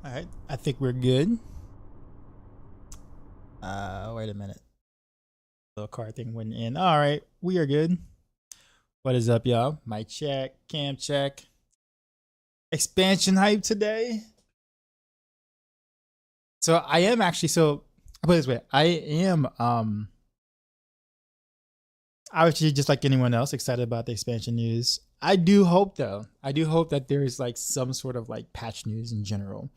All right, I think we're good. Wait a minute. Little card thing went in. All right, we are good. What is up, y'all? Mic check, cam check. Expansion hype today. So I am actually I'll put it this way. I am obviously just like anyone else excited about the expansion news. I do hope though. I do hope that there is like some sort of like patch news in general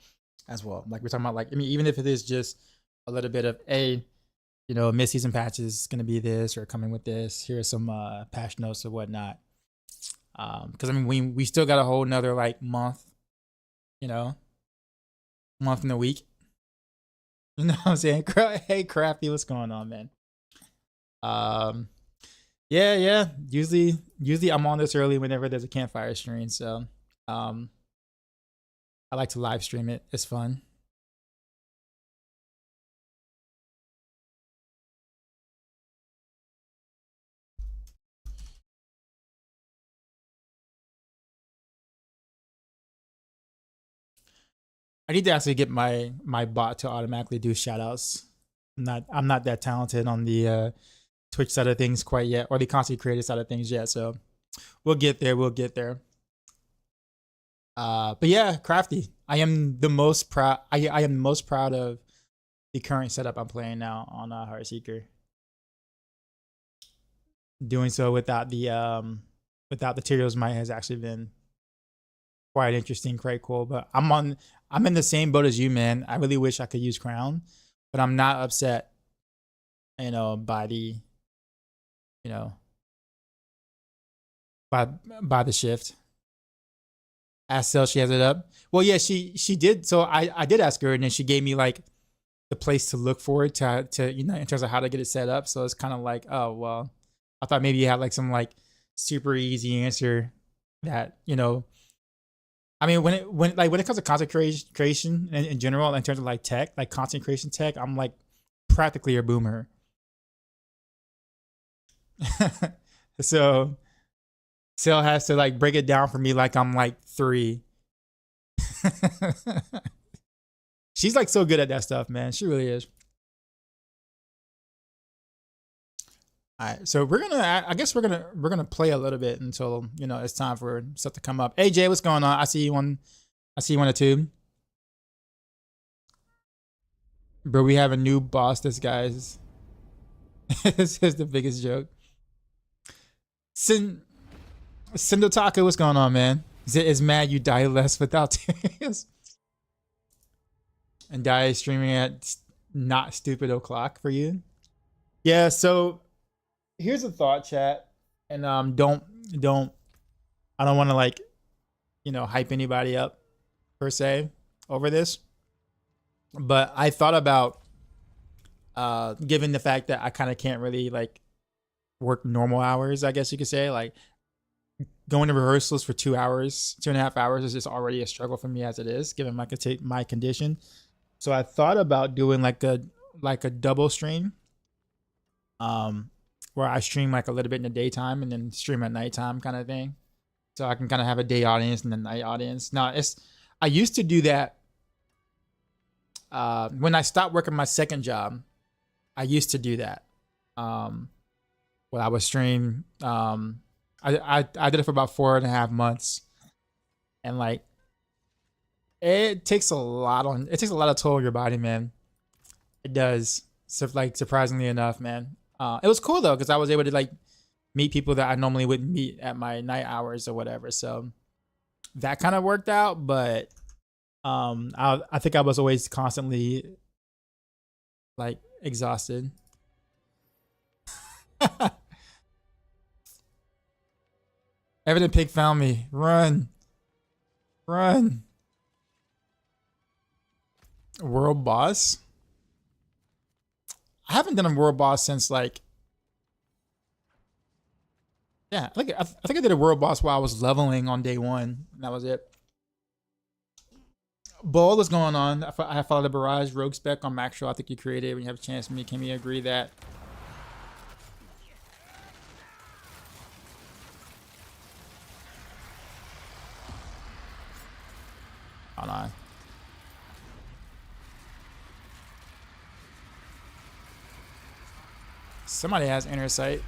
as well. Like we're talking about, like, I mean, even if it is just a little bit of mid-season patches is gonna be this or coming with this. Here are some patch notes or whatnot. Because I mean, we still got a whole nother like month in a week. You know what I'm saying? Hey, Crafty, what's going on, man? Yeah. Usually I'm on this early whenever there's a Campfire stream. So, I like to live stream it. It's fun. I need to actually get my bot to automatically do shoutouts. I'm not that talented on the Twitch side of things quite yet, or the content creator side of things yet. So we'll get there. We'll get there. But yeah, Crafty. I am the most proud. I am most proud of the current setup I'm playing now on Heartseeker. Doing so without the Tyraels might has actually been quite interesting, quite cool. But I'm in the same boat as you, man. I really wish I could use Crown, but I'm not upset, by the by the shift. Ask Cell, she has it up. Well, yeah, she did. So I did ask her, and then she gave me like the place to look for it to in terms of how to get it set up. So it's kind of like, oh well, I thought maybe you had like some like super easy answer that I mean, when it comes to content creation in general, in terms of like tech, like content creation tech, I'm like practically a boomer. So Sale has to like break it down for me like I'm like 3. She's like so good at that stuff, man. She really is. All right, so I guess we're gonna play a little bit until it's time for stuff to come up. Hey Jay, what's going on? I see you on the tube, bro. We have a new boss. This guy's this is the biggest joke. Sindotaka, what's going on, man? Is mad you die less without tears. And die streaming at not stupid o'clock for you. Yeah, so here's a thought, chat, and don't I don't want to like hype anybody up per se over this, but I thought about given the fact that I kind of can't really like work normal hours, I guess you could say, like going to rehearsals for 2.5 hours is just already a struggle for me as it is, given my condition. So I thought about doing like a double stream, where I stream like a little bit in the daytime and then stream at nighttime kind of thing. So I can kind of have a day audience and a night audience. Now I used to do that when I stopped working my second job. I used to do that. When I was stream, I did it for about 4.5 months, and like it takes a lot of toll on your body, man. It does. So like surprisingly enough, man. It was cool though, because I was able to like meet people that I normally wouldn't meet at my night hours or whatever. So that kind of worked out, but I think I was always constantly like exhausted. Evident Pig found me. Run. World boss? I haven't done a world boss since like, yeah, I think I did a world boss while I was leveling on day 1, and that was it. Bull is going on. I followed the Barrage Rogue spec on Maxroll. I think you created it when you have a chance. Can we agree that? Hold on. Somebody has inner sight.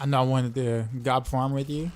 I know I wanted to gob farm with you.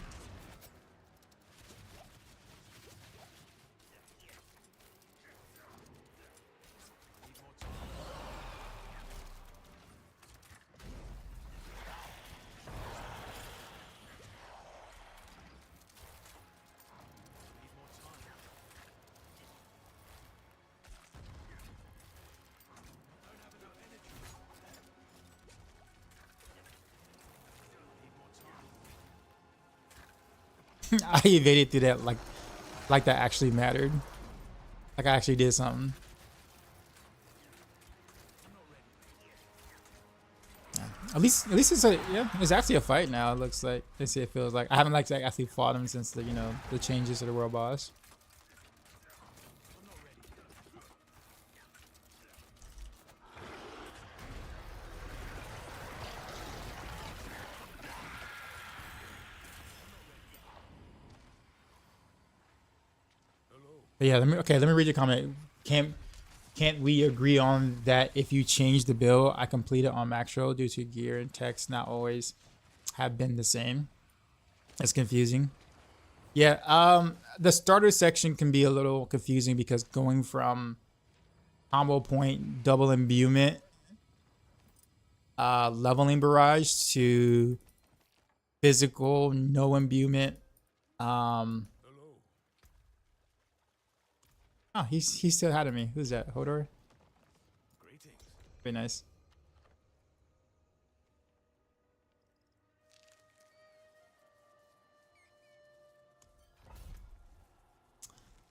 I evaded through that like that actually mattered. Like I actually did something. Yeah. At least it's a it's actually a fight now. It looks like it feels like I haven't like actually fought him since the the changes to the world boss. But yeah, let me read your comment. Can't we agree on that if you change the build I completed on Maxroll due to gear and text not always have been the same? It's confusing. Yeah, the starter section can be a little confusing because going from combo point double imbuement leveling barrage to physical no imbuement oh, he's still ahead of me. Who's that? Hodor? Greetings. Very nice.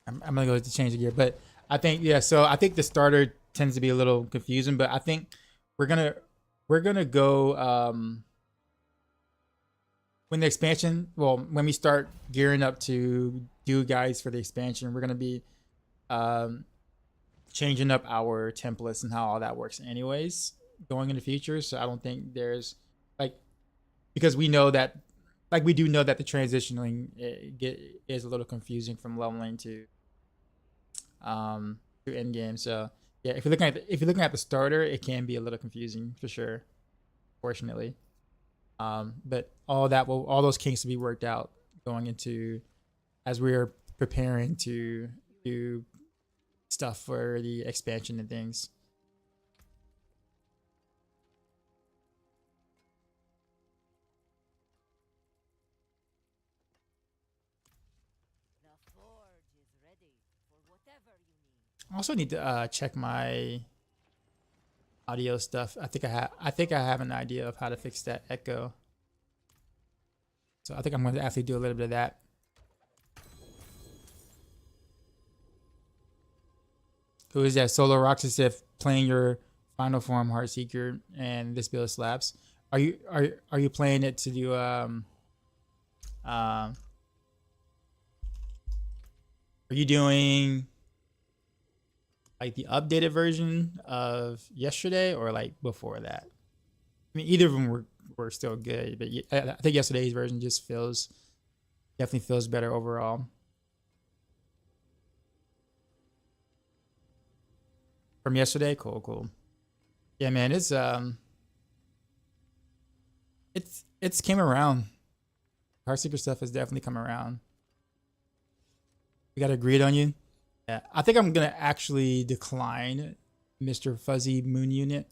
I'm gonna go to change the gear, but I think so I think the starter tends to be a little confusing, but I think we're gonna go when the expansion, well, when we start gearing up to do guides for the expansion, we're gonna be changing up our templates and how all that works anyways going in the future. So I don't think there's because we know that we do know that the transitioning is a little confusing from leveling to end game. So yeah, if you're looking at the starter, it can be a little confusing for sure, fortunately. But all those kinks will be worked out going into as we are preparing to do stuff for the expansion and things. The forge is ready for whatever you need. I also need to check my audio stuff. I think I have an idea of how to fix that echo. So I think I'm going to actually do a little bit of that. Who is that? Solo Roxas if playing your final form Heartseeker and this build slaps. Are you playing it to do are you doing like the updated version of yesterday or like before that? I mean, either of them were still good, but I think yesterday's version just definitely feels better overall. From yesterday, cool. Yeah, man, it's came around. Heartseeker stuff has definitely come around. We got agreed on you. Yeah, I think I'm gonna actually decline Mr. Fuzzy Moon Unit.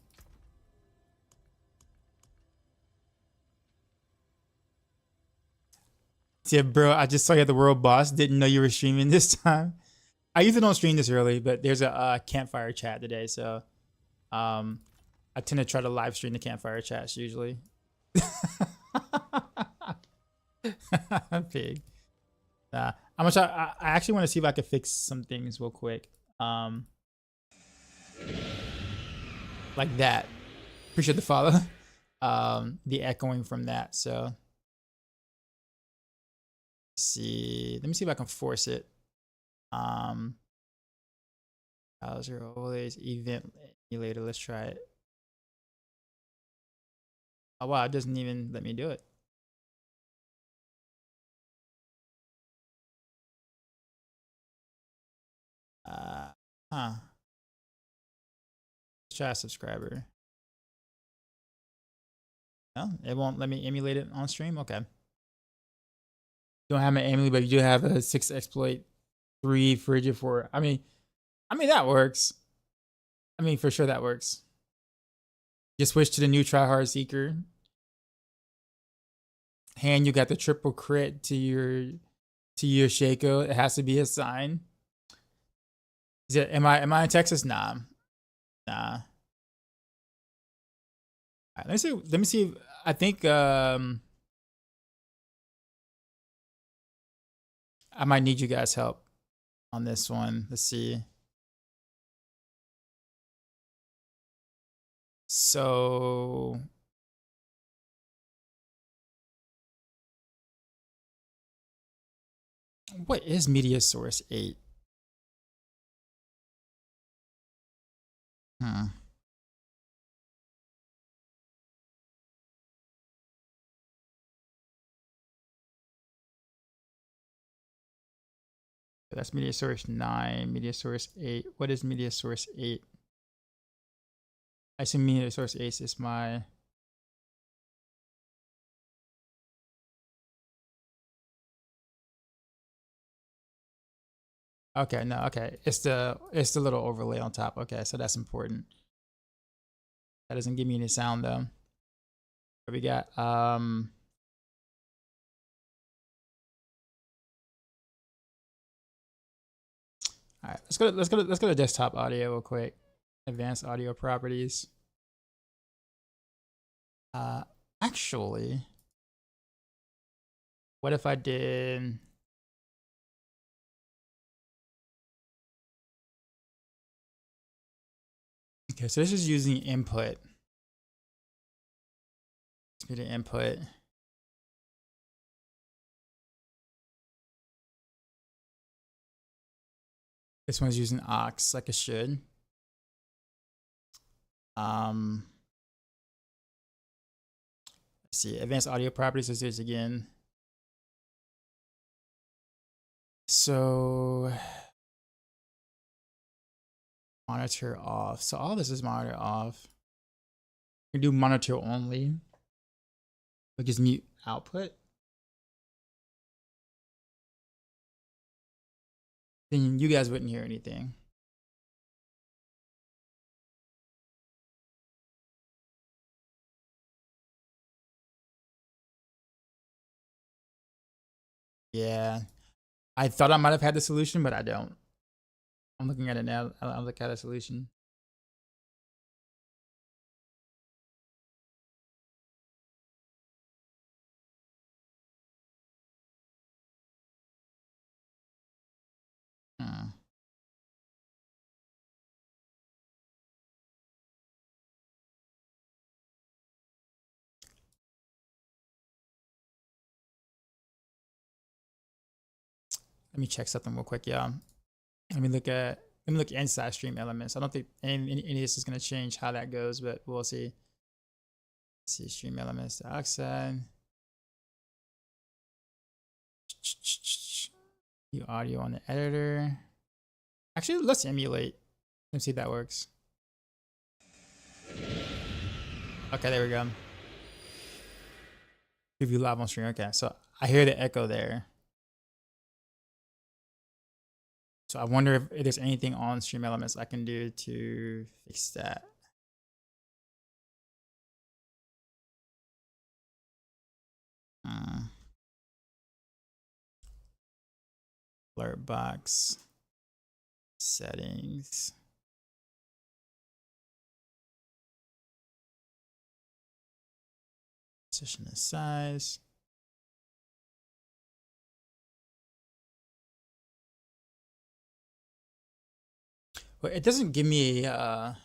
Yeah, bro, I just saw you at the World Boss. Didn't know you were streaming this time. I usually don't stream this early, but there's a campfire chat today, so I tend to try to live stream the campfire chats usually. Pig. I'm gonna try. I actually want to see if I could fix some things real quick. Like that. Appreciate the follow. The echoing from that. So let's see. Let me see if I can force it. Browser always event Later, let's try it. Oh wow, it doesn't even let me do it. Huh. Let's try a subscriber. No, it won't let me emulate it on stream. Okay. Don't have an emulate, but you do have a 6 exploit, 3 frigid 4. I mean that works. I mean for sure that works. Just switch to the new Heartseeker. Hand, you got the triple crit to your Shaco. It has to be a sign. Is it? Am I in Texas? Nah. All right, let me see. I think I might need you guys' help on this one. Let's see. So what is media source 8? That's media source 9, media source 8. What is media source 8? I assume media source 8 is my... Okay, no, okay. It's the little overlay on top. Okay, so that's important. That doesn't give me any sound though. What we got? All right, let's go to desktop audio real quick. Advanced audio properties. Actually, what if I did... Okay, so this is using input. Let's go to input. This one's using aux like it should. Let's see, advanced audio properties. Let's do this again. So monitor off. So all this is monitor off. We do monitor only. We just mute output. Then you guys wouldn't hear anything. Yeah, I thought I might have had the solution, but I don't. I'm looking at it now. I'll look at a solution. Let me check something real quick, y'all. Let me look inside stream elements. I don't think any of this is gonna change how that goes, but we'll see. Let's see stream elements, the oxide. The audio on the editor. Actually, let's emulate. Let's see if that works. Okay, there we go. Preview live on stream. Okay, so I hear the echo there. So I wonder if there's anything on stream elements I can do to fix that. Alert box settings. Position and size. Well, it doesn't give me start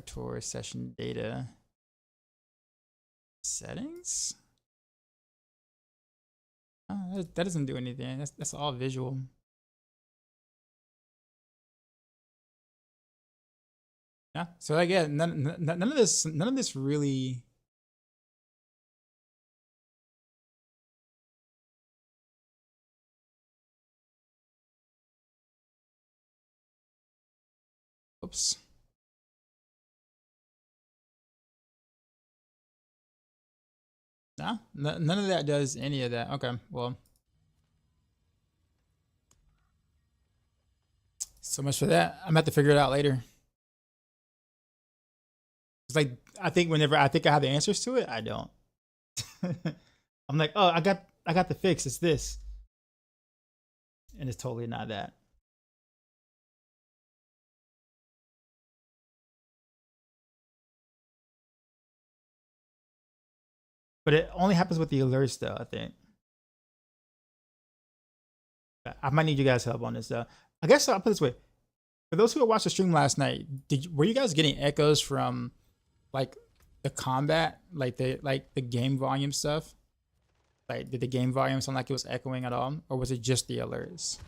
tour session data settings. That doesn't do anything. That's all visual. Yeah. So like, yeah, none of this really. Oops. No, none of that does any of that. Okay, well, so much for that. I'm gonna have to figure it out later. It's like I think whenever I think I have the answers to it, I don't. I'm like, oh, I got the fix. It's this, and it's totally not that. But it only happens with the alerts, though. I think I might need you guys' help on this, though. I guess I'll put it this way: for those who watched the stream last night, were you guys getting echoes from like the combat, like the game volume stuff? Like, did the game volume sound like it was echoing at all, or was it just the alerts?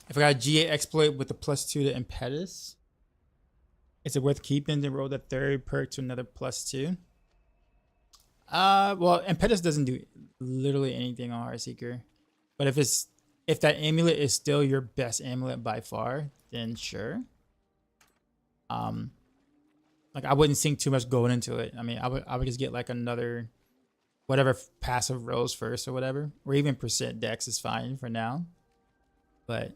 If I got a GA exploit with the +2 to impetus, is it worth keeping to roll the third perk to another +2? Well, impetus doesn't do literally anything on Heartseeker, but if that amulet is still your best amulet by far, then sure. Like I wouldn't sink too much gold into it. I mean, I would just get like another whatever passive rolls first or whatever, or even percent dex is fine for now. But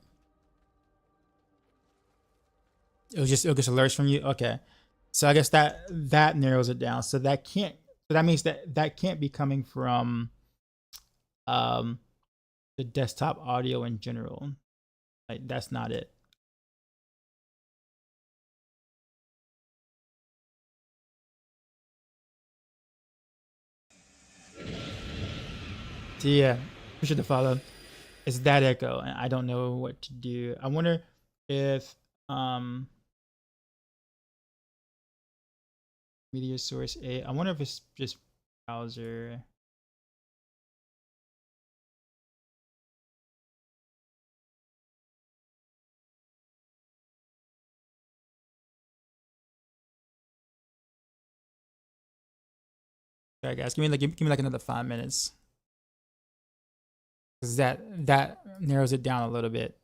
it'll just alerts from you. Okay, so I guess that narrows it down. So that can't. So that means that can't be coming from the desktop audio in general. Like that's not it. So yeah, appreciate the follow. It's that echo, and I don't know what to do. I wonder if media source 8. I wonder if it's just browser. Alright, guys, give me like another 5 minutes, because that narrows it down a little bit.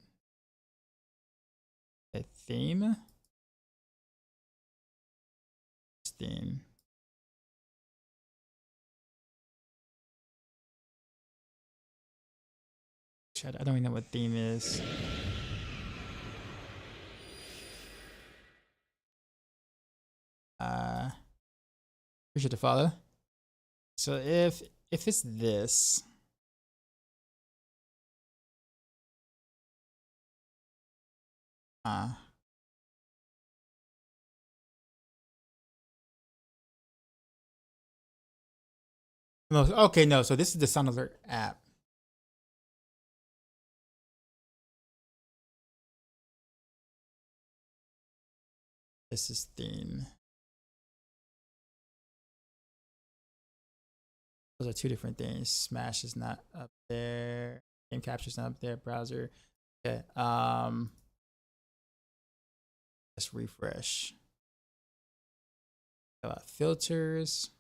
A theme. Theme. I don't even know what theme is. Appreciate the follow. So if it's this, no, okay, no. So this is the Sound Alert app. This is theme. Those are two different things. Smash is not up there. Game capture is not up there. Browser. Okay. Let's refresh. Filters.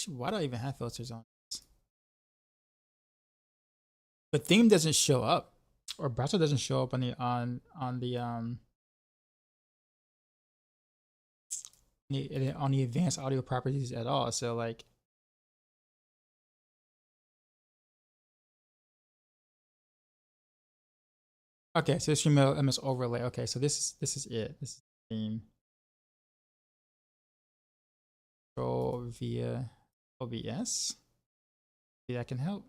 Why do I even have filters on? But theme doesn't show up, or browser doesn't show up on the on the advanced audio properties at all. So like, okay, so stream MS overlay. Okay, so this is it. This is the theme. Control via OBS. Maybe that can help.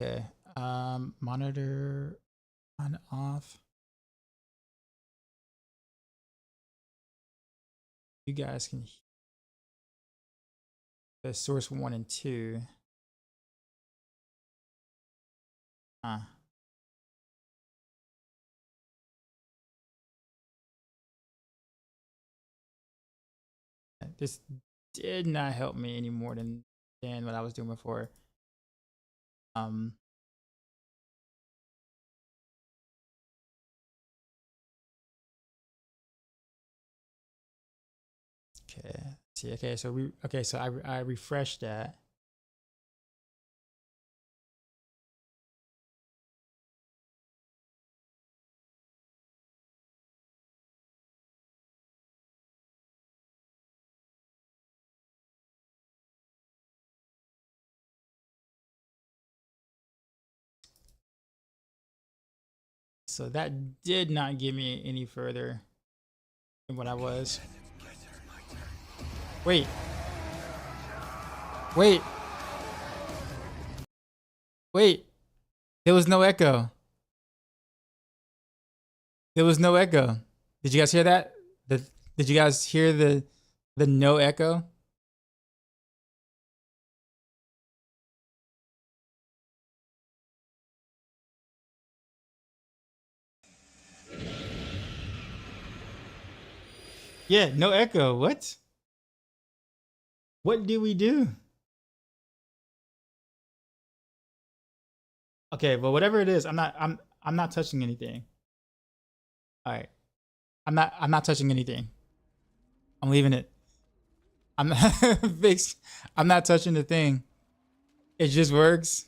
Okay. Monitor on off. You guys can hear the source 1 and 2. This did not help me any more than what I was doing before. Okay. See. Okay. So I refreshed that. So that did not give me any further than what I was. Wait. Wait. Wait. There was no echo. There was no echo. Did you guys hear that? Did you guys hear the no echo? Yeah, no echo. What? What do we do? Okay, well, whatever it is, I'm not touching anything. All right, I'm not touching anything. I'm leaving it. I'm not fixed. I'm not touching the thing. It just works.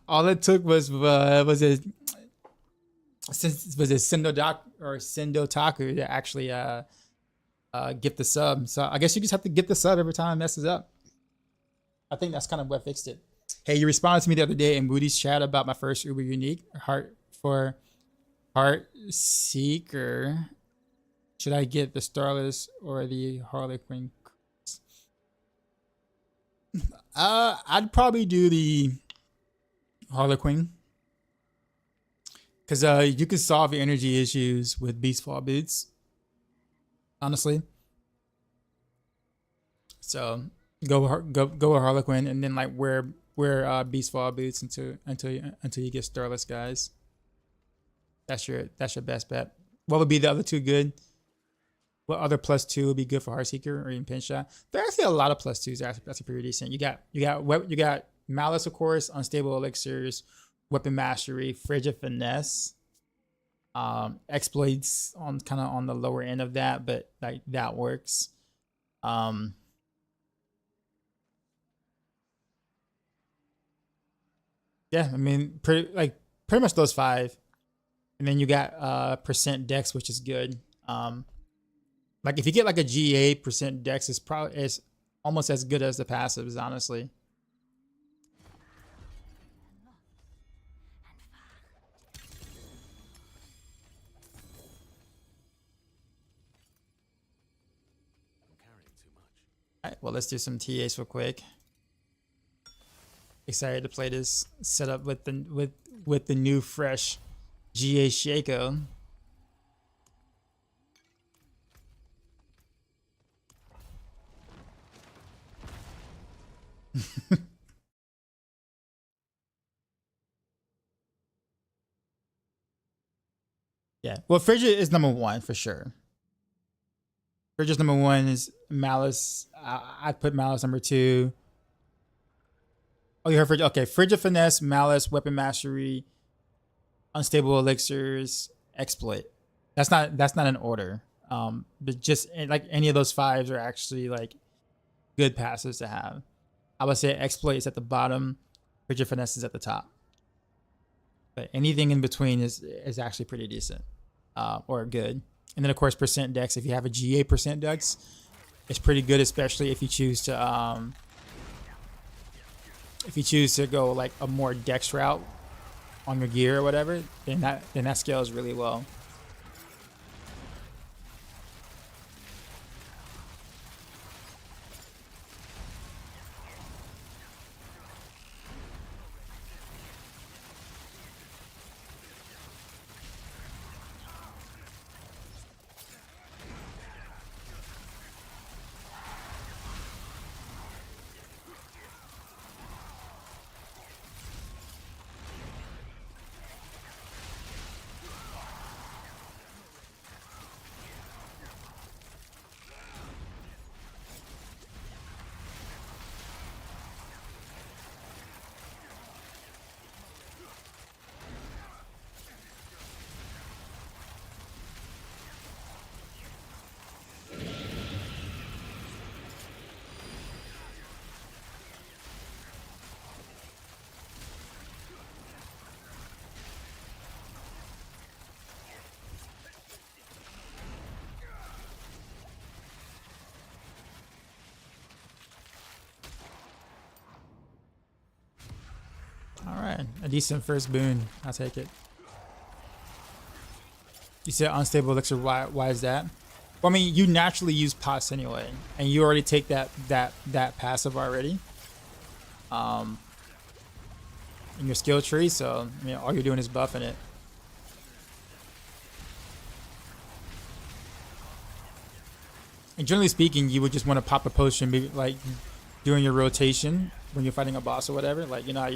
All it took was a Sendodoc or Sendotaku to actually get the sub. So I guess you just have to get the sub every time it messes up. I think that's kind of what fixed it. Hey, you responded to me the other day in Moody's chat about my first Uber Unique Heartseeker. Should I get the Starless or the Harlequin? I'd probably do the Harlequin. Because you can solve your energy issues with Beastfall boots. Honestly. So go with Harlequin and then like wear Beastfall boots until you get Starless, guys. That's your best bet. What would be the other two good? What other +2 would be good for Heartseeker or even Pinshot? There are actually a lot of +2s that's pretty decent. You got Malice, of course, Unstable Elixirs, Weapon Mastery, Frigid Finesse, Exploits on kind of on the lower end of that, but like that works. Yeah, I mean pretty much those 5. And then you got percent dex, which is good. Like if you get like a GA percent dex, it's almost as good as the passives, honestly. All right, well, let's do some TAs real quick. Excited to play this setup with the new fresh GA Shaco. Yeah, well, Frigid is number 1 for sure. Frigid's number 1 is Malice. I'd put Malice number 2. Oh, you heard Frigid? Okay, Frigid Finesse, Malice, Weapon Mastery, Unstable Elixirs, Exploit. That's not an order. But just like any of those 5s are actually like good passes to have. I would say Exploit is at the bottom, Frigid Finesse is at the top. But anything in between is actually pretty decent or good. And then of course percent dex. If you have a GA percent dex, it's pretty good, especially if you choose to go like a more dex route on your gear or whatever. Then that scales really well. All right, a decent first boon. I'll take it. You said unstable elixir. Why is that? Well, I mean, you naturally use pots anyway, and you already take that passive already. In your skill tree, so I mean, all you're doing is buffing it. And generally speaking, you would just want to pop a potion, maybe like during your rotation when you're fighting a boss or whatever. Like, you know how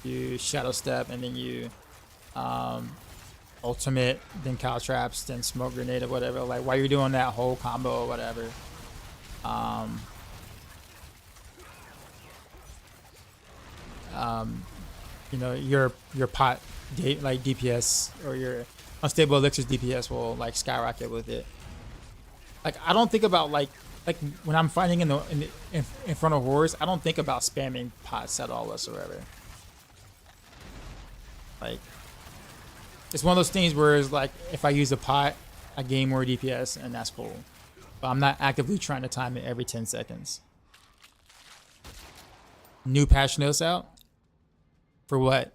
you shadow step and then you ultimate, then cow traps, then smoke grenade or whatever. Like while you're doing that whole combo or whatever. You know, your pot like DPS or your unstable elixirs DPS will like skyrocket with it. Like I don't think about like when I'm fighting in front of horrors, I don't think about spamming pots at all whatsoever. Like it's one of those things where it's like if I use a pot, I gain more DPS and that's cool. But I'm not actively trying to time it every 10 seconds. New patch notes out? For what?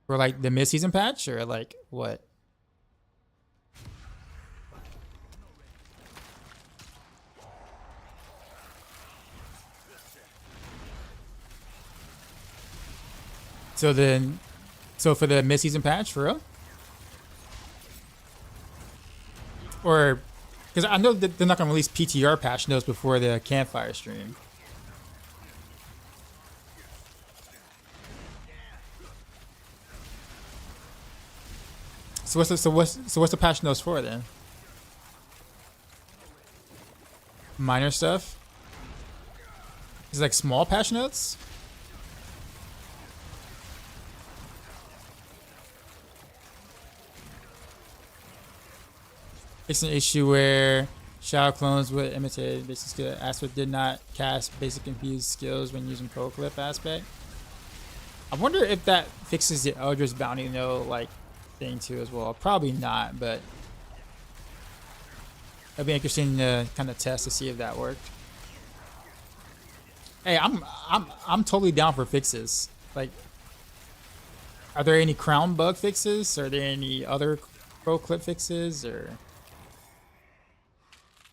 For like the mid-season patch or like what? So for the mid-season patch, for real? Or, because I know that they're not going to release PTR patch notes before the Campfire stream. So what's the patch notes for then? Minor stuff? Is it like small patch notes? It's an issue where shadow clones would imitate basic skill aspect did not cast basic infused skills when using pro clip aspect. I wonder if that fixes the Eldritch Bounty like thing too as well. Probably not, but it'd be interesting to kind of test to see if that worked. Hey, I'm totally down for fixes. Like, are there any crown bug fixes? Are there any other pro clip fixes or?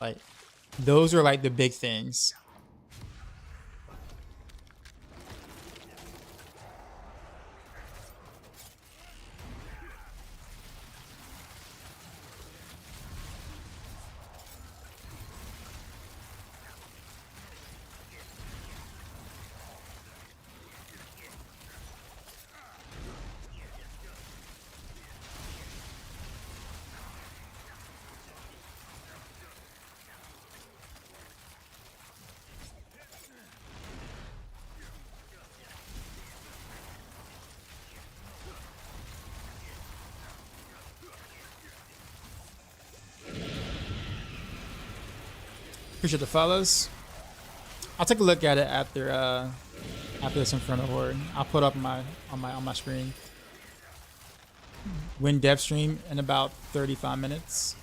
Like, those are like the big things. Appreciate the follows. I'll take a look at it after this Inferno Horde. I'll put up on my screen. Win dev stream in about 35 minutes.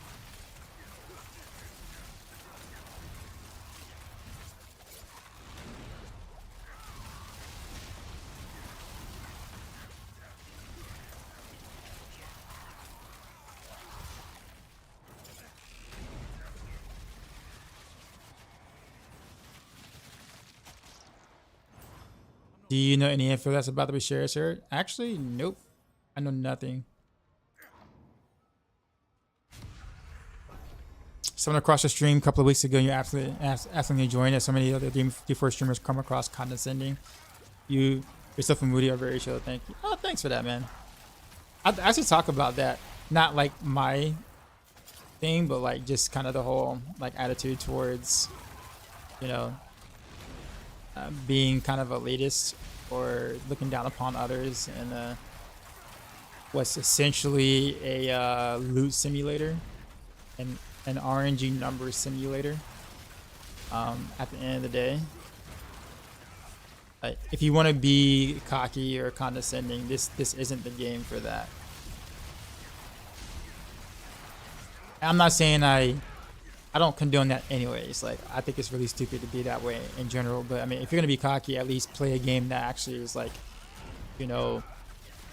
Do you know any info that's about to be shared, sir? Actually, nope. I know nothing. Someone across the stream a couple of weeks ago, you absolutely joined us. So many other D4 streamers come across condescending. Yourself and Moody are very chill. Thank you. Oh, thanks for that, man. I actually talk about that. Not like my thing, but like just kind of the whole like attitude towards, you know, being kind of elitist or looking down upon others and what's essentially a loot simulator and an RNG number simulator. At the end of the day, like, if you want to be cocky or condescending, this isn't the game for that. I'm not saying I I don't condone that anyways. Like, I think it's really stupid to be that way in general. But I mean, if you're gonna be cocky, at least play a game that actually is like, you know,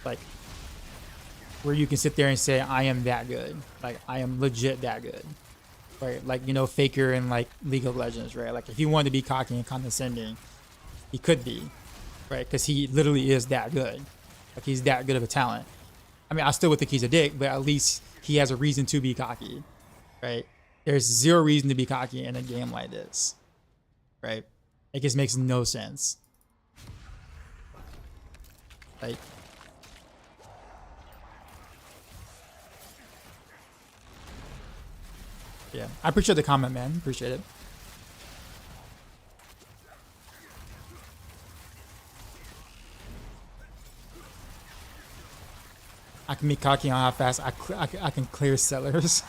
like where you can sit there and say, I am that good. Like, I am legit that good. Right? Like, you know, Faker in like League of Legends, right? Like, if he wanted to be cocky and condescending, he could be, right? Because he literally is that good. Like, he's that good of a talent. I mean, I still would think he's a dick, but at least he has a reason to be cocky, right? There's zero reason to be cocky in a game like this, right? It just makes no sense. Like, yeah, I appreciate the comment, man. Appreciate it. I can be cocky on how fast I can clear sellers.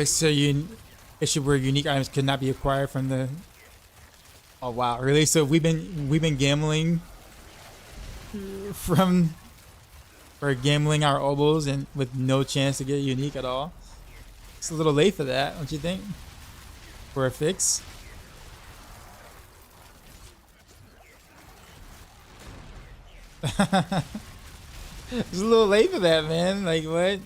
So issue where unique items could not be acquired from the. Oh wow, really? So we've been gambling from or gambling our oboes and with no chance to get unique at all. It's a little late for that, don't you think? For a fix. It's a little late for that, man. Like what?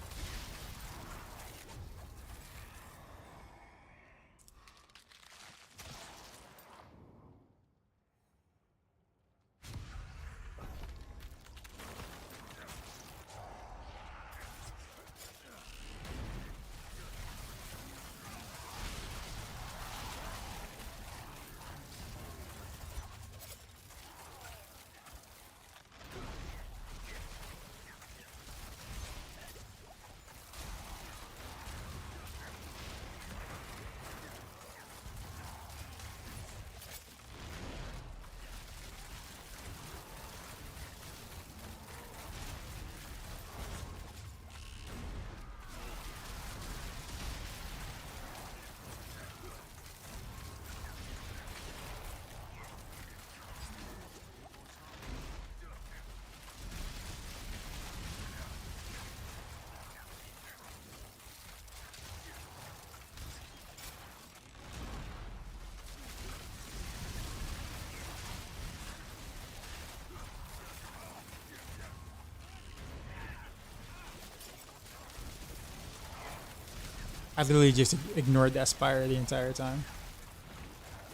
I literally just ignored that Spire the entire time.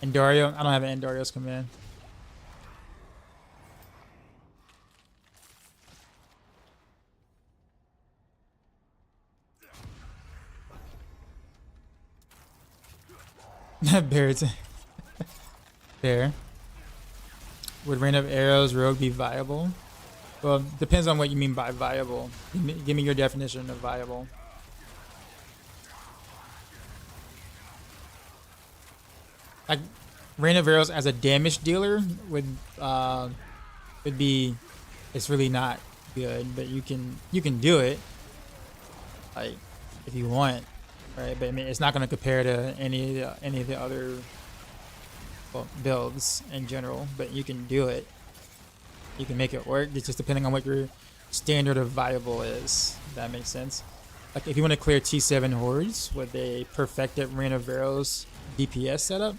Endario? I don't have an Endarios command. Barrett's fair. Would Rain of Arrows Rogue be viable? Well, depends on what you mean by viable. Give me your definition of viable. Like, Rain of Arrows as a damage dealer would be, it's really not good, but you can do it, like, if you want, right? But I mean, it's not going to compare to any of the other, well, builds in general. But you can do it. You can make it work. It's just depending on what your standard of viable is. If that makes sense. Like, if you want to clear T7 hordes with a perfected Rain of Arrows DPS setup,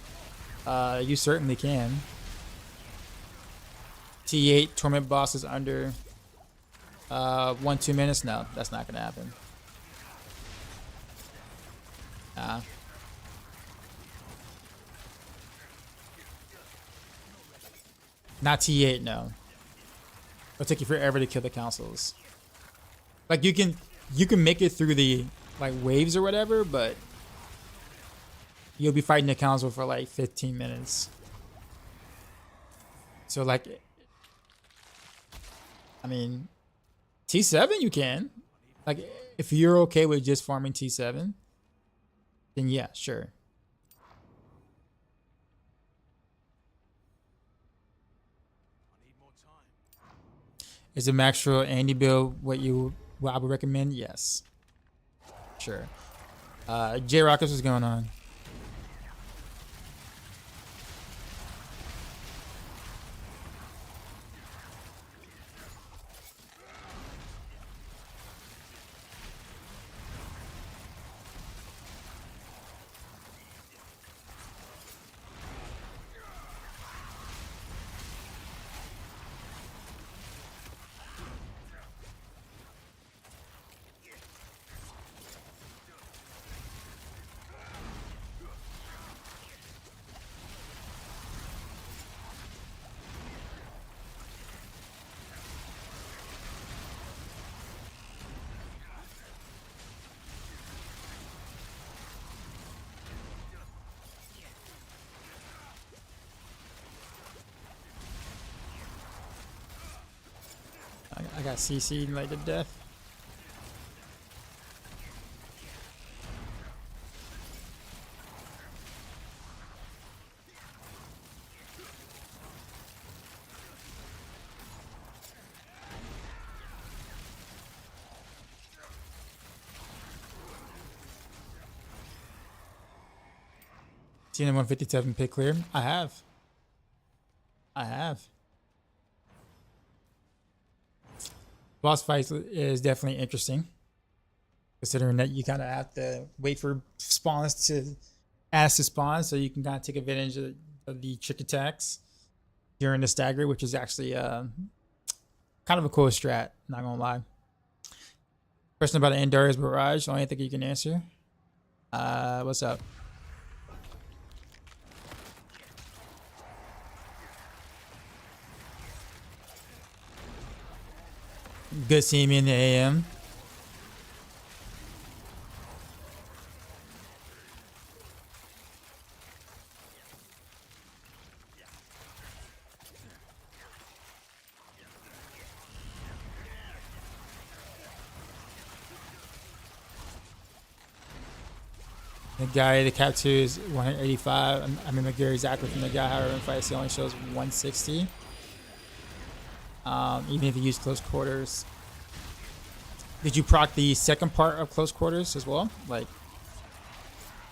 you certainly can. T8 torment bosses under 1-2 minutes. No, that's not gonna happen. Not T8. No, it'll take you forever to kill the councils. Like, you can make it through the like waves or whatever, but you'll be fighting the council for like 15 minutes. So like, I mean, T7 you can. Like, if you're okay with just farming T7, then yeah, sure. Is a Maxroll Andy build what I would recommend? Yes. Sure. J Rockets, what's going on? I got CC'd like to death. Seen a 157 pick clear? I have. I have. Boss fight is definitely interesting, considering that you kind of have to wait for spawns to ask to spawn, so you can kind of take advantage of the trick attacks during the stagger, which is actually kind of a cool strat. Not gonna lie. Question about the Endurance Barrage. Only thing you can answer. What's up? Good seeing me in the AM. The guy, the cap 2 is 185. I mean, McGarry exactly from the guy, however, in fights, he only shows 160. Even if you use close quarters. Did you proc the second part of close quarters as well? Like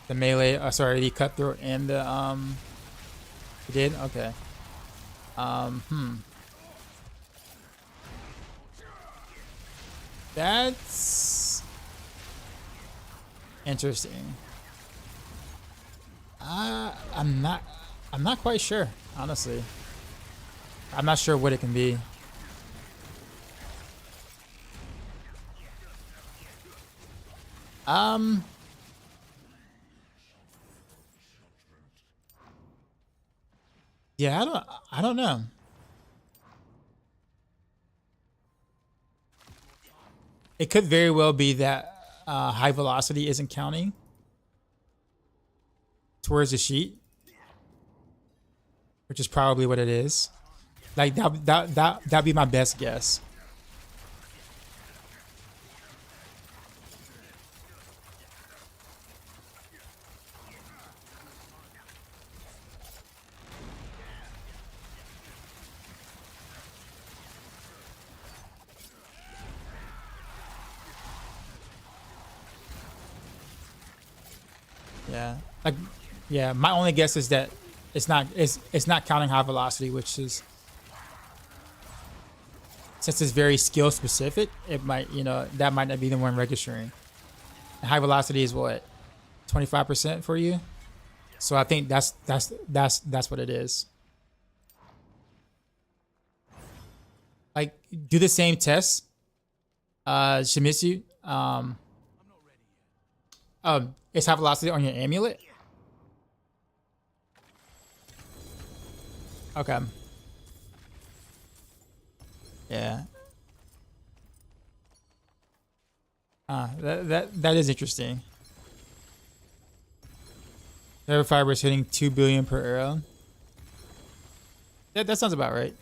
the melee, the cutthroat and the, you did? Okay. That's interesting. I'm not quite sure, honestly. I'm not sure what it can be. Yeah, I don't know. It could very well be that high velocity isn't counting towards the sheet, which is probably what it is. Like that'd be my best guess. Yeah, like, yeah. My only guess is that it's not counting high velocity, which is, since it's very skill specific, it might, that might not be the one registering. And high velocity is what, 25% for you. So I think that's what it is. Like, do the same test, Shimizu. It's high velocity on your amulet. Okay. Yeah. That is interesting. Every fiber is hitting 2 billion per arrow. That sounds about right.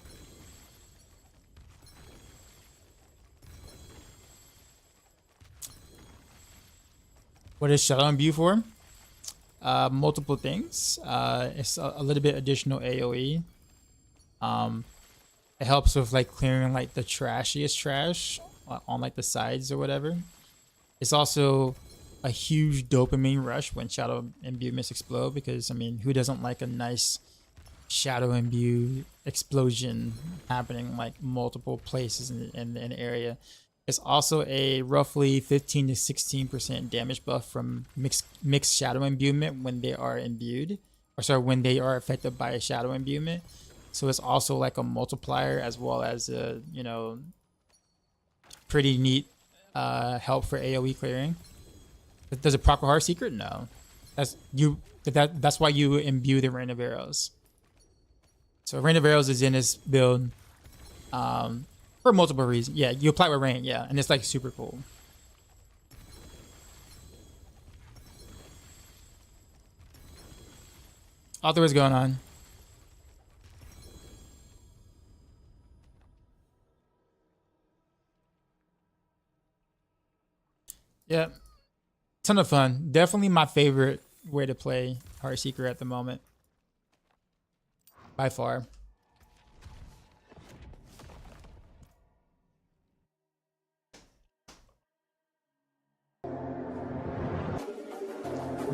What is Shadow Imbue for? Multiple things. It's a little bit additional AoE. It helps with like clearing like the trashiest trash on like the sides or whatever. It's also a huge dopamine rush when Shadow Imbue miss explode, because I mean, who doesn't like a nice Shadow Imbue explosion happening like multiple places in an area. It's also a roughly 15 to 16% damage buff from mixed shadow imbuement when they are imbued, or sorry, when they are affected by a shadow imbuement. So it's also like a multiplier, as well as a, pretty neat help for AoE clearing. Does it proc a Heartseeker? No. That's why you imbue the Rain of Arrows. So Rain of Arrows is in this build for multiple reasons. Yeah, you apply with Rain, yeah, and it's like super cool. Arthur, what's going on? Yeah, ton of fun. Definitely my favorite way to play Heartseeker at the moment, by far.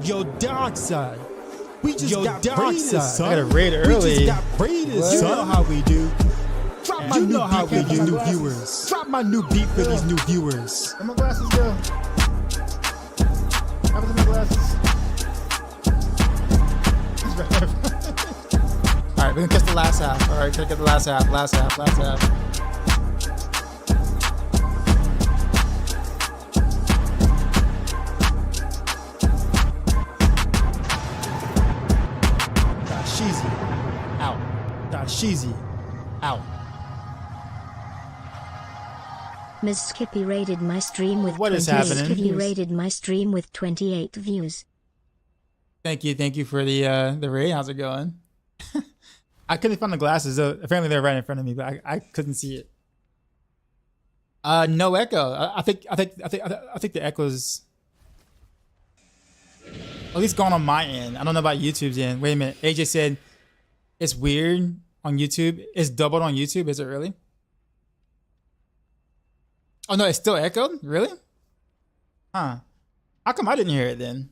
Yo, Dark Side. We just got Dark raided, Side. son. I got a raid early. We just got raided, What? son. You know how we do. Drop my You new know how beat for we these do. new viewers. Drop my new beat for these new viewers. Where my glasses go? How about my glasses? All right, we're gonna catch the last half. All right, gonna get the last half. Last half. Dashizi. Out. Dashizi. Out. Ms. Skippy raided my stream with What is 28 happening? Skippy raided my stream with 28 views. Thank you for the raid. How's it going? I couldn't find the glasses though. Apparently they're right in front of me, but I couldn't see it. No echo. I think the echo's at least gone on my end. I don't know about YouTube's end. Wait a minute. AJ said it's weird on YouTube. It's doubled on YouTube. Is it really? Oh no, it's still echoed? Really? Huh. How come I didn't hear it then?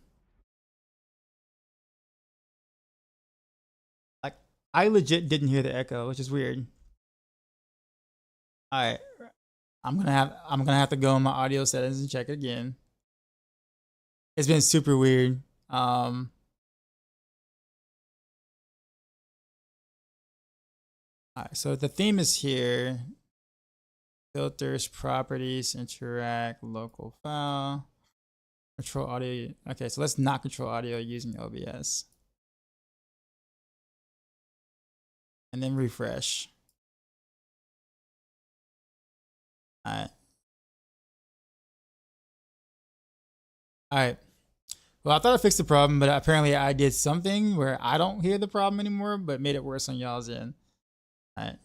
Like I legit didn't hear the echo, which is weird. Alright. I'm gonna have to go in my audio settings and check it again. It's been super weird. Alright, so the theme is here. Filters, properties, interact, local file, control audio. Okay, so let's not control audio using OBS. And then refresh. Alright. Alright. Well, I thought I fixed the problem, but apparently I did something where I don't hear the problem anymore, but made it worse on y'all's end. Alright.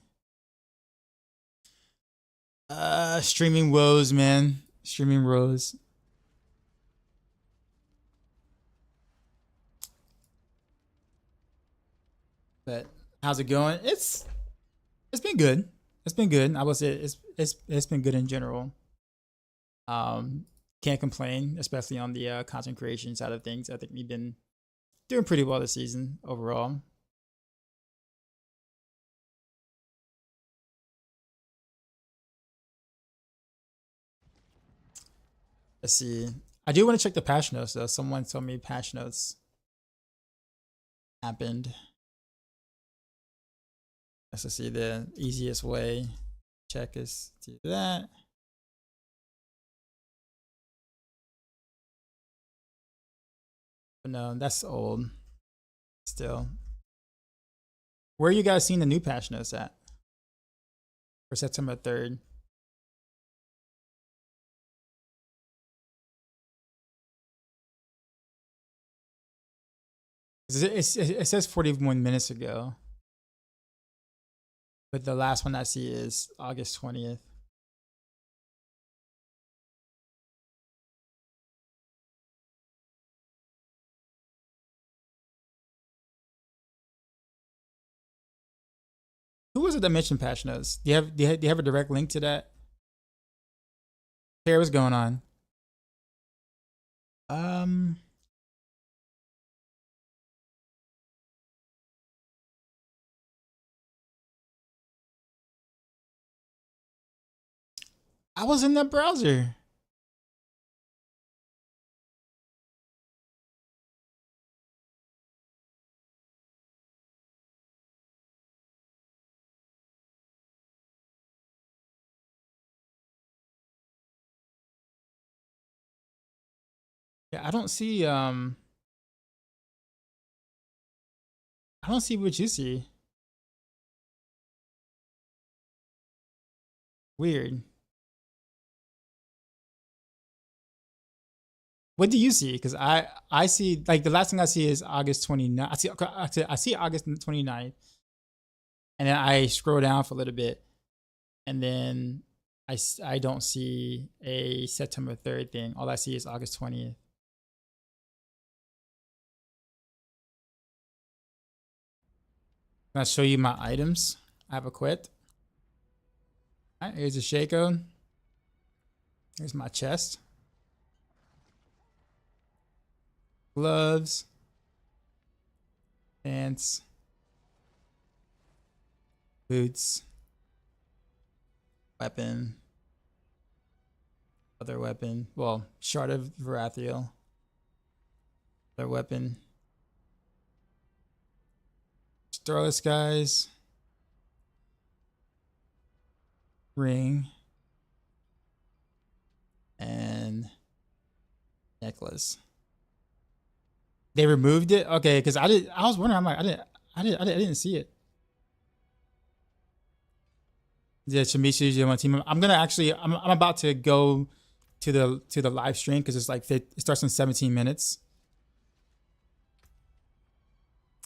Streaming woes, man. Streaming woes. But how's it going? It's been good. It's been good. I would say it's been good in general. Can't complain, especially on the content creation side of things. I think we've been doing pretty well this season overall. Let's see. I do want to check the patch notes though. Someone told me patch notes happened. Let's see. The easiest way to check is to do that. But no, that's old. Still. Where are you guys seeing the new patch notes at? For September 3rd. It says 41 minutes ago. But the last one I see is August 20th. Who was it that mentioned patch notes? Do you have a direct link to that? Hey, what's going on? I was in that browser. Yeah, I don't see what you see. Weird. What do you see? Because I see, like, the last thing I see is August 29th. I see August 29th. And then I scroll down for a little bit. And then I don't see a September 3rd thing. All I see is August 20th. I'll show you my items. I have a quit. All right, here's a Shaco. Here's my chest. Gloves. Pants. Boots. Weapon. Other weapon. Well, Shard of Varathiel. Other weapon. Starless Skies. Ring. And necklace. They removed it? Okay, because I was wondering, I'm like, I didn't see it. Yeah, Shamisha is my team. I'm about to go to the live stream because it's like it starts in 17 minutes.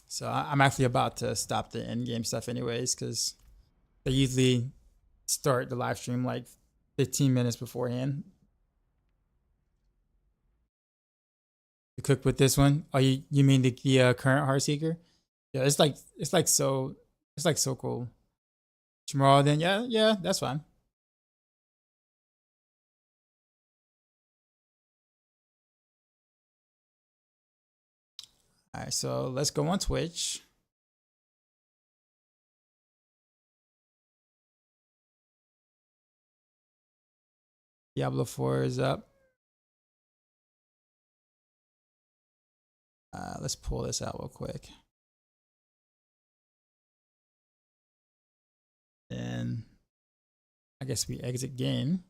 So I'm actually about to stop the end game stuff anyways because they usually start the live stream like 15 minutes beforehand. You cook with this one? Oh, you mean the current Heartseeker? Yeah, it's like so cool. Tomorrow, then yeah, that's fine. All right, so let's go on Twitch. Diablo 4 is up. Let's pull this out real quick. Then I guess we exit game.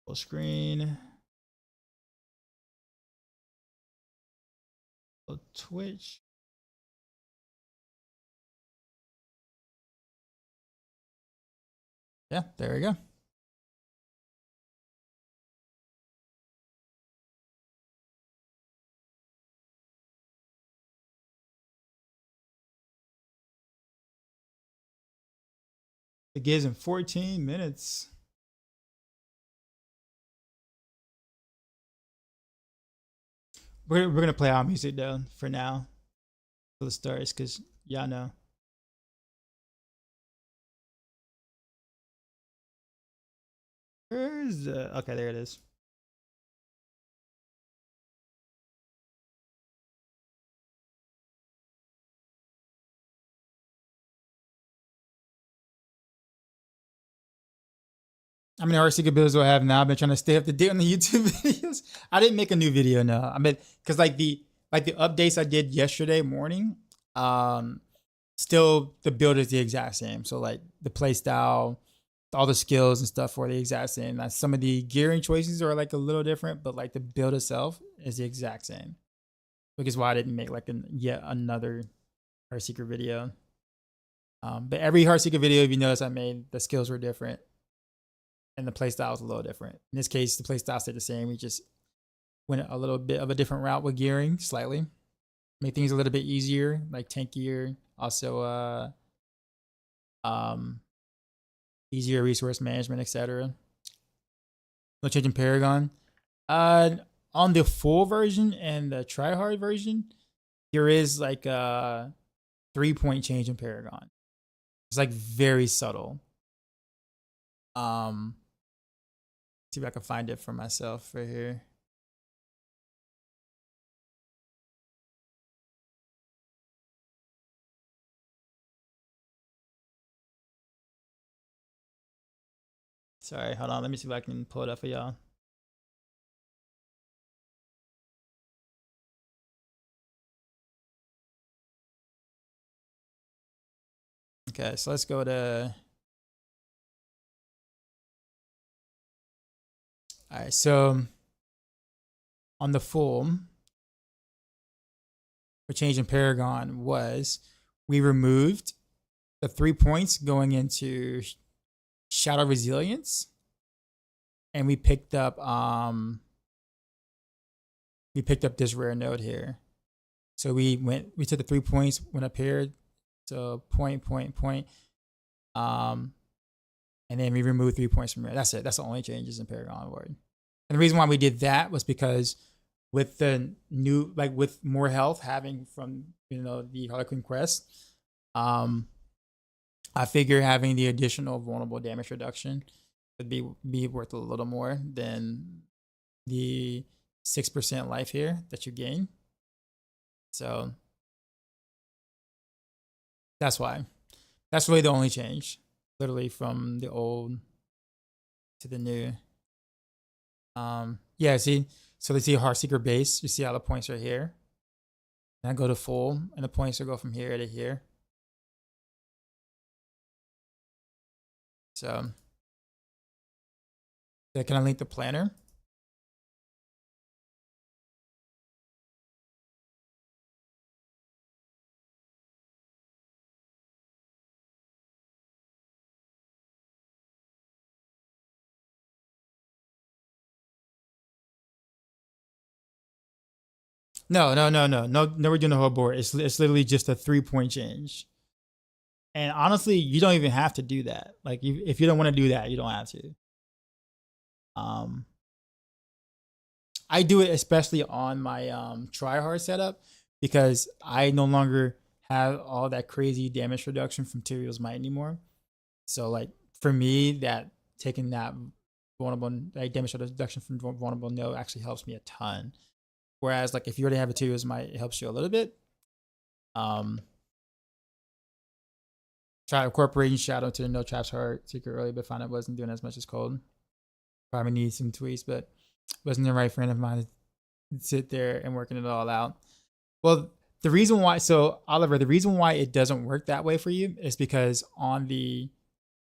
Full screen. Twitch. Yeah, there we go. It gives him 14 minutes. We're gonna play our music though for now. For the stars, because y'all know. Where's the okay, there it is. How many Heartseeker builds do I have now? I've been trying to stay up to date on the YouTube videos. I didn't make a new video, no. I mean, because like the updates I did yesterday morning, still the build is the exact same. So like the play style, all the skills and stuff are the exact same. Now, some of the gearing choices are like a little different, but like the build itself is the exact same. Which is why I didn't make like yet another Heartseeker video. But every Heartseeker video, if you notice, I made the skills were different. And the playstyle is a little different. In this case, the playstyle stayed the same. We just went a little bit of a different route with gearing, slightly. Make things a little bit easier, like tankier. Also, easier resource management, etc. No change in Paragon. On the full version and the tryhard version, there is like a 3-point change in Paragon. It's like very subtle. See if I can find it for myself right here. Sorry, hold on. Let me see if I can pull it up for y'all. Okay, so let's go to... All right, so on the full, what change in Paragon was we removed the 3 points going into Shadow Resilience, and we picked up this rare node here. So we took the 3 points, went up here, so point, and then we removed 3 points from here. That's it. That's the only changes in Paragon Ward. And the reason why we did that was because with the new, like with more health having from, you know, the Harlequin quest, I figure having the additional vulnerable damage reduction would be worth a little more than the 6% life here that you gain. So that's why. That's really the only change, literally from the old to the new. Yeah, see, so let's see Heartseeker base. You see how the points are here. And I go to full, and the points will go from here to here. So can I link the planner? No, we're doing the whole board. It's literally just a 3-point change. And honestly, you don't even have to do that. Like, if you don't want to do that, you don't have to. I do it especially on my tryhard setup because I no longer have all that crazy damage reduction from Tyraels Might anymore. So like for me, that taking that vulnerable damage reduction from vulnerable node actually helps me a ton. Whereas like if you already have a Tyraels Might, it helps you a little bit. Try incorporating Shadow to the No Traps Heartseeker earlier, but found it wasn't doing as much as cold. Probably need some tweaks, but wasn't the right friend of mine to sit there and working it all out. Well, the reason why, so Oliver, the reason why it doesn't work that way for you is because on the,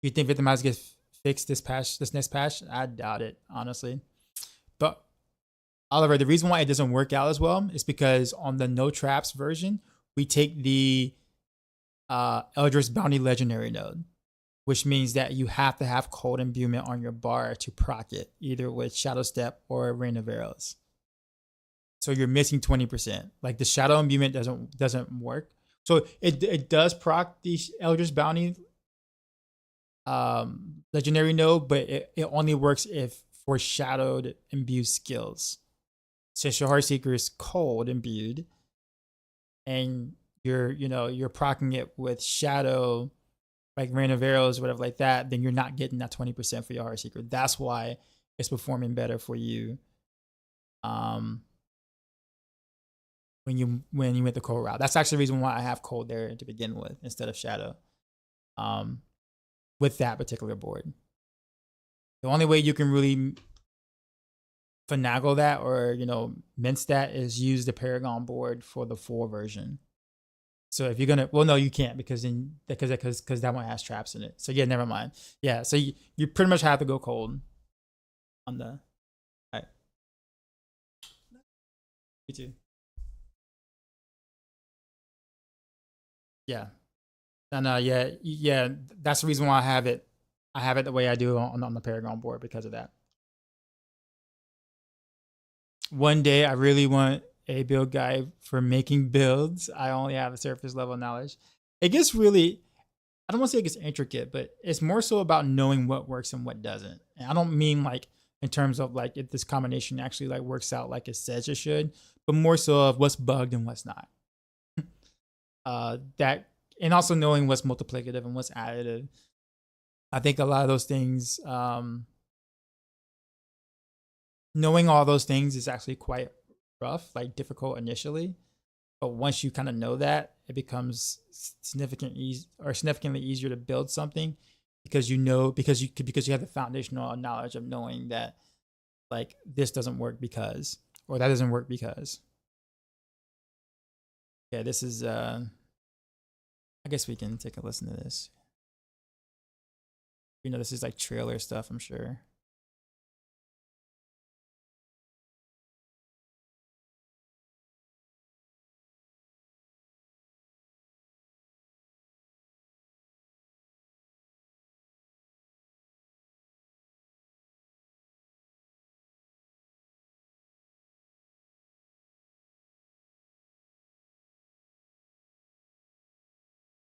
you think Victimize gets fixed this next patch? I doubt it, honestly. But Oliver, the reason why it doesn't work out as well is because on the No Traps version, we take the Eldritch Bounty Legendary node, which means that you have to have cold imbuement on your bar to proc it, either with Shadow Step or Rain of Arrows. So you're missing 20%. Like the Shadow imbuement doesn't work. So it does proc the Eldritch Bounty Legendary node, but it only works if for shadowed imbued skills. Since your Heartseeker is cold imbued, and you're proccing it with Shadow, like Rain of Arrows, whatever like that, then you're not getting that 20% for your Heartseeker. That's why it's performing better for you. When you went the cold route. That's actually the reason why I have cold there to begin with instead of Shadow. With that particular board. The only way you can really finagle that or mince that is use the Paragon board for the full version. So if you're gonna, well, no, you can't because that one has traps in it. So yeah, never mind. Yeah, so you pretty much have to go cold on the. All right. You too. Yeah, and yeah. That's the reason why I have it. I have it the way I do on the Paragon board because of that. One day, I really want a build guide for making builds. I only have a surface level knowledge. It gets really, I don't want to say it gets intricate, but it's more so about knowing what works and what doesn't. And I don't mean like in terms of like if this combination actually like works out like it says it should, but more so of what's bugged and what's not. That, and also knowing what's multiplicative and what's additive. I think a lot of those things, knowing all those things is actually quite rough, like difficult initially. But once you kind of know that, it becomes significantly easier to build something because you have the foundational knowledge of knowing that like this doesn't work because, or that doesn't work because. Yeah, this is I guess we can take a listen to this. This is like trailer stuff, I'm sure.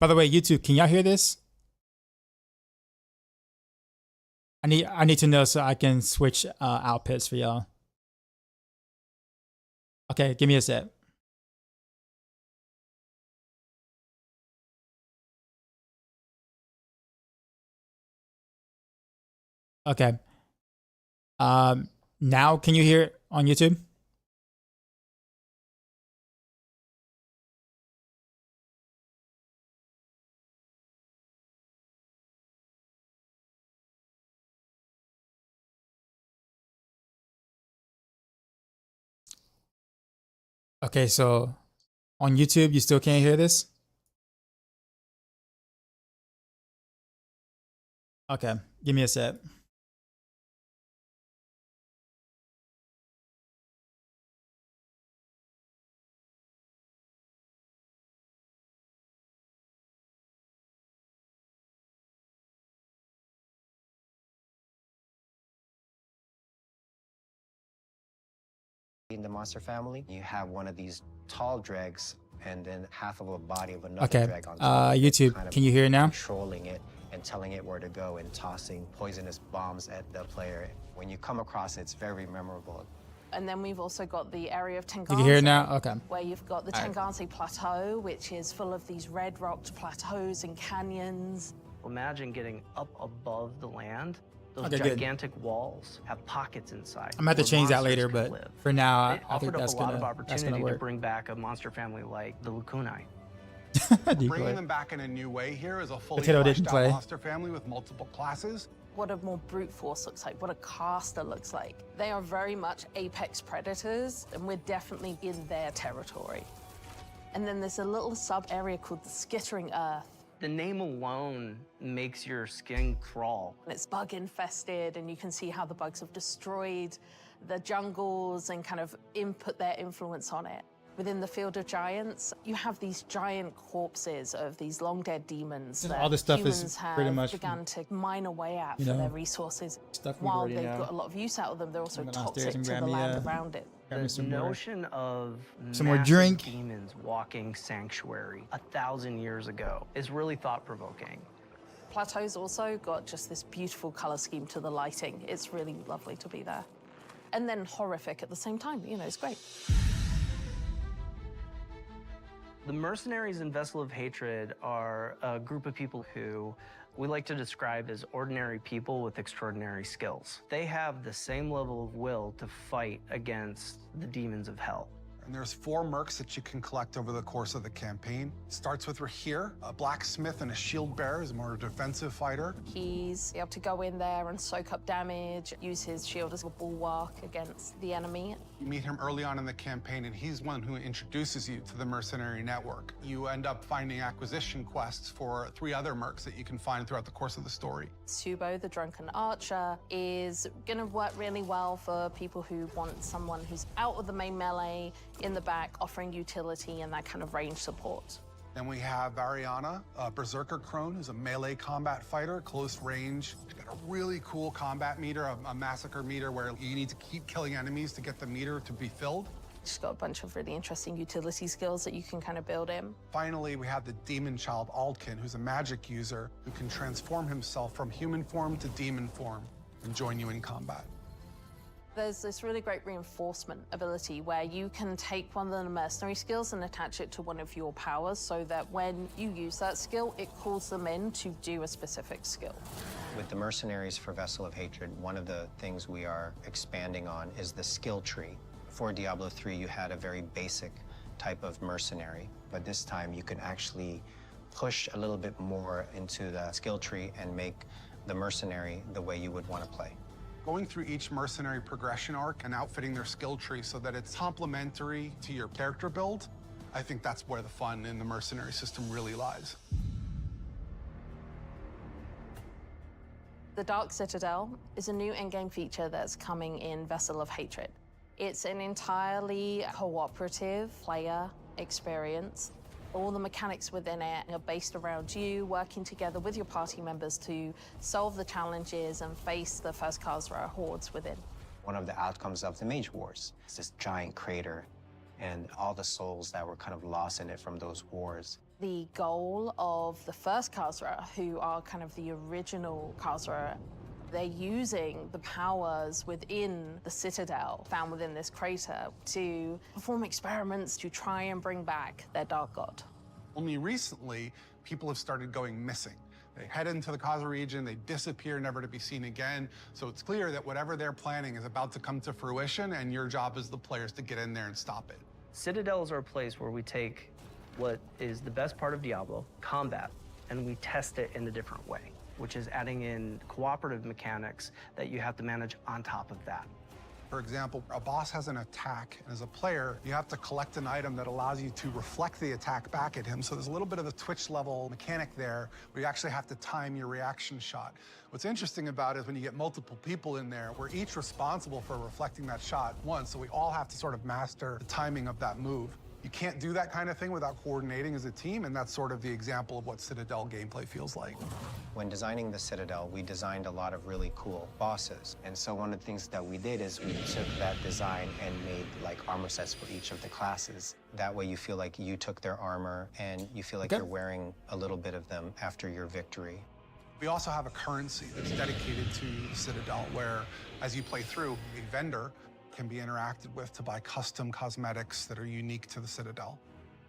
By the way, YouTube, can y'all hear this? I need to know so I can switch outputs for y'all. Okay, give me a sec. Okay. Now can you hear it on YouTube? Okay, so on YouTube, you still can't hear this? Okay, give me a sec. In the monster family, you have one of these tall dregs and then half of a body of another Okay, dreg on top. YouTube, kind of can you hear it now? controlling it and telling it where to go and tossing poisonous bombs at the player. When you come across it, it's very memorable. And then we've also got the area of Tenganse. You can hear it now? Okay. Where you've got the Tenganse Plateau, which is full of these red rocked plateaus and canyons. Imagine getting up above the land. Those Okay, good. gigantic walls have pockets inside. I'm gonna have to where change that monsters later, can but live. for now, It I think offered that's up a lot of gonna opportunity to work. bring back a monster family like the Lukunai. Bringing them back in a new way here is a fully Potato fleshed didn't out play. monster family with multiple classes. What a more brute force looks like, what a caster looks like. They are very much apex predators, and we're definitely in their territory. And then there's a little sub area called the Skittering Earth. The name alone makes your skin crawl. And it's bug infested, and you can see how the bugs have destroyed the jungles and kind of input their influence on it. Within the Field of Giants, you have these giant corpses of these long dead demons And that all this stuff is humans have pretty much, begun to mine away at you for know, their resources. stuff we While already they've know. got a lot of use out of them, they're also I'm gonna go downstairs toxic and to grab the me, land around it. grab me The some more. notion of Some more massive drink. demons walking sanctuary 1,000 years ago is really thought-provoking. Plateau's also got just this beautiful color scheme to the lighting. It's really lovely to be there. And then horrific at the same time, you know, it's great. The mercenaries in Vessel of Hatred are a group of people who we like to describe as ordinary people with extraordinary skills. They have the same level of will to fight against the demons of hell. And there's 4 mercs that you can collect over the course of the campaign. It starts with Rahir, a blacksmith and a shield bearer, is a more defensive fighter. He's able to go in there and soak up damage, use his shield as a bulwark against the enemy. You meet him early on in the campaign, and he's one who introduces you to the mercenary network. You end up finding acquisition quests for 3 other mercs that you can find throughout the course of the story. Subo, the drunken archer, is going to work really well for people who want someone who's out of the main melee, in the back, offering utility and that kind of range support. Then we have Variana, a berserker crone, who's a melee combat fighter, close range. She's got a really cool combat meter, a massacre meter, where you need to keep killing enemies to get the meter to be filled. She's got a bunch of really interesting utility skills that you can kind of build in. Finally, we have the demon child Aldkin, who's a magic user who can transform himself from human form to demon form and join you in combat. There's this really great reinforcement ability where you can take one of the mercenary skills and attach it to one of your powers so that when you use that skill, it calls them in to do a specific skill. With the mercenaries for Vessel of Hatred, one of the things we are expanding on is the skill tree. For Diablo 3, you had a very basic type of mercenary, but this time you can actually push a little bit more into the skill tree and make the mercenary the way you would want to play. Going through each mercenary progression arc and outfitting their skill tree so that it's complementary to your character build, I think that's where the fun in the mercenary system really lies. The Dark Citadel is a new endgame feature that's coming in Vessel of Hatred. It's an entirely cooperative player experience. All the mechanics within it are based around you working together with your party members to solve the challenges and face the first Khazra hordes within. One of the outcomes of the Mage Wars is this giant crater and all the souls that were kind of lost in it from those wars. The goal of the first Khazra, who are kind of the original Khazra, they're using the powers within the Citadel found within this crater to perform experiments to try and bring back their dark god. Only recently, people have started going missing. They head into the Khazra region, they disappear, never to be seen again. So it's clear that whatever they're planning is about to come to fruition, and your job as the players to get in there and stop it. Citadels are a place where we take what is the best part of Diablo, combat, and we test it in a different way, which is adding in cooperative mechanics that you have to manage on top of that. For example, a boss has an attack, and as a player, you have to collect an item that allows you to reflect the attack back at him. So there's a little bit of a Twitch level mechanic there where you actually have to time your reaction shot. What's interesting about it is when you get multiple people in there, we're each responsible for reflecting that shot once, so we all have to sort of master the timing of that move. You can't do that kind of thing without coordinating as a team, and that's sort of the example of what Citadel gameplay feels like. When designing the Citadel, we designed a lot of really cool bosses. And so one of the things that we did is we took that design and made like armor sets for each of the classes. That way you feel like you took their armor and you feel like you're wearing a little bit of them after your victory. We also have a currency that's dedicated to the Citadel, where as you play through, a vendor can be interacted with to buy custom cosmetics that are unique to the Citadel.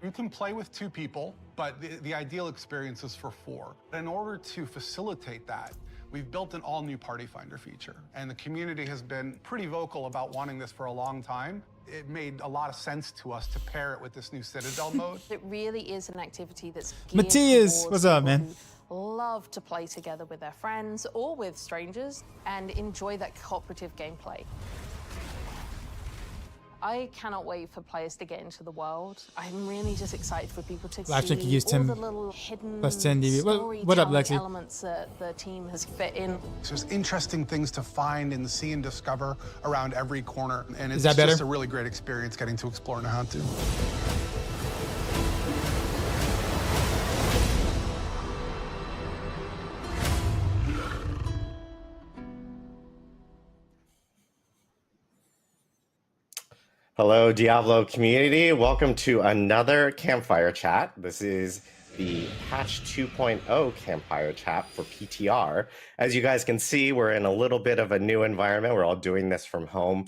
You can play with 2 people, but the ideal experience is for 4. In order to facilitate that, we've built an all-new Party Finder feature, and the community has been pretty vocal about wanting this for a long time. It made a lot of sense to us to pair it with this new Citadel mode. It really is an activity that's geared Matthias, towards what's up, people man? who love to play together with their friends or with strangers and enjoy that cooperative gameplay. I cannot wait for players to get into the world. I'm really just excited for people to Well, actually, I could use see all 10 the little hidden plus 10 DB. What up, storytelling Lexi? elements that the team has fit in. There's interesting things to find and see and discover around every corner, and it's that better? just a really great experience getting to explore Nahantu. Hello, Diablo community. Welcome to another Campfire chat. This is the patch 2.0 Campfire chat for PTR. As you guys can see, we're in a little bit of a new environment. We're all doing this from home.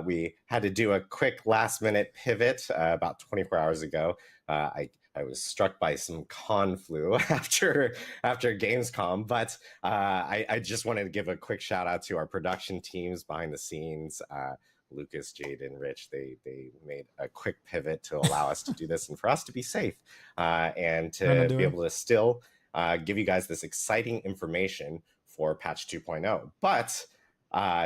We had to do a quick last-minute pivot about 24 hours ago. I was struck by some con flu after Gamescom, but I just wanted to give a quick shout out to our production teams behind the scenes. Lucas, Jade, and Rich, they made a quick pivot to allow us to do this and for us to be safe and to be able to still give you guys this exciting information for patch 2.0. But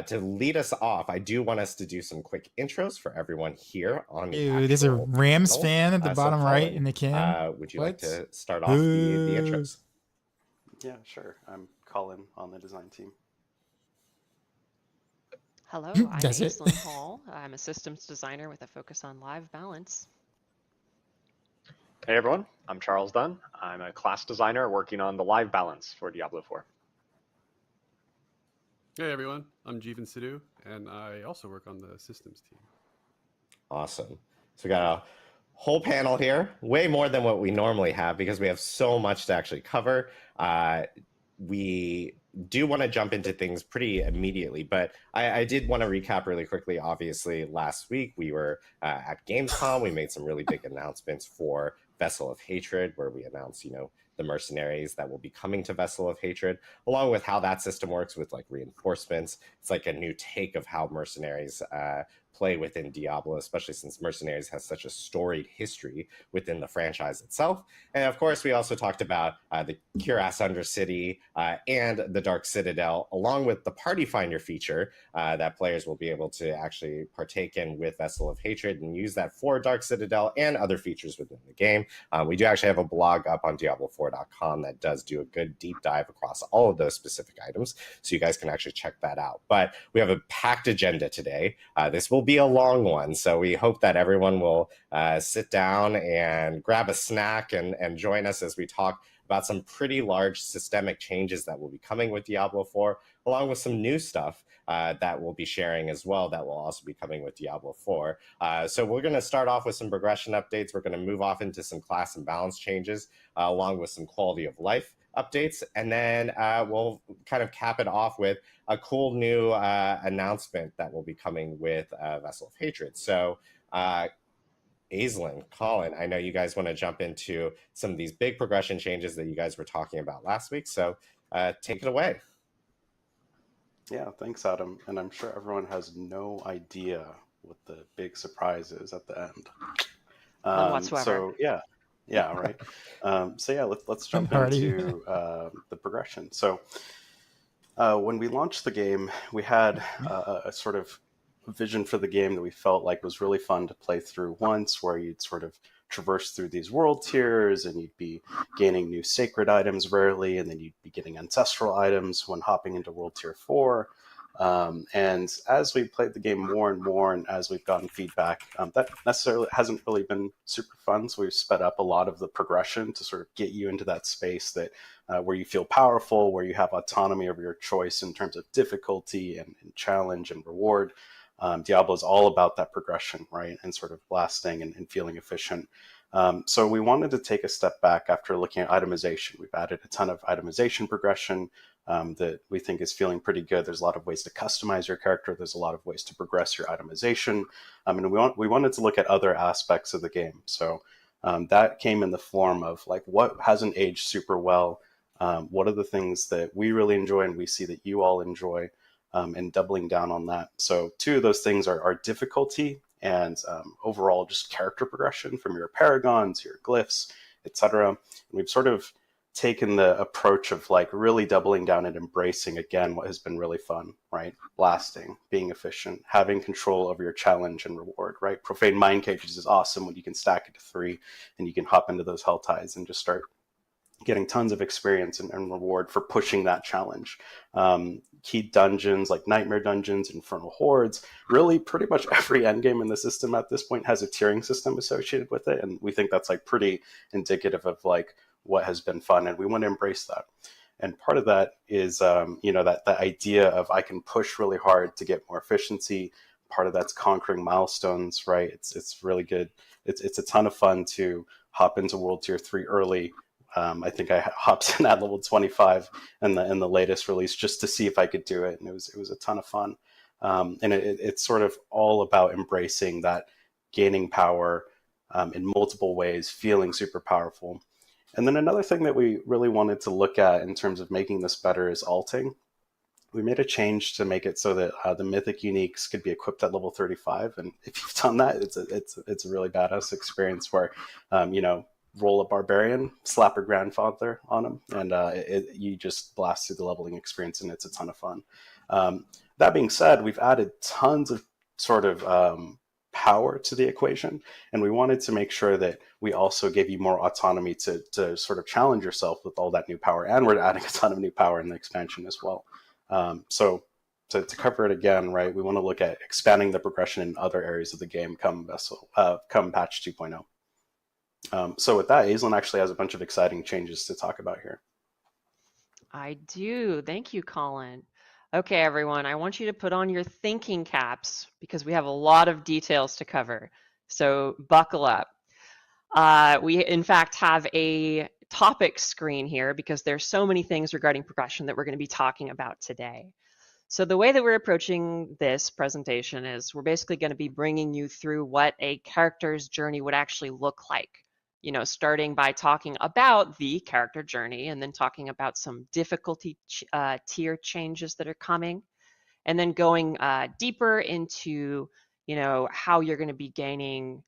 to lead us off, I do want us to do some quick intros for everyone here on the Dude, there's a Rams channel. fan at the bottom right Colin, in the can. would you like to start off the intros? Yeah, sure. I'm Colin on the design team. Hello, I'm That's it. Aislinn Hall. I'm a systems designer with a focus on live balance. Hey everyone, I'm Charles Dunn. I'm a class designer working on the live balance for Diablo 4. Hey everyone, I'm Jeevan Sidhu, and I also work on the systems team. Awesome. So we got a whole panel here, way more than what we normally have because we have so much to actually cover. We do want to jump into things pretty immediately, but I did want to recap really quickly. Obviously, last week we were at Gamescom. We made some really big announcements for Vessel of Hatred, where we announced, the mercenaries that will be coming to Vessel of Hatred, along with how that system works with like reinforcements. It's like a new take of how mercenaries play within Diablo, especially since mercenaries has such a storied history within the franchise itself. And of course, we also talked about the Cuirass Undercity and the Dark Citadel, along with the Party Finder feature that players will be able to actually partake in with Vessel of Hatred and use that for Dark Citadel and other features within the game. We do actually have a blog up on Diablo4.com that does do a good deep dive across all of those specific items, so you guys can actually check that out. But we have a packed agenda today. This will be a long one, so we hope that everyone will sit down and grab a snack and join us as we talk about some pretty large systemic changes that will be coming with Diablo 4, along with some new stuff that we'll be sharing as well that will also be coming with Diablo 4. So we're going to start off with some progression updates. We're going to move off into some class and balance changes, along with some quality of life updates, and then we'll kind of cap it off with a cool new announcement that will be coming with Vessel of Hatred. So Aislinn, Colin, I know you guys want to jump into some of these big progression changes that you guys were talking about last week, so take it away. Yeah, thanks, Adam. And I'm sure everyone has no idea what the big surprise is at the end. None whatsoever. So yeah, right. So yeah, let's jump into the progression. So when we launched the game, we had a sort of vision for the game that we felt like was really fun to play through once, where you'd sort of traverse through these world tiers and you'd be gaining new sacred items rarely, and then you'd be getting ancestral items when hopping into World Tier 4. And as we played the game more and more, and as we've gotten feedback, that necessarily hasn't really been super fun. So we've sped up a lot of the progression to sort of get you into that space that where you feel powerful, where you have autonomy over your choice in terms of difficulty and challenge and reward. Diablo is all about that progression, right? And sort of blasting and feeling efficient. So we wanted to take a step back after looking at itemization. We've added a ton of itemization progression that we think is feeling pretty good. There's a lot of ways to customize your character. There's a lot of ways to progress your itemization. And we wanted to look at other aspects of the game. So that came in the form of like, what hasn't aged super well? What are the things that we really enjoy and we see that you all enjoy? And doubling down on that. So two of those things are difficulty and overall just character progression from your paragons, your glyphs, etc. We've sort of taken the approach of like really doubling down and embracing again what has been really fun, right? Blasting, being efficient, having control over your challenge and reward, right? Profane Mind Cages is awesome when you can stack it to 3 and you can hop into those Hell Tides and just start getting tons of experience and reward for pushing that challenge. Key dungeons like Nightmare Dungeons, Infernal Hordes, really pretty much every endgame in the system at this point has a tiering system associated with it, and we think that's like pretty indicative of like what has been fun, and we want to embrace that. And part of that is that idea of I can push really hard to get more efficiency. Part of that's conquering milestones, right? It's really good. It's a ton of fun to hop into World Tier 3 early. I think I hopped in at level 25 in the latest release just to see if I could do it, and it was a ton of fun. And it's sort of all about embracing that gaining power in multiple ways, feeling super powerful. And then another thing that we really wanted to look at in terms of making this better is alting. We made a change to make it so that the mythic uniques could be equipped at level 35, and if you've done that, it's a really badass experience where roll a barbarian, slap your grandfather on him, and you just blast through the leveling experience, and it's a ton of fun. That being said, we've added tons of sort of power to the equation, and we wanted to make sure that we also gave you more autonomy to sort of challenge yourself with all that new power, and we're adding a ton of new power in the expansion as well. So to cover it again, right, we want to look at expanding the progression in other areas of the game come patch 2.0. So with that, Aislinn actually has a bunch of exciting changes to talk about here. I do. Thank you, Colin. Okay, everyone, I want you to put on your thinking caps because we have a lot of details to cover. So buckle up. We, in fact, have a topic screen here because there's so many things regarding progression that we're going to be talking about today. So the way that we're approaching this presentation is we're basically going to be bringing you through what a character's journey would actually look like. Starting by talking about the character journey and then talking about some difficulty tier changes that are coming, and then going deeper into, how you're going to be gaining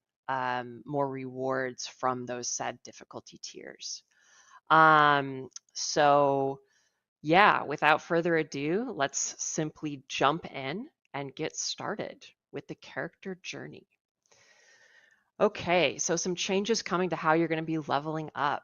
more rewards from those said difficulty tiers. So yeah, without further ado, let's simply jump in and get started with the character journey. Okay, so some changes coming to how you're going to be leveling up.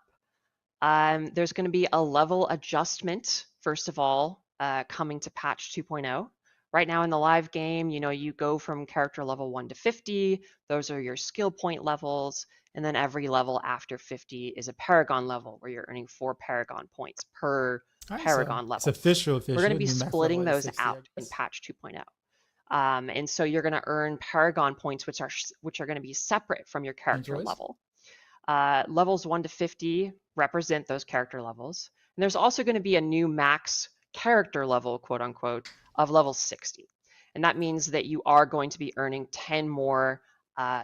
There's going to be a level adjustment, first of all, coming to patch 2.0. Right now in the live game, you go from character level 1 to 50. Those are your skill point levels. And then every level after 50 is a Paragon level where you're earning 4 Paragon points per Paragon It's level. official. We're going to be New max splitting level is those 60, I out in guess. patch 2.0. And so you're going to earn Paragon points, which are going to be separate from your character Enjoys. level. Levels 1 to 50 represent those character levels. And there's also going to be a new max character level, quote unquote, of level 60. And that means that you are going to be earning 10 more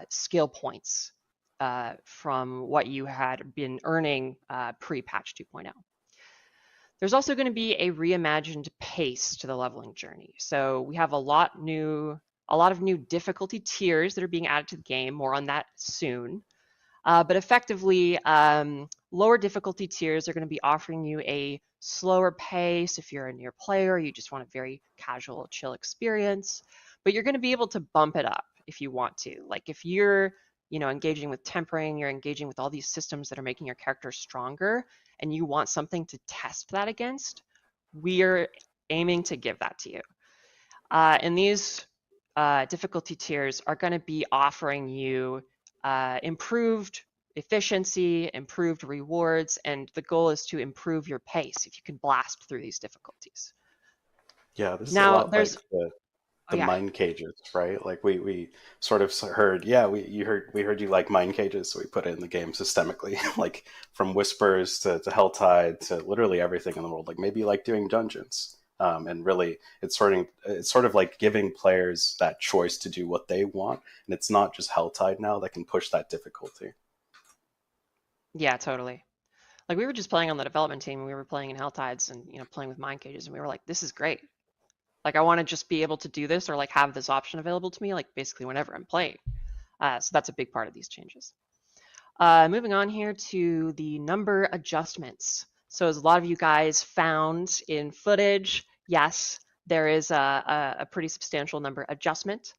skill points from what you had been earning pre-patch 2.0. There's also going to be a reimagined pace to the leveling journey. So we have a lot of new difficulty tiers that are being added to the game. More on that soon. But effectively, lower difficulty tiers are going to be offering you a slower pace if you're a newer player, you just want a very casual, chill experience. But you're going to be able to bump it up if you want to. Like if you're, engaging with tempering, you're engaging with all these systems that are making your character stronger, and you want something to test that against, we're aiming to give that to you. And these difficulty tiers are going to be offering you improved efficiency, improved rewards, and the goal is to improve your pace if you can blast through these difficulties. Yeah, this is Now, a lot there's like the mind cages, right? Like we sort of heard, we heard you like mind cages, so we put it in the game systemically, like from whispers to Helltide to literally everything in the world. Like maybe you like doing dungeons. And really, it's sort of like giving players that choice to do what they want, and it's not just Helltide now that can push that difficulty. Yeah, totally. Like we were just playing on the development team, and we were playing in Helltides and playing with mind cages, and we were like, this is great. Like I want to just be able to do this or like have this option available to me, like basically whenever I'm playing. So that's a big part of these changes. Moving on here to the number adjustments. So as a lot of you guys found in footage, yes, there is a pretty substantial number adjustment.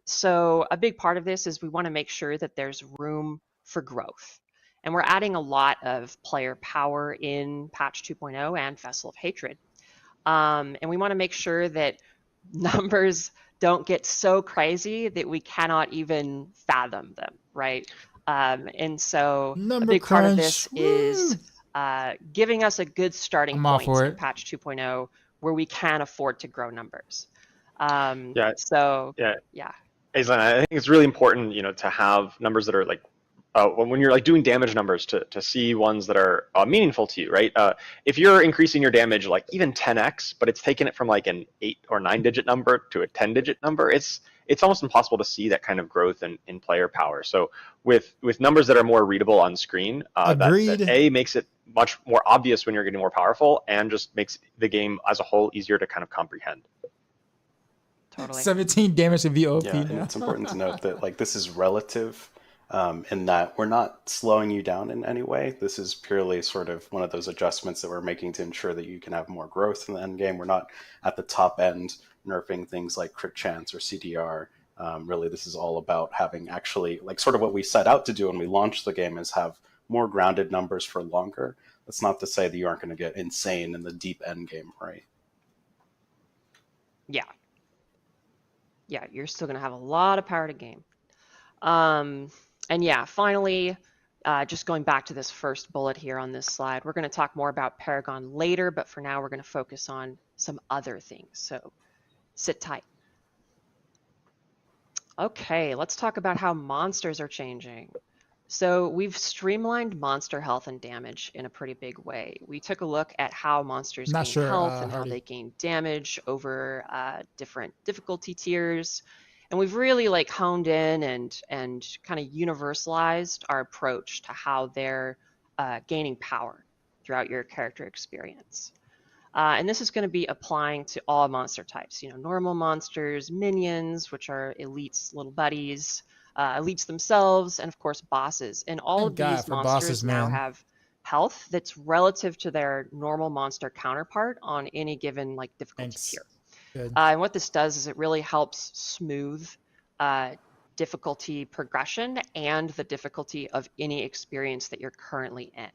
So a big part of this is we want to make sure that there's room for growth. And we're adding a lot of player power in patch 2.0 and Vessel of Hatred. And we want to make sure that numbers don't get so crazy that we cannot even fathom them, right? And so a big part of this is giving us a good starting point in patch 2.0 where we can afford to grow numbers. Aislinn, I think it's really important, to have numbers that are like, when you're like doing damage numbers to see ones that are meaningful to you, right? If you're increasing your damage like even 10x, but it's taking it from like an 8 or 9 digit number to a 10 digit number, it's almost impossible to see that kind of growth in player power. So with numbers that are more readable on screen, that A, makes it much more obvious when you're getting more powerful, and just makes the game as a whole easier to kind of comprehend. Totally. 17 damage to VOP now. And it's important to note that like this is relative. In that we're not slowing you down in any way. This is purely sort of one of those adjustments that we're making to ensure that you can have more growth in the end game. We're not at the top end nerfing things like crit chance or CDR. Really, this is all about having actually like sort of what we set out to do when we launched the game is have more grounded numbers for longer. That's not to say that you aren't going to get insane in the deep end game, right? Yeah, you're still going to have a lot of power to game. And yeah, finally, just going back to this first bullet here on this slide, we're going to talk more about Paragon later, but for now we're going to focus on some other things. So sit tight. Okay, let's talk about how monsters are changing. So we've streamlined monster health and damage in a pretty big way. We took a look at how monsters gain health and how they gain damage over different difficulty tiers. And we've really like honed in and kind of universalized our approach to how they're gaining power throughout your character experience. And this is going to be applying to all monster types, normal monsters, minions, which are elites, little buddies, elites themselves, and of course bosses. And all of these monsters now have health that's relative to their normal monster counterpart on any given like difficulty tier. And what this does is it really helps smooth difficulty progression and the difficulty of any experience that you're currently in.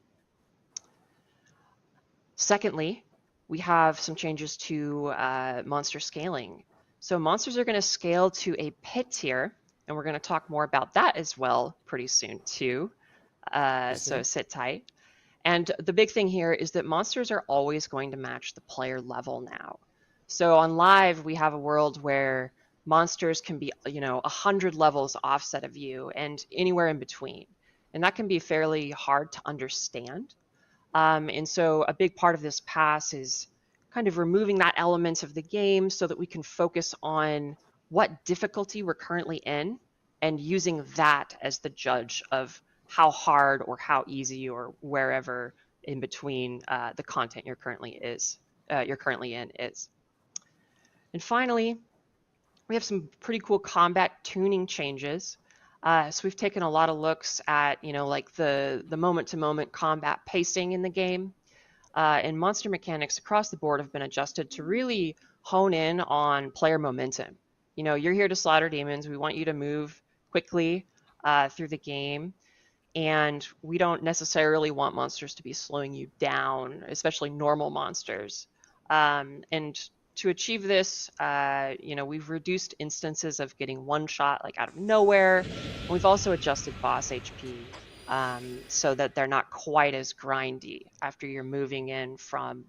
Secondly, we have some changes to monster scaling. So monsters are going to scale to a pit tier And we're going to talk more about that as well pretty soon too. So sit tight. And the big thing here is that monsters are always going to match the player level now. So on live, we have a world where monsters can be, 100 levels offset of you and anywhere in between. And that can be fairly hard to understand. And so a big part of this pass is kind of removing that element of the game so that we can focus on what difficulty we're currently in and using that as the judge of how hard or how easy or wherever in between the content you're currently in is. And finally, we have some pretty cool combat tuning changes. So we've taken a lot of looks at, like the moment-to-moment combat pacing in the game. And monster mechanics across the board have been adjusted to really hone in on player momentum. You're here to slaughter demons. We want you to move quickly through the game. And we don't necessarily want monsters to be slowing you down, especially normal monsters. And to achieve this, we've reduced instances of getting one shot like out of nowhere. And we've also adjusted boss HP so that they're not quite as grindy after you're moving in from,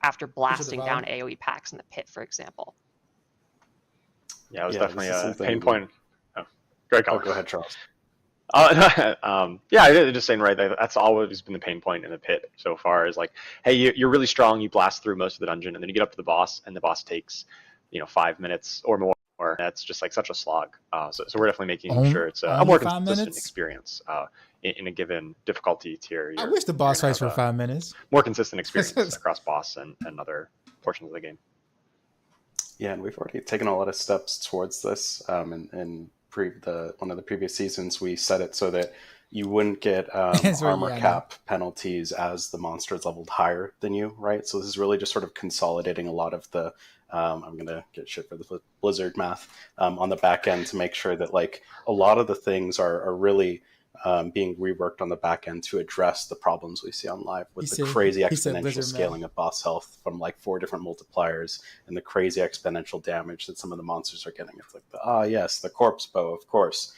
after blasting down AoE packs in the pit, for example. Yeah, it was definitely a pain point. Oh, great call. Go ahead, Charles. Yeah, just saying, right, that's always been the pain point in the pit so far is like, hey, you're really strong, you blast through most of the dungeon, and then you get up to the boss, and the boss takes, 5 minutes or more. That's just like such a slog. So we're definitely making sure it's a more consistent experience in a given difficulty tier. I wish the boss fights were 5 minutes. More consistent experience across boss and other portions of the game. Yeah, and we've already taken a lot of steps towards this. And one of the previous seasons, we set it so that you wouldn't get armor cap penalties as the monster is leveled higher than you, right? So this is really just sort of consolidating a lot of the, I'm going to get shit for the Blizzard math, on the back end to make sure that like a lot of the things are really being reworked on the back end to address the problems we see on live with the crazy exponential scaling of boss health from like 4 different multipliers and the crazy exponential damage that some of the monsters are getting. It's like the corpse bow, of course,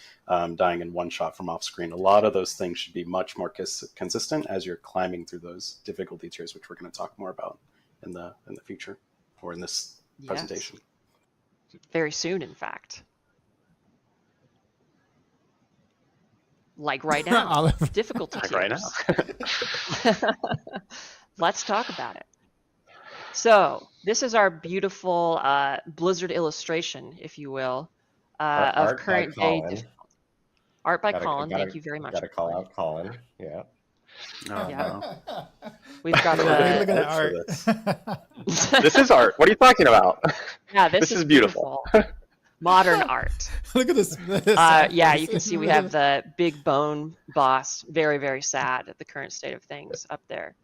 dying in one shot from off screen. A lot of those things should be much more consistent as you're climbing through those difficulty tiers, which we're going to talk more about in the future or in this presentation. Very soon, in fact. Like right now, difficulty tiers. Right now. Let's talk about it. So this is our beautiful Blizzard illustration, if you will, of current day difficulty. Art by Colin. Thank you very much. Got to call out Colin. Yeah. We've got look at the art. This is art. What are you talking about? Yeah, this is beautiful. Modern art. Look at this. You can see we have the big bone boss. Very, very sad at the current state of things up there.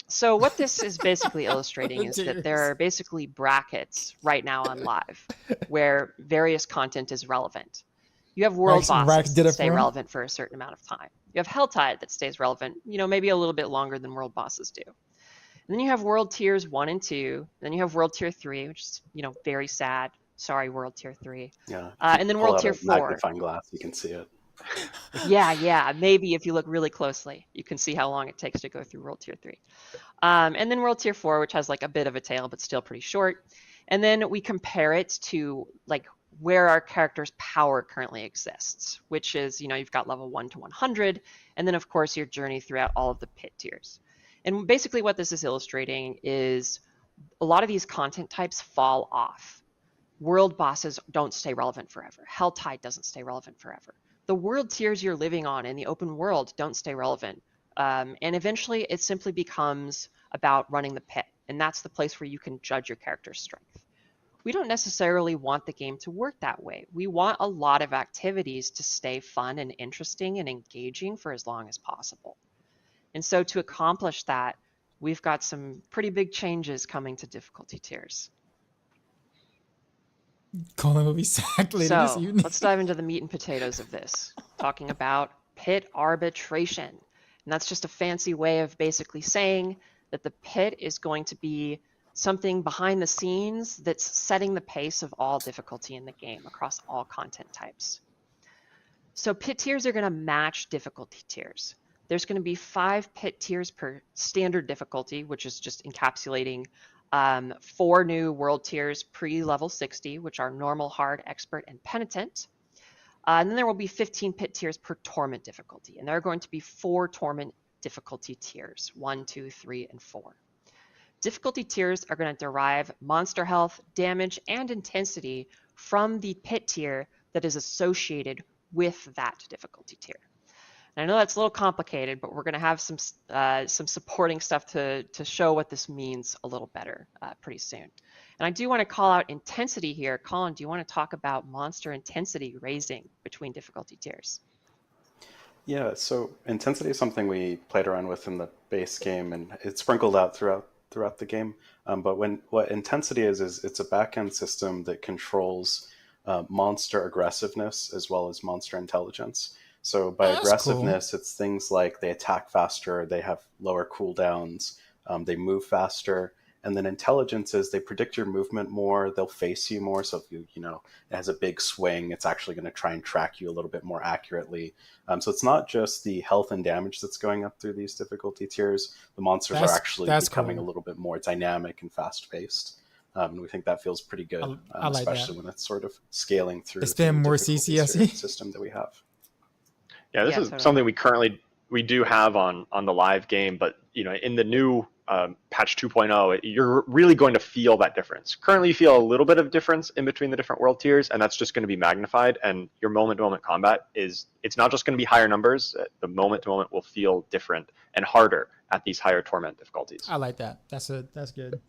So what this is basically illustrating is that there are basically brackets right now on live where various content is relevant. You have world bosses that stay relevant for a certain amount of time. You have Helltide that stays relevant, maybe a little bit longer than world bosses do. And then you have world tiers 1 and 2. Then you have world tier 3, which is, very sad. Sorry, world tier 3. Yeah. And then world tier 4. Magnifying glass, you can see it. Yeah. Maybe if you look really closely, you can see how long it takes to go through world tier 3. And then world tier 4, which has like a bit of a tail, but still pretty short. And then we compare it to like where our character's power currently exists, which is, you've got level 1 to 100. And then of course your journey throughout all of the pit tiers. And basically what this is illustrating is a lot of these content types fall off. World bosses don't stay relevant forever. Helltide doesn't stay relevant forever. The world tiers you're living on in the open world don't stay relevant. And eventually it simply becomes about running the pit. And that's the place where you can judge your character's strength. We don't necessarily want the game to work that way. We want a lot of activities to stay fun and interesting and engaging for as long as possible. And so to accomplish that, we've got some pretty big changes coming to difficulty tiers. Colin will be sacked later this evening. Let's dive into the meat and potatoes of this, talking about pit arbitration. And that's just a fancy way of basically saying that the pit is going to be something behind the scenes that's setting the pace of all difficulty in the game across all content types. So pit tiers are going to match difficulty tiers. There's going to be 5 pit tiers per standard difficulty, which is just encapsulating 4 new world tiers pre-level 60, which are normal, hard, expert, and penitent. And then there will be 15 pit tiers per torment difficulty. And there are going to be 4 torment difficulty tiers, 1, 2, 3, and 4. Difficulty tiers are going to derive monster health, damage, and intensity from the pit tier that is associated with that difficulty tier. And I know that's a little complicated, but we're going to have some supporting stuff to show what this means a little better pretty soon. And I do want to call out intensity here. Colin, do you want to talk about monster intensity raising between difficulty tiers? Yeah, so intensity is something we played around with in the base game, and it's sprinkled out throughout the game. But what intensity is it's a backend system that controls monster aggressiveness as well as monster intelligence. So by aggressiveness, it's things like they attack faster, they have lower cooldowns, they move faster. And then intelligence is they predict your movement more, they'll face you more. So if it has a big swing, it's actually going to try and track you a little bit more accurately. So it's not just the health and damage that's going up through these difficulty tiers. The monsters are actually becoming a little bit more dynamic and fast-paced. And we think that feels pretty good, I like especially when it's sort of scaling through it's been the more difficulty CCSE system that we have. Yeah, this is something we do have on the live game, but in the new patch 2.0, you're really going to feel that difference. Currently, you feel a little bit of difference in between the different world tiers, and that's just going to be magnified. And your moment-to-moment combat it's not just going to be higher numbers. The moment-to-moment will feel different and harder at these higher torment difficulties. I like that. That's good.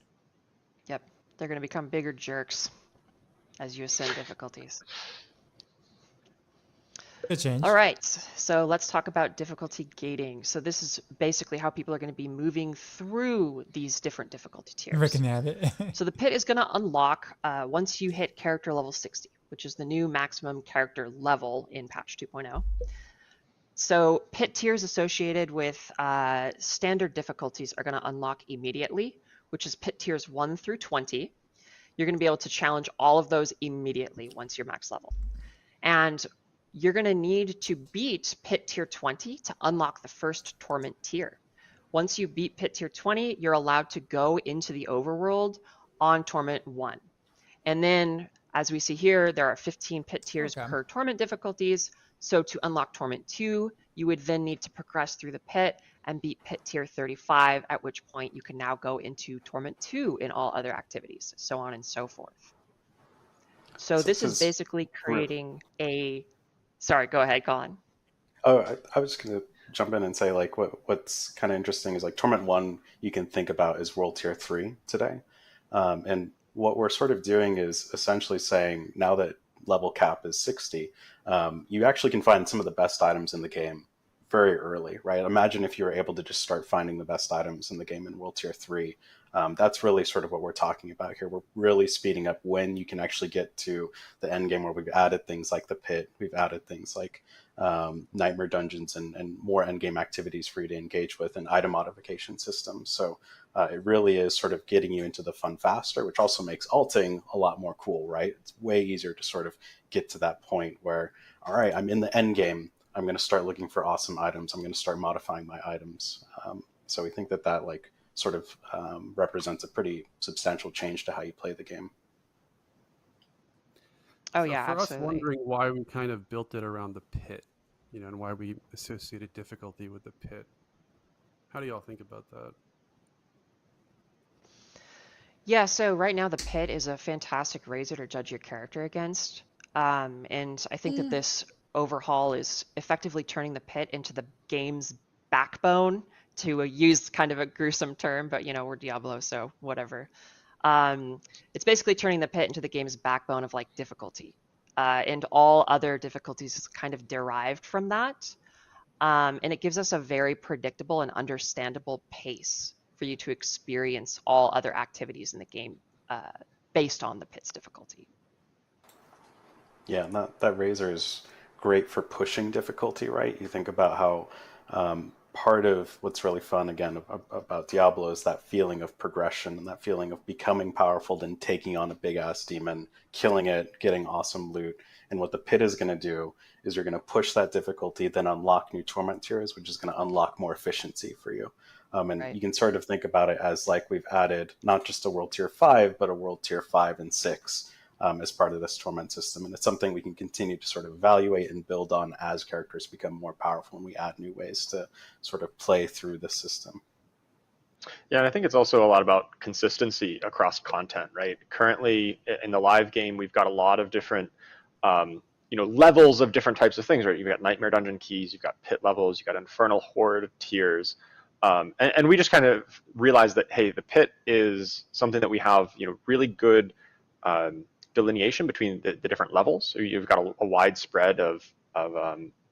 Yep, they're going to become bigger jerks as you ascend difficulties. Good change. All right, so let's talk about difficulty gating. So this is basically how people are going to be moving through these different difficulty tiers. I can have it. So the pit is going to unlock once you hit character level 60, which is the new maximum character level in patch 2.0. So pit tiers associated with standard difficulties are going to unlock immediately, which is pit tiers 1 through 20. You're going to be able to challenge all of those immediately once you're max level. And you're going to need to beat pit tier 20 to unlock the first torment tier. Once you beat pit tier 20, you're allowed to go into the overworld on torment 1. And then, as we see here, there are 15 pit tiers per torment difficulties. So to unlock torment 2, you would then need to progress through the pit and beat pit tier 35, at which point you can now go into torment 2 in all other activities, so on and so forth. So this is basically creating a... Sorry, go ahead, Colin. Oh, I was going to jump in and say, like, what's kind of interesting is, like, Torment 1 you can think about as World Tier 3 today. And what we're sort of doing is essentially saying, now that level cap is 60, you actually can find some of the best items in the game very early, right? Imagine if you were able to just start finding the best items in the game in World Tier 3. That's really sort of what we're talking about here. We're really speeding up when you can actually get to the end game, where we've added things like the pit, we've added things like nightmare dungeons and more end game activities for you to engage with, and item modification systems. So it really is sort of getting you into the fun faster, which also makes alting a lot more cool, right? It's way easier to sort of get to that point where, all right, I'm in the end game, I'm going to start looking for awesome items, I'm going to start modifying my items. So we think that like sort of represents a pretty substantial change to how you play the game. Oh, so yeah, for absolutely. us wondering why we kind of built it around the pit, and why we associated difficulty with the pit. How do y'all think about that? Yeah, so right now the pit is a fantastic razor to judge your character against. And I think that this overhaul is effectively turning the pit into the game's backbone, to use kind of a gruesome term, but we're Diablo, so whatever. It's basically turning the pit into the game's backbone of like difficulty. And all other difficulties is kind of derived from that. And it gives us a very predictable and understandable pace for you to experience all other activities in the game based on the pit's difficulty. Yeah, and that razor is great for pushing difficulty, right? You think about how part of what's really fun, again, about Diablo is that feeling of progression and that feeling of becoming powerful, then taking on a big-ass demon, killing it, getting awesome loot. And what the pit is going to do is you're going to push that difficulty, then unlock new torment tiers, which is going to unlock more efficiency for you. And you can sort of think about it as like we've added not just a world tier 5, but a world tier 5 and 6 as part of this torment system. And it's something we can continue to sort of evaluate and build on as characters become more powerful and we add new ways to sort of play through the system. Yeah, and I think it's also a lot about consistency across content, right? Currently in the live game, we've got a lot of different levels of different types of things, right? You've got Nightmare Dungeon keys, you've got pit levels, you've got Infernal Horde tiers. And we just kind of realized that, hey, the pit is something that we have, really good delineation between the different levels. So you've got a wide spread of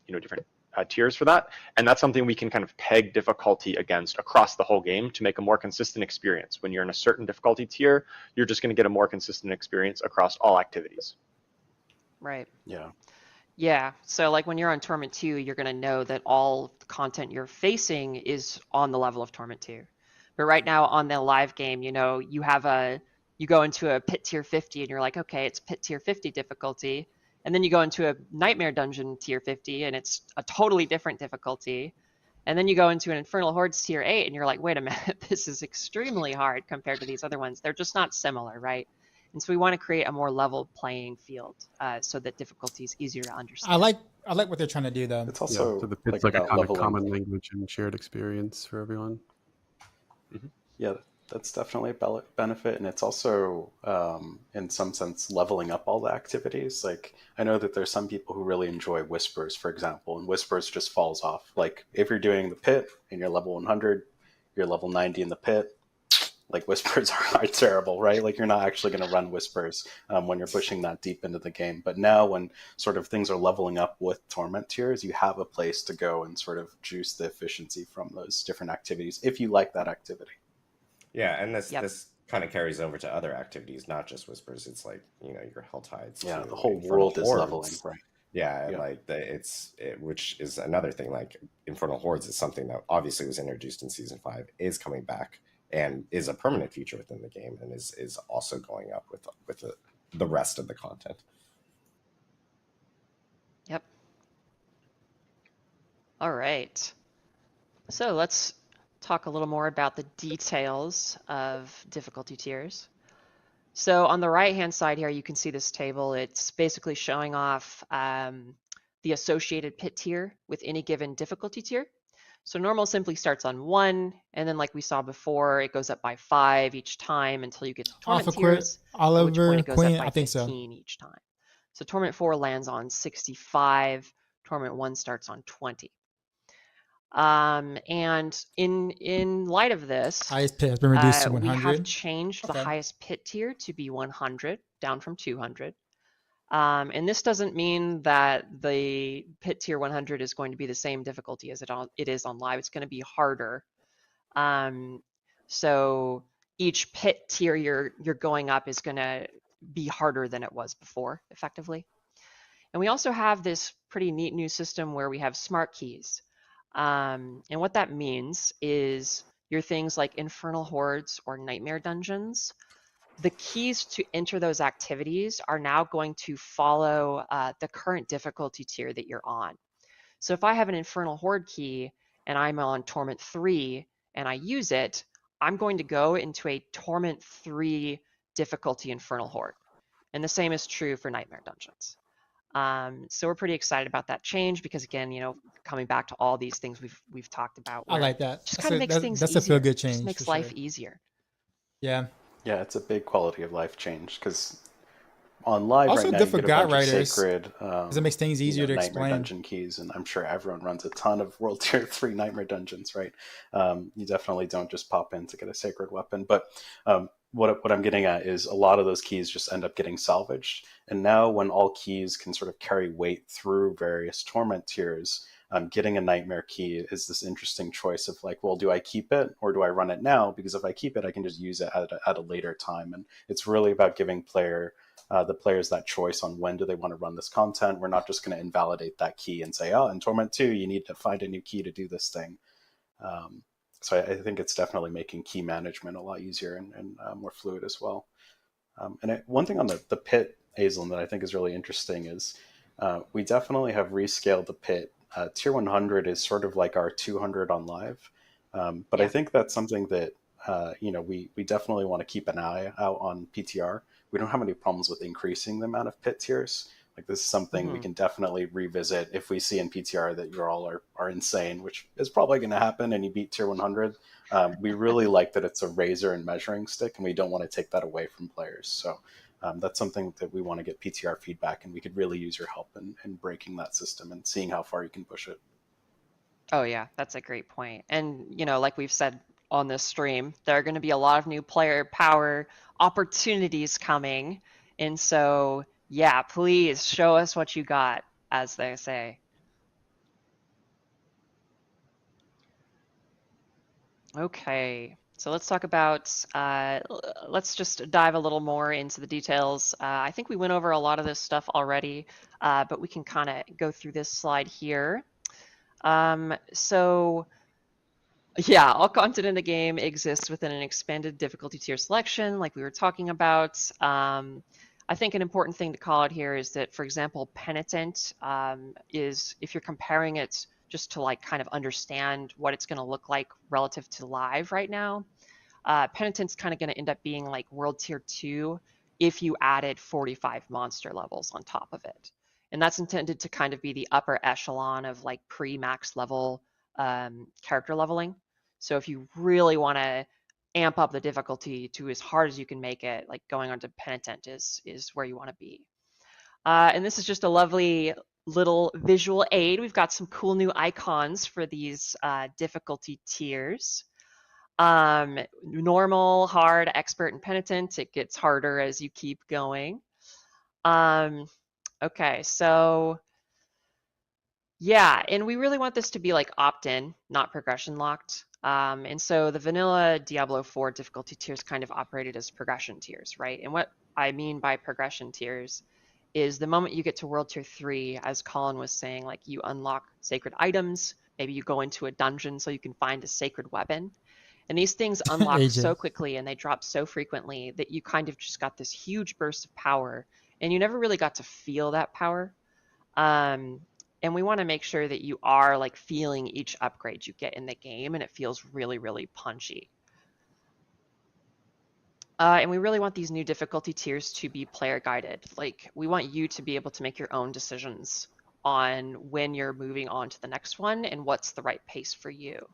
different tiers for that. And that's something we can kind of peg difficulty against across the whole game to make a more consistent experience. When you're in a certain difficulty tier, you're just going to get a more consistent experience across all activities. Right. Yeah. Yeah. So like when you're on Torment 2, you're going to know that all the content you're facing is on the level of Torment 2. But right now on the live game, you go into a pit tier 50 and you're like, okay, it's pit tier 50 difficulty. And then you go into a Nightmare Dungeon tier 50 and it's a totally different difficulty. And then you go into an Infernal Hordes tier 8 and you're like, wait a minute, this is extremely hard compared to these other ones. They're just not similar, right? And so we want to create a more level playing field so that difficulty is easier to understand. I like what they're trying to do, though. It's also so the pit's like a kind of common language and shared experience for everyone. Mm-hmm. Yeah, that's definitely a benefit, and it's also, in some sense, leveling up all the activities. Like, I know that there's some people who really enjoy Whispers, for example, and Whispers just falls off. Like, if you're doing the pit and you're level 100, you're level 90 in the pit, like Whispers are terrible, right? Like you're not actually going to run Whispers when you're pushing that deep into the game. But now when sort of things are leveling up with Torment tiers, you have a place to go and sort of juice the efficiency from those different activities if you like that activity. Yeah, and this kind of carries over to other activities, not just Whispers. It's like, your Helltides. Yeah, the whole world is leveling, right? Yeah, and like which is another thing. Like Infernal Hordes is something that obviously was introduced in Season 5, is coming back, and is a permanent feature within the game, and is also going up with the rest of the content. Yep. All right. So let's talk a little more about the details of difficulty tiers. So on the right-hand side here, you can see this table. It's basically showing off the associated pit tier with any given difficulty tier. So normal simply starts on 1, and then like we saw before, it goes up by 5 each time until you get to Torment tiers, at which point it goes up by 15 each time. So Torment 4 lands on 65, Torment 1 starts on 20. And in light of this, highest pit has been reduced to 100. We have changed the highest pit tier to be 100, down from 200. And this doesn't mean that the pit tier 100 is going to be the same difficulty as it is on live. It's going to be harder. So each pit tier you're going up is going to be harder than it was before, effectively. And we also have this pretty neat new system where we have smart keys. And what that means is your things like Infernal Hordes or Nightmare Dungeons, the keys to enter those activities are now going to follow the current difficulty tier that you're on. So if I have an Infernal Horde key and I'm on Torment 3 and I use it, I'm going to go into a Torment 3 difficulty Infernal Horde. And the same is true for Nightmare Dungeons. So we're pretty excited about that change because, again, coming back to all these things we've talked about. I like that. Just kind of makes things that's easier. a feel good change. Just makes life easier. Yeah. Yeah, it's a big quality of life change because on live also right now, good you for get a God bunch of writers, sacred, because it makes things easier to Nightmare explain. Dungeon keys, and I'm sure everyone runs a ton of World Tier 3 Nightmare Dungeons, right? You definitely don't just pop in to get a sacred weapon, but what I'm getting at is a lot of those keys just end up getting salvaged, and now when all keys can sort of carry weight through various Torment tiers, getting a Nightmare key is this interesting choice of like, well, do I keep it or do I run it now? Because if I keep it, I can just use it at a later time. And it's really about giving the players that choice on when do they want to run this content. We're not just going to invalidate that key and say, oh, in Torment 2, you need to find a new key to do this thing. So I think it's definitely making key management a lot easier and more fluid as well. One thing on the pit, Aislinn, that I think is really interesting is we definitely have rescaled the pit. Tier 100 is sort of like our 200 on live, but I think that's something that we definitely want to keep an eye out on PTR. We don't have any problems with increasing the amount of pit tiers. Like this is something we can definitely revisit if we see in PTR that you all are insane, which is probably going to happen, and you beat tier 100. We really like that it's a razor and measuring stick, and we don't want to take that away from players. So that's something that we want to get PTR feedback, and we could really use your help in breaking that system and seeing how far you can push it. Oh yeah, that's a great point. And like we've said on this stream, there are going to be a lot of new player power opportunities coming, and so yeah, please show us what you got, as they say. Okay, so let's talk about, let's just dive a little more into the details. I think we went over a lot of this stuff already, but we can kind of go through this slide here. So yeah, all content in the game exists within an expanded difficulty tier selection, like we were talking about. I think an important thing to call out here is that, for example, Penitent is, if you're comparing it just to like kind of understand what it's going to look like relative to live right now, Penitent's kind of going to end up being like World Tier 2 if you added 45 monster levels on top of it. And that's intended to kind of be the upper echelon of like pre-max level character leveling. So if you really want to amp up the difficulty to as hard as you can make it, like going on to Penitent is where you want to be. And this is just a lovely little visual aid. We've got some cool new icons for these difficulty tiers. Normal, hard, expert, and penitent. It gets harder as you keep going. Okay, so yeah, and we really want this to be like opt-in, not progression locked. And so the vanilla Diablo 4 difficulty tiers kind of operated as progression tiers, right? And what I mean by progression tiers is the moment you get to World Tier 3, as Colin was saying, like you unlock sacred items, maybe you go into a dungeon so you can find a sacred weapon. And these things unlock so quickly and they drop so frequently that you kind of just got this huge burst of power and you never really got to feel that power. And we want to make sure that you are like feeling each upgrade you get in the game and it feels really, really punchy. And we really want these new difficulty tiers to be player guided. Like we want you to be able to make your own decisions on when you're moving on to the next one and what's the right pace for you.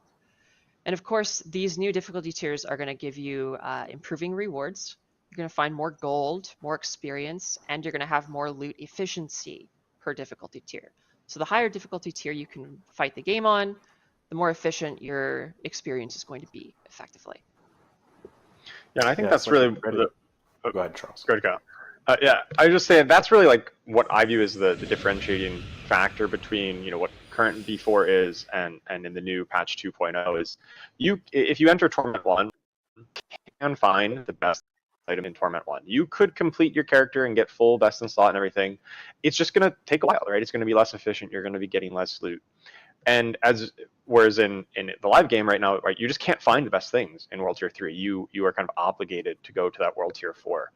And of course, these new difficulty tiers are going to give you improving rewards. You're going to find more gold, more experience, and you're going to have more loot efficiency per difficulty tier. So the higher difficulty tier you can fight the game on, the more efficient your experience is going to be effectively. Yeah, and I think that's really... Go ahead, Charles. Go. Yeah, I was just saying that's really like what I view as the differentiating factor between what current V4 is and in the new patch 2.0 is if you enter Torment 1, you can find the best item in Torment 1. You could complete your character and get full best in slot and everything. It's just going to take a while, right? It's going to be less efficient. You're going to be getting less loot. And whereas in the live game right now, right, you just can't find the best things in World Tier 3. You are kind of obligated to go to that World Tier 4.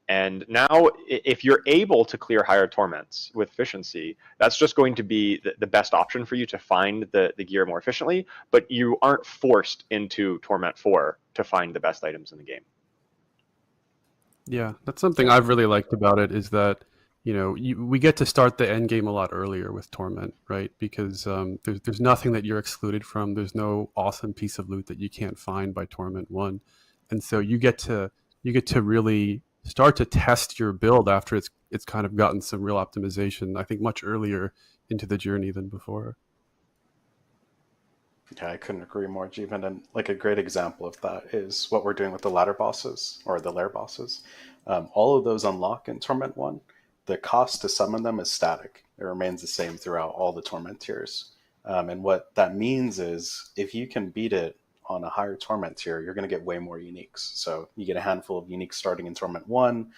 And now, if you're able to clear higher torments with efficiency, that's just going to be the best option for you to find the gear more efficiently, but you aren't forced into Torment 4 to find the best items in the game. Yeah, that's something I've really liked about it is that, we get to start the end game a lot earlier with Torment, right? Because there's nothing that you're excluded from. There's no awesome piece of loot that you can't find by Torment 1. And so you get to really start to test your build after it's kind of gotten some real optimization, I think much earlier into the journey than before. Yeah, I couldn't agree more, Jeevan. And like a great example of that is what we're doing with the ladder bosses or the lair bosses. All of those unlock in Torment 1. The cost to summon them is static. It remains the same throughout all the Torment tiers. And what that means is if you can beat it on a higher Torment tier, you're going to get way more uniques. So you get a handful of uniques starting in Torment 1,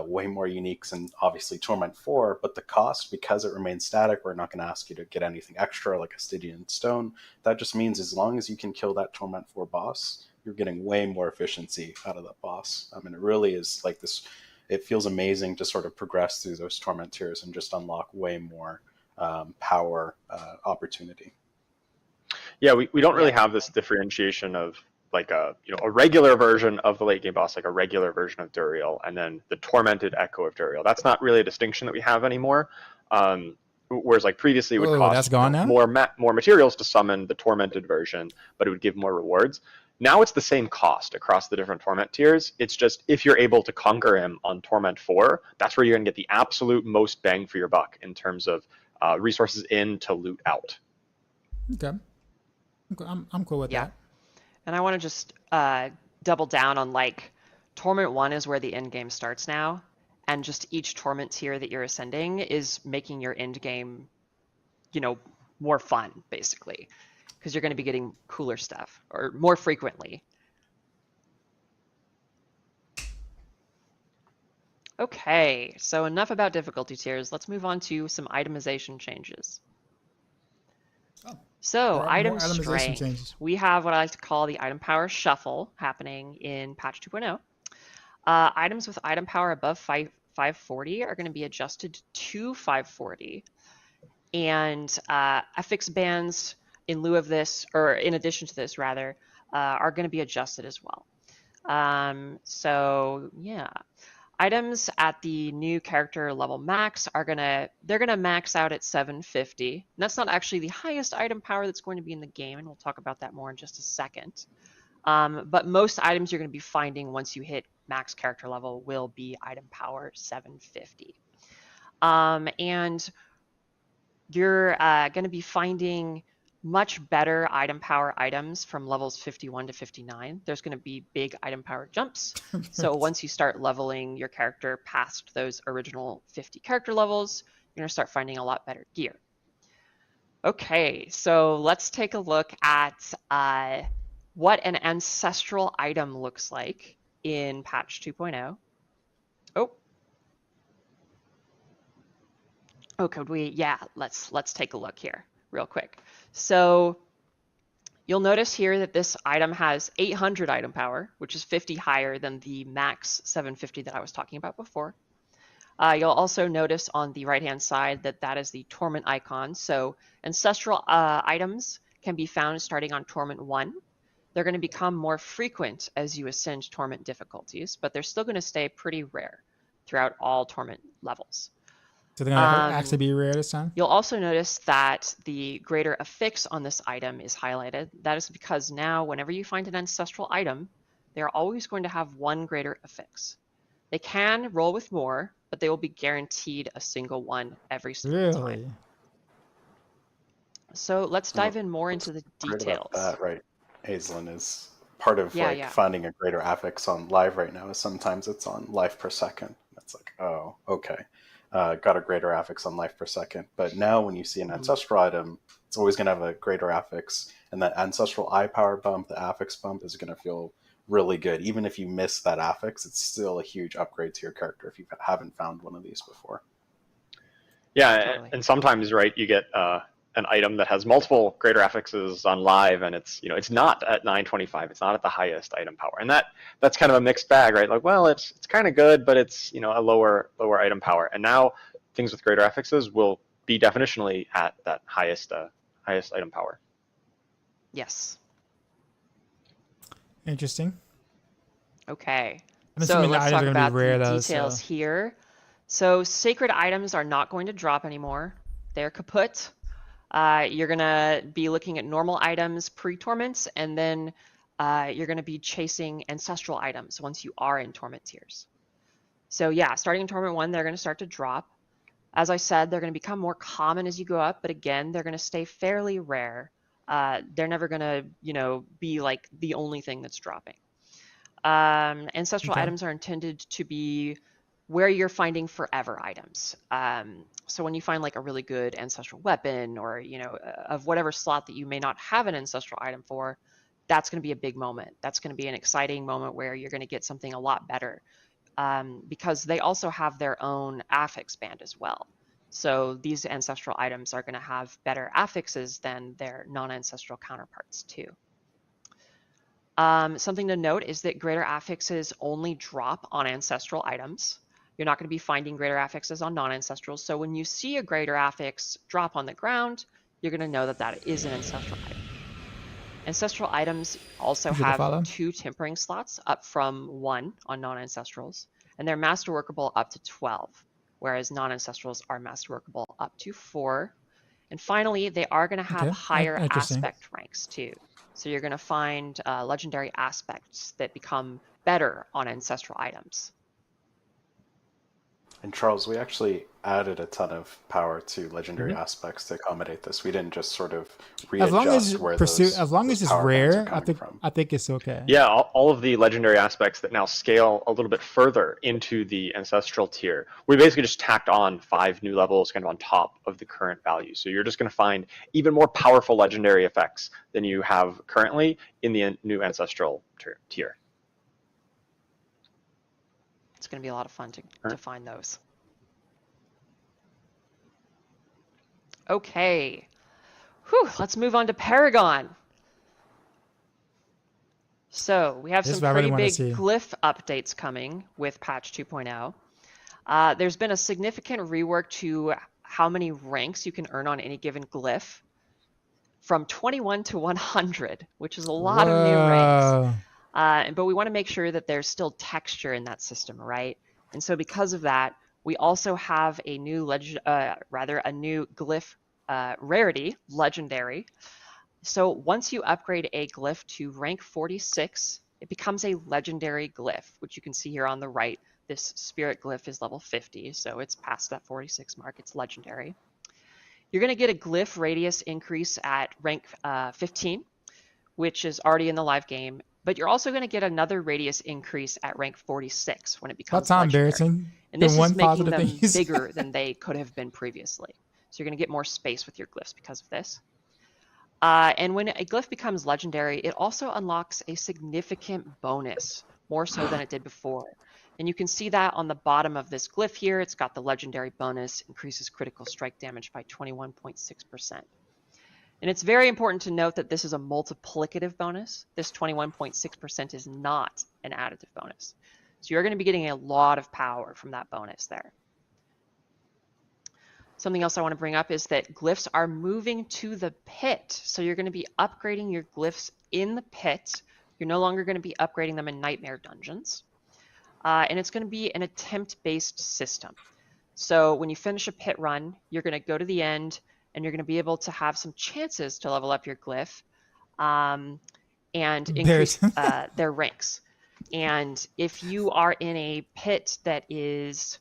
way more uniques and obviously Torment 4, but the cost, because it remains static, we're not going to ask you to get anything extra like a Stygian Stone. That just means as long as you can kill that Torment 4 boss, you're getting way more efficiency out of that boss. I mean, it really is like this, it feels amazing to sort of progress through those Torment tiers and just unlock way more power opportunity. Yeah, we don't really have this differentiation of like a regular version of the late game boss, like a regular version of Duriel, and then the tormented echo of Duriel. That's not really a distinction that we have anymore. Whereas like previously it would cost that's gone now? more materials to summon the tormented version, but it would give more rewards. Now it's the same cost across the different torment tiers. It's just if you're able to conquer him on Torment 4, that's where you're going to get the absolute most bang for your buck in terms of resources in to loot out. Okay. I'm cool with that. And I want to just double down on like Torment 1 is where the end game starts now, and just each torment tier that you're ascending is making your end game, more fun basically, because you're going to be getting cooler stuff or more frequently. Okay, so enough about difficulty tiers. Let's move on to some itemization changes. So item strength, changes. We have what I like to call the item power shuffle happening in patch 2.0. Items with item power above 540 are going to be adjusted to 540. And affix bands in lieu of this, or in addition to this rather, are going to be adjusted as well. So yeah. Items at the new character level max they're gonna max out at 750. And that's not actually the highest item power that's going to be in the game, and we'll talk about that more in just a second. But most items you're going to be finding once you hit max character level will be item power 750. And you're going to be finding much better item power items from levels 51 to 59. There's going to be big item power jumps. So once you start leveling your character past those original 50 character levels, you're going to start finding a lot better gear. Okay, so let's take a look at what an ancestral item looks like in patch 2.0. Oh, could we? Yeah, let's take a look here real quick. So you'll notice here that this item has 800 item power, which is 50 higher than the max 750 that I was talking about before. You'll also notice on the right-hand side that that is the Torment icon. So ancestral items can be found starting on Torment 1. They're going to become more frequent as you ascend Torment difficulties, but they're still going to stay pretty rare throughout all Torment levels. So they're going to actually be rare this time? You'll also notice that the greater affix on this item is highlighted. That is because now whenever you find an ancestral item, they're always going to have one greater affix. They can roll with more, but they will be guaranteed a single one every single time. So let's dive in more into the details. That, right, Hazelin, is part of finding a greater affix on live right now is sometimes it's on life per second. That's like, oh, okay. Got a greater affix on life per second. But now when you see an ancestral item, it's always going to have a greater affix. And that ancestral eye power bump, the affix bump, is going to feel really good. Even if you miss that affix, it's still a huge upgrade to your character if you haven't found one of these before. Yeah, Totally. and sometimes, right, you get an item that has multiple greater affixes on live, and it's not at 925, it's not at the highest item power, and that's kind of a mixed bag, right? Like, well, it's kind of good, but it's a lower item power. And now things with greater affixes will be definitionally at that highest item power. Yes. Interesting. Okay. I'm So assuming the let's items talk are going to about be rare the though. details So. here. So sacred items are not going to drop anymore. They're kaput. You're going to be looking at normal items pre-torments, and then you're going to be chasing ancestral items once you are in torment tiers. So yeah, starting in Torment 1, they're going to start to drop. As I said, they're going to become more common as you go up, but again, they're going to stay fairly rare. They're never going to, be like the only thing that's dropping. Ancestral items are intended to be where you're finding forever items. So when you find like a really good ancestral weapon or, of whatever slot that you may not have an ancestral item for, that's going to be a big moment. That's going to be an exciting moment where you're going to get something a lot better. because they also have their own affix band as well. So these ancestral items are going to have better affixes than their non-ancestral counterparts too. Something to note is that greater affixes only drop on ancestral items. You're not going to be finding greater affixes on non-ancestrals. So when you see a greater affix drop on the ground, you're going to know that that is an ancestral item. Ancestral items also have 2 tempering slots, up from 1 on non-ancestrals, and they're masterworkable up to 12, whereas non-ancestrals are masterworkable up to 4. And finally, they are going to have higher aspect ranks too. So you're going to find legendary aspects that become better on ancestral items. And Charles, we actually added a ton of power to legendary aspects to accommodate this. We didn't just sort of readjust where as long as it's rare, I think it's okay. Yeah, all of the legendary aspects that now scale a little bit further into the ancestral tier, we basically just tacked on 5 new levels kind of on top of the current value. So you're just going to find even more powerful legendary effects than you have currently in the new ancestral tier. It's going to be a lot of fun to find those. Okay. Whew, let's move on to Paragon. So we have some pretty big glyph updates coming with patch 2.0. There's been a significant rework to how many ranks you can earn on any given glyph, from 21 to 100, which is a lot of new ranks. But we want to make sure that there's still texture in that system, right? And so because of that, we also have a new a new glyph rarity, legendary. So once you upgrade a glyph to rank 46, it becomes a legendary glyph, which you can see here on the right. This spirit glyph is level 50, so it's past that 46 mark. It's legendary. You're going to get a glyph radius increase at rank 15, which is already in the live game. But you're also going to get another radius increase at rank 46 when it becomes legendary. Embarrassing. And this is making them bigger than they could have been previously. So you're going to get more space with your glyphs because of this. And when a glyph becomes legendary, it also unlocks a significant bonus, more so than it did before. And you can see that on the bottom of this glyph here. It's got the legendary bonus, increases critical strike damage by 21.6%. And it's very important to note that this is a multiplicative bonus. This 21.6% is not an additive bonus. So you're going to be getting a lot of power from that bonus there. Something else I want to bring up is that glyphs are moving to the pit. So you're going to be upgrading your glyphs in the pit. You're no longer going to be upgrading them in nightmare dungeons. And it's going to be an attempt-based system. So when you finish a pit run, you're going to go to the end, and you're going to be able to have some chances to level up your glyph and increase their ranks. And if you are in a pit that is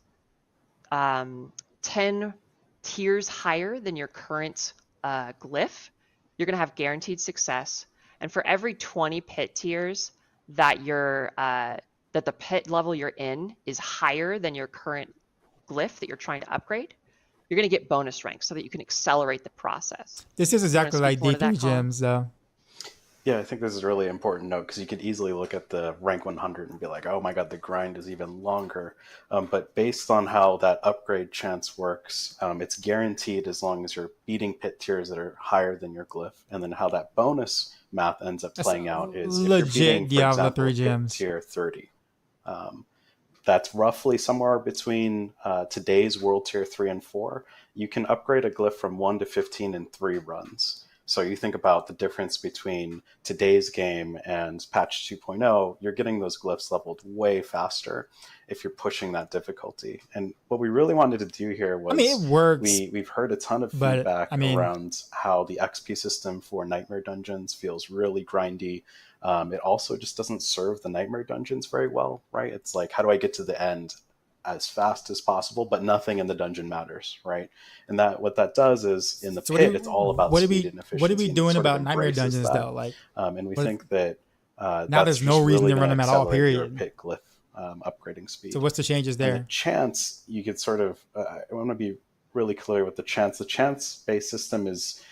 10 tiers higher than your current glyph, you're going to have guaranteed success. And for every 20 pit tiers that that the pit level you're in is higher than your current glyph that you're trying to upgrade, you're going to get bonus ranks so that you can accelerate the process. This is exactly like D3 gems, though. Yeah, I think this is a really important note because you could easily look at the rank 100 and be like, oh my god, the grind is even longer. But based on how that upgrade chance works, it's guaranteed as long as you're beating pit tiers that are higher than your glyph. And then how that bonus math ends up playing out is if you're beating, for example, pit tier 30. That's roughly somewhere between today's World Tier 3 and 4. You can upgrade a glyph from 1 to 15 in 3 runs. So you think about the difference between today's game and patch 2.0, you're getting those glyphs leveled way faster if you're pushing that difficulty. And what we really wanted to do here was, it works. We've heard a ton of feedback around how the XP system for Nightmare Dungeons feels really grindy. It also just doesn't serve the Nightmare Dungeons very well, right? It's like, how do I get to the end as fast as possible, but nothing in the dungeon matters, right? And what that does is in the pit, it's all about speed and efficiency. What are we doing about Nightmare Dungeons, though? Like, and we think that now there's no reason to run them at all, period. Pit glyph upgrading speed. So what's the changes there? And the chance, you could sort of, I want to be really clear with the chance. The chance-based system is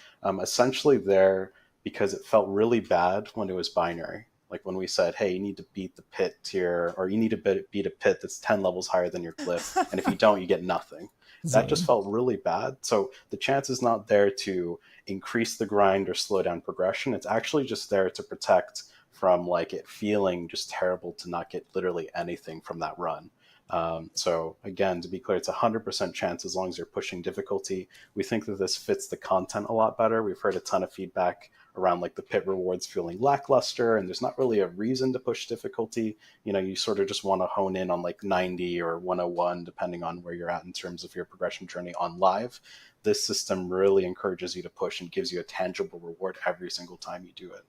essentially there because it felt really bad when it was binary. Like when we said, hey, you need to beat the pit tier, or you need to beat a pit that's 10 levels higher than your glyph, and if you don't, you get nothing. That just felt really bad. So the chance is not there to increase the grind or slow down progression. It's actually just there to protect from like it feeling just terrible to not get literally anything from that run. So again, to be clear, it's 100% chance as long as you're pushing difficulty. We think that this fits the content a lot better. We've heard a ton of feedback around like the pit rewards feeling lackluster, and there's not really a reason to push difficulty. You know, you sort of just want to hone in on like 90 or 101, depending on where you're at in terms of your progression journey on live. This system really encourages you to push and gives you a tangible reward every single time you do it.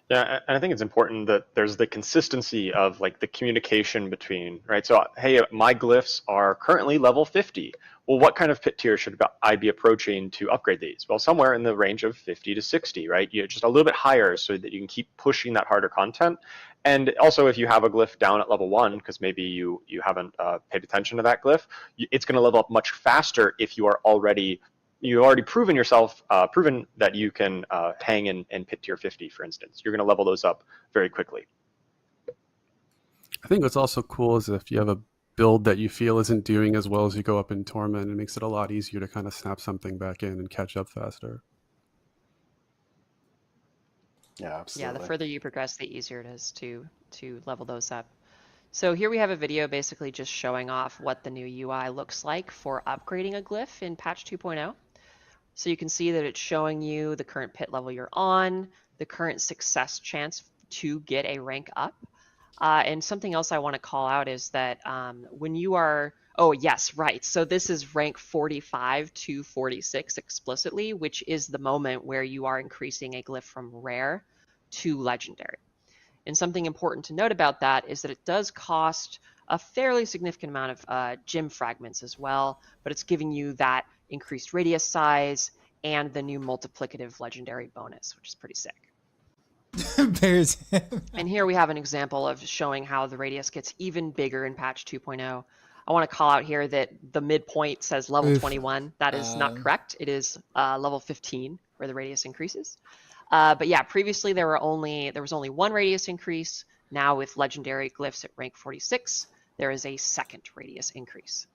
Yeah, and I think it's important that there's the consistency of like the communication between, right? So, hey, my glyphs are currently level 50. Well, what kind of pit tier should I be approaching to upgrade these? Well, somewhere in the range of 50 to 60, right? You just a little bit higher so that you can keep pushing that harder content. And also, if you have a glyph down at level 1, because maybe you haven't paid attention to that glyph, it's going to level up much faster if you are already proven yourself, proven that you can hang in pit tier 50, for instance. You're going to level those up very quickly. I think what's also cool is if you have a build that you feel isn't doing as well as you go up in Torment, it makes it a lot easier to kind of snap something back in and catch up faster. Yeah, absolutely. Yeah, the further you progress, the easier it is to level those up. So here we have a video basically just showing off what the new UI looks like for upgrading a glyph in patch 2.0. So you can see that it's showing you the current pit level you're on, the current success chance to get a rank up. And something else I want to call out is that when you are, oh yes, right. So this is rank 45 to 46 explicitly, which is the moment where you are increasing a glyph from rare to legendary. And something important to note about that is that it does cost a fairly significant amount of gem fragments as well, but it's giving you that increased radius size and the new multiplicative legendary bonus, which is pretty sick. And here we have an example of showing how the radius gets even bigger in patch 2.0. I want to call out here that the midpoint says level 21. That is not correct. It is level 15 where the radius increases. But yeah, previously there was only one radius increase. Now with legendary glyphs at rank 46, there is a second radius increase.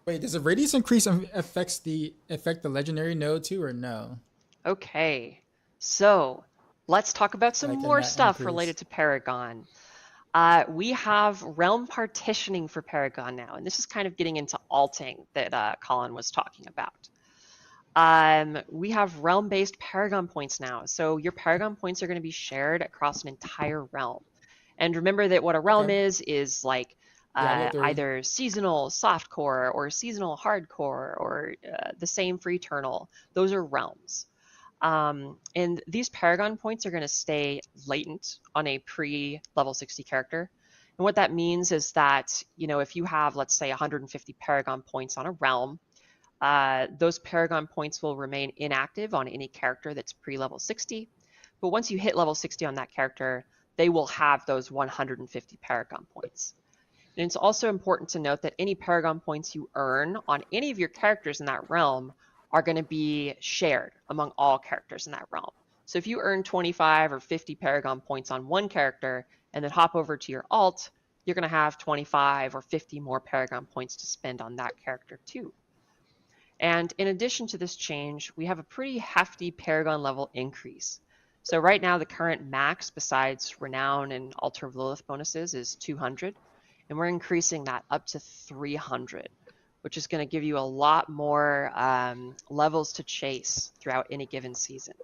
Wait, does the radius increase affect the legendary node too, or no? Okay, so let's talk about some more stuff related to Paragon. We have realm partitioning for Paragon now, and this is kind of getting into alting that Colin was talking about. We have realm-based Paragon points now. So your Paragon points are going to be shared across an entire realm. And remember that what a realm is like either seasonal softcore or seasonal hardcore or the same for eternal. Those are realms. And these Paragon points are going to stay latent on a pre-level 60 character. And what that means is that, you know, if you have, let's say, 150 Paragon points on a realm, those Paragon points will remain inactive on any character that's pre-level 60. But once you hit level 60 on that character, they will have those 150 Paragon points. And it's also important to note that any Paragon points you earn on any of your characters in that realm are going to be shared among all characters in that realm. So if you earn 25 or 50 Paragon points on one character and then hop over to your alt, you're going to have 25 or 50 more Paragon points to spend on that character too. And in addition to this change, we have a pretty hefty Paragon level increase. So right now the current max besides Renown and Altar of Lilith bonuses is 200, and we're increasing that up to 300, which is going to give you a lot more levels to chase throughout any given season.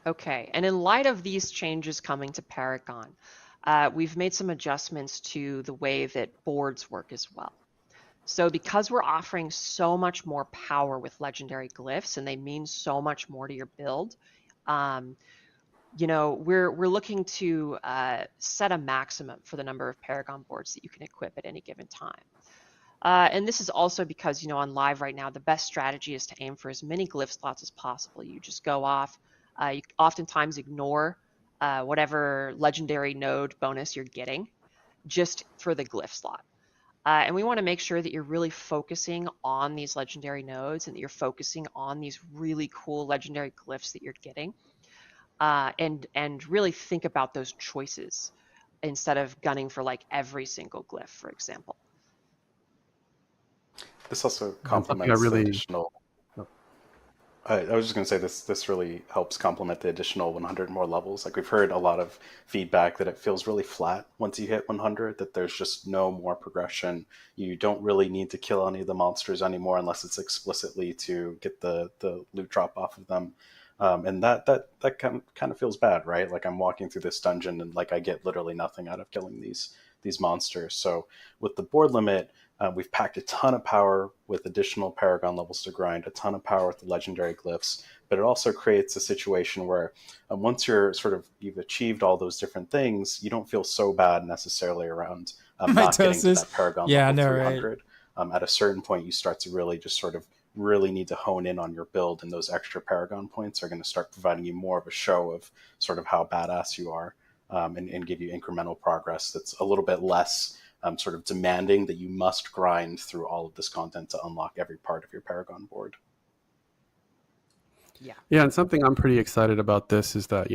Okay, and in light of these changes coming to Paragon, we've made some adjustments to the way that boards work as well. So because we're offering so much more power with legendary glyphs and they mean so much more to your build, you know, we're looking to set a maximum for the number of Paragon boards that you can equip at any given time. And this is also because, you know, on live right now, the best strategy is to aim for as many glyph slots as possible. You just go off, you oftentimes ignore whatever legendary node bonus you're getting just for the glyph slot. And we want to make sure that you're really focusing on these legendary nodes and that you're focusing on these really cool legendary glyphs that you're getting. And really think about those choices instead of gunning for like every single glyph, for example. This also Something I complements the really additional. I was just going to say this really helps complement the additional 100 more levels. Like we've heard a lot of feedback that it feels really flat once you hit 100, that there's just no more progression. You don't really need to kill any of the monsters anymore unless it's explicitly to get the loot drop off of them. And that kind of feels bad, right? Like I'm walking through this dungeon and like I get literally nothing out of killing these monsters. So with the board limit, we've packed a ton of power with additional Paragon levels to grind, a ton of power with the legendary glyphs, but it also creates a situation where once you've achieved all those different things, you don't feel so bad necessarily around not getting to that Paragon level 300. Right? At a certain point, you start to really just sort of really need to hone in on your build, and those extra Paragon points are going to start providing you more of a show of sort of how badass you are, and give you incremental progress that's a little bit less sort of demanding that you must grind through all of this content to unlock every part of your Paragon board. Yeah, and something I'm pretty excited about this is that,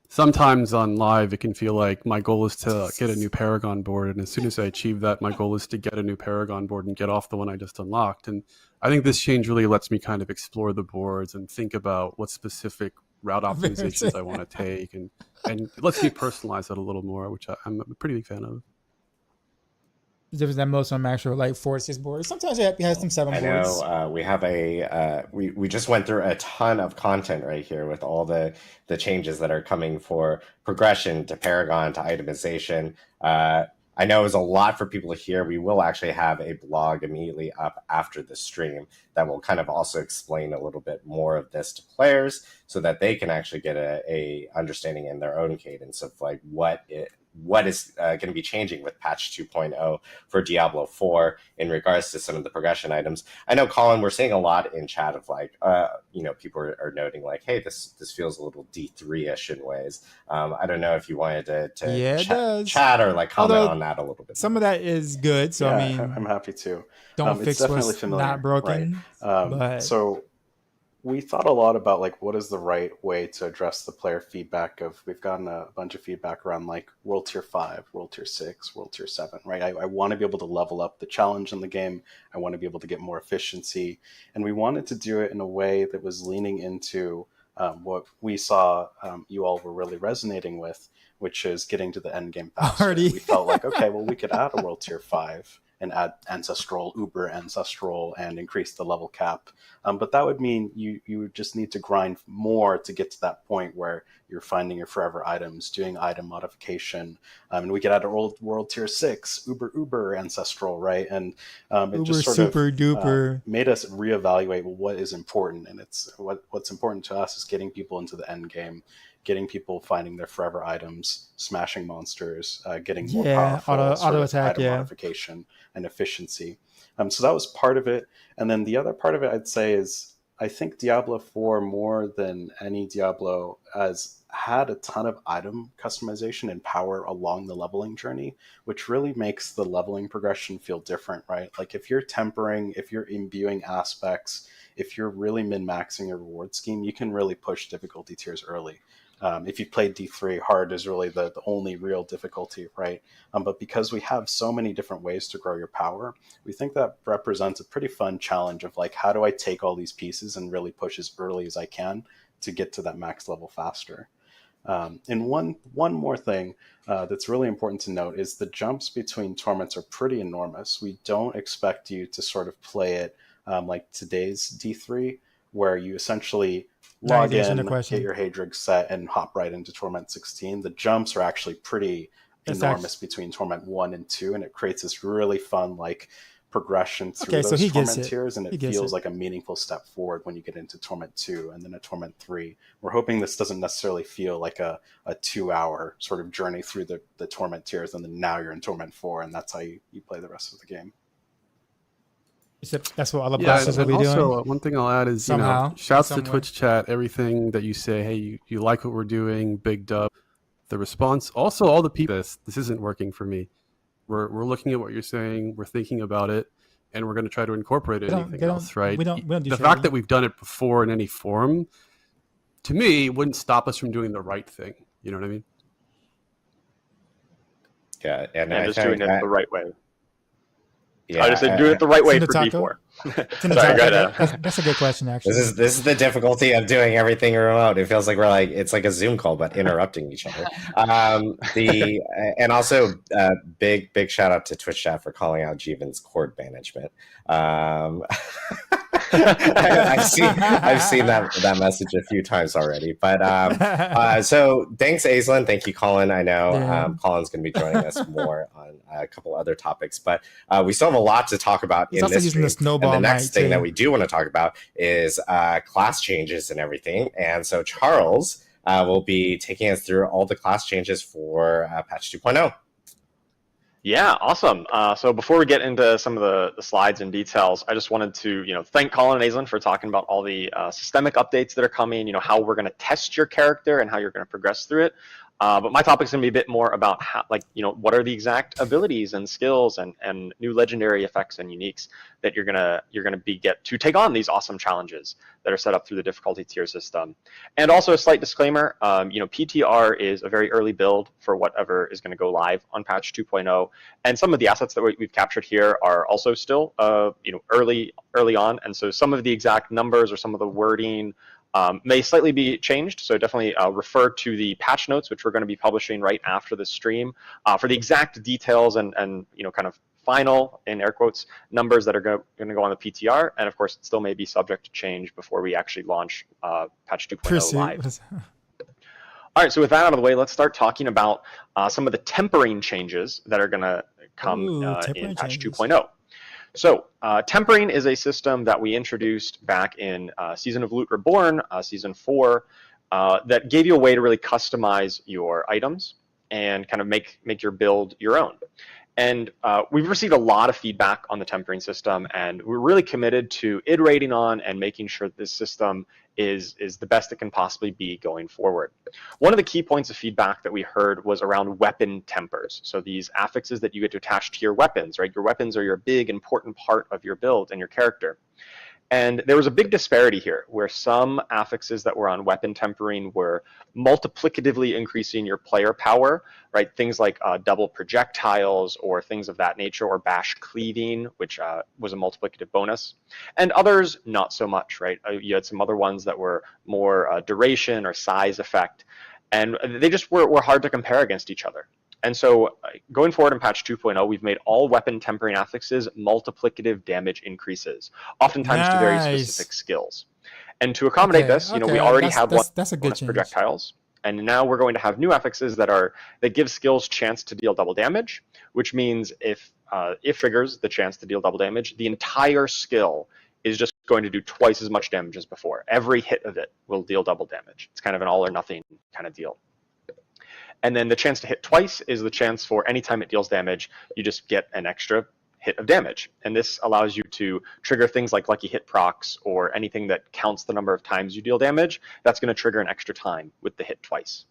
sometimes on live it can feel like my goal is to get a new Paragon board, and as soon as I achieve that, my goal is to get a new Paragon board and get off the one I just unlocked. And I think this change really lets me kind of explore the boards and think about what specific route optimizations I want to take, and it lets me personalize it a little more, which I'm a pretty big fan of. Different than most on Maxroll, like 4 or 6 boards. Sometimes it has some 7 boards. I know we have we just went through a ton of content right here with all the changes that are coming for progression to Paragon to itemization. I know it was a lot for people to hear. We will actually have a blog immediately up after the stream that will kind of also explain a little bit more of this to players so that they can actually get a understanding in their own cadence of like what is going to be changing with patch 2.0 for Diablo 4 in regards to some of the progression items. I know, Colin, we're seeing a lot in chat of like, people are noting like, hey, this feels a little D3-ish in ways. I don't know if you wanted to chat or like comment on that a little bit. Some of that is good. So, yeah, I mean, I'm happy to. Don't fix what's familiar, not broken. Right? But... So we thought a lot about like what is the right way to address the player feedback of. We've gotten a bunch of feedback around like World Tier 5, World Tier 6, World Tier 7, right? I want to be able to level up the challenge in the game. I want to be able to get more efficiency. And we wanted to do it in a way that was leaning into what we saw you all were really resonating with, which is getting to the end game faster. We felt like, okay, well, we could add a World Tier 5 and add Ancestral, Uber Ancestral, and increase the level cap. But that would mean you would just need to grind more to get to that point where you're finding your forever items, doing item modification. And we could add a World Tier 6, Uber Ancestral, right? And it just sort of made us reevaluate what is important. And it's what's important to us is getting people into the end game, getting people finding their forever items, smashing monsters, getting more powerful auto attack, item modification and efficiency. So that was part of it. And then the other part of it, I'd say, is I think Diablo 4, more than any Diablo, has had a ton of item customization and power along the leveling journey, which really makes the leveling progression feel different, right? Like if you're tempering, if you're imbuing aspects, if you're really min-maxing your reward scheme, you can really push difficulty tiers early. If you played D3, hard is really the only real difficulty, right? But because we have so many different ways to grow your power, we think that represents a pretty fun challenge of like, how do I take all these pieces and really push as early as I can to get to that max level faster? And one more thing that's really important to note is the jumps between torments are pretty enormous. We don't expect you to sort of play it like today's D3, where you essentially log in, get your Hadrig set, and hop right into Torment 16. The jumps are actually pretty enormous between Torment 1 and 2, and it creates this really fun like progression through those Torment tiers, and it feels like a meaningful step forward when you get into Torment 2 and then a Torment 3. We're hoping this doesn't necessarily feel like a 2-hour sort of journey through the Torment tiers, and then now you're in Torment 4, and that's how you play the rest of the game. That's what all the bosses will be doing. Also, one thing I'll add is, shouts to Twitch chat, everything that you say, hey, you like what we're doing, big dub. The response, also all the people, this isn't working for me. We're looking at what you're saying. We're thinking about it, and we're going to try to incorporate anything else, right? We don't do the shady. fact that we've done it before in any form, to me, wouldn't stop us from doing the right thing. You know what I mean? Yeah, and just doing it the right way. Yeah, I just said doing it the right way for Taco? D4. Sorry, go ahead. That's a good question, actually. This is the difficulty of doing everything remote. It feels like it's like a Zoom call, but interrupting each other. And also big shout out to Twitch chat for calling out Jeevan's cord management. I've seen that message a few times already. But so thanks, Aislinn. Thank you, Colin. I know Colin's going to be joining us more on a couple other topics, but we still have a lot to talk about in this stream. And the next thing that we do want to talk about is class changes and everything. And so Charles will be taking us through all the class changes for patch 2.0. Yeah, awesome. So before we get into some of the slides and details, I just wanted to thank Colin and Aislinn for talking about all the systemic updates that are coming. How we're going to test your character and how you're going to progress through it. But my topic is going to be a bit more about how, what are the exact abilities and skills and new legendary effects and uniques that you're gonna get to take on these awesome challenges that are set up through the difficulty tier system. And also a slight disclaimer, PTR is a very early build for whatever is going to go live on patch 2.0, and some of the assets that we've captured here are also still early on, and so some of the exact numbers or some of the wording may slightly be changed, so definitely refer to the patch notes, which we're going to be publishing right after the stream, for the exact details and kind of final, in air quotes, numbers that are going to go on the PTR, and of course it still may be subject to change before we actually launch patch 2.0 live. All right, so with that out of the way, let's start talking about some of the tempering changes that are going to come in patch 2.0. So tempering is a system that we introduced back in Season of Loot Reborn, Season 4, that gave you a way to really customize your items and kind of make your build your own. And we've received a lot of feedback on the tempering system, and we're really committed to iterating on and making sure that this system is the best it can possibly be going forward. One of the key points of feedback that we heard was around weapon tempers. So these affixes that you get to attach to your weapons, right? Your weapons are your big important part of your build and your character. And there was a big disparity here where some affixes that were on weapon tempering were multiplicatively increasing your player power, right? Things like double projectiles or things of that nature, or bash cleaving, which was a multiplicative bonus. And others, not so much, right? You had some other ones that were more duration or size effect. And they just were hard to compare against each other. And so going forward in patch 2.0, we've made all weapon tempering affixes multiplicative damage increases, oftentimes to very specific skills. And to accommodate this, we already have bonus projectiles. And now we're going to have new affixes that give skills chance to deal double damage, which means if triggers the chance to deal double damage, the entire skill is just going to do twice as much damage as before. Every hit of it will deal double damage. It's kind of an all or nothing kind of deal. And then the chance to hit twice is the chance for any time it deals damage, you just get an extra hit of damage. And this allows you to trigger things like lucky hit procs or anything that counts the number of times you deal damage. That's going to trigger an extra time with the hit twice.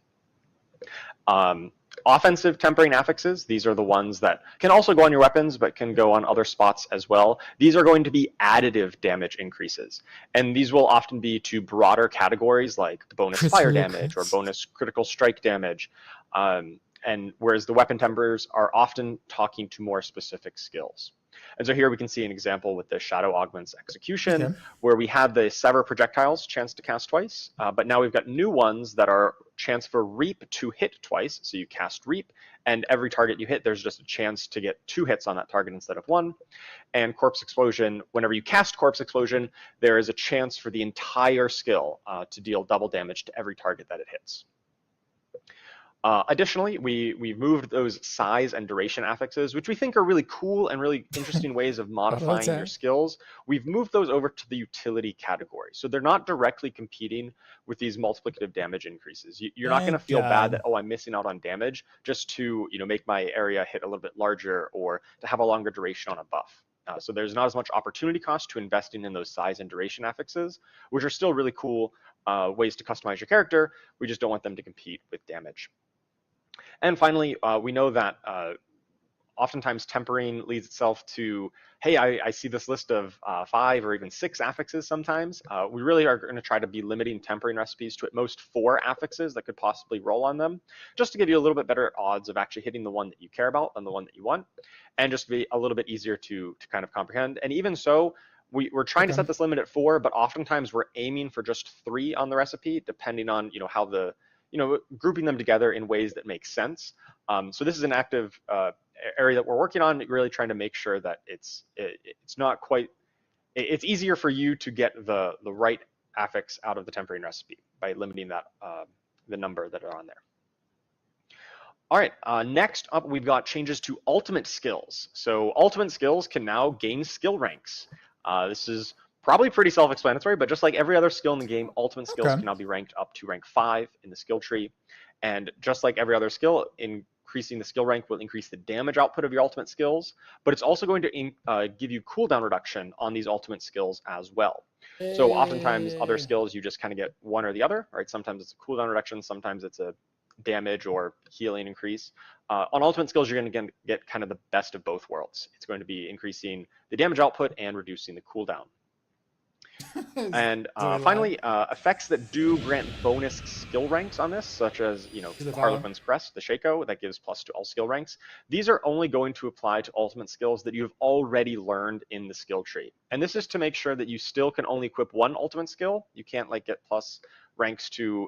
Offensive tempering affixes, these are the ones that can also go on your weapons, but can go on other spots as well. These are going to be additive damage increases. And these will often be to broader categories like bonus fire damage or bonus critical strike damage. And whereas the weapon tempers are often talking to more specific skills. And so here we can see an example with the Shadow Augment's Execution, where we had the Sever projectiles chance to cast twice, but now we've got new ones that are chance for Reap to hit twice. So you cast Reap, and every target you hit, there's just a chance to get 2 hits on that target instead of 1. And Corpse Explosion, whenever you cast Corpse Explosion, there is a chance for the entire skill to deal double damage to every target that it hits. Additionally, we've moved those size and duration affixes, which we think are really cool and really interesting ways of modifying your skills. We've moved those over to the utility category. So they're not directly competing with these multiplicative damage increases. You're not going to feel bad that, oh, I'm missing out on damage just to make my area hit a little bit larger or to have a longer duration on a buff. So there's not as much opportunity cost to investing in those size and duration affixes, which are still really cool ways to customize your character. We just don't want them to compete with damage. And finally, we know that oftentimes tempering leads itself to, hey, I see this list of 5 or even 6 affixes sometimes. We really are going to try to be limiting tempering recipes to at most 4 affixes that could possibly roll on them, just to give you a little bit better odds of actually hitting the one that you care about than the one that you want, and just to be a little bit easier to kind of comprehend. And even so, we're trying to set this limit at 4, but oftentimes we're aiming for just 3 on the recipe, depending on how the grouping them together in ways that make sense. So this is an active area that we're working on, really trying to make sure that it's not quite, it's easier for you to get the right affix out of the tempering recipe by limiting that the number that are on there. All right, next up we've got changes to ultimate skills. So ultimate skills can now gain skill ranks. This is probably pretty self-explanatory, but just like every other skill in the game, ultimate skills can now be ranked up to rank 5 in the skill tree. And just like every other skill, increasing the skill rank will increase the damage output of your ultimate skills, but it's also going to give you cooldown reduction on these ultimate skills as well. So oftentimes other skills, you just kind of get one or the other, right? Sometimes it's a cooldown reduction, sometimes it's a damage or healing increase. On ultimate skills, you're going to get kind of the best of both worlds. It's going to be increasing the damage output and reducing the cooldown. And finally, effects that do grant bonus skill ranks on this, such as Harlequin's Crest, the Shaco, that gives plus to all skill ranks. These are only going to apply to ultimate skills that you've already learned in the skill tree. And this is to make sure that you still can only equip one ultimate skill. You can't get plus ranks to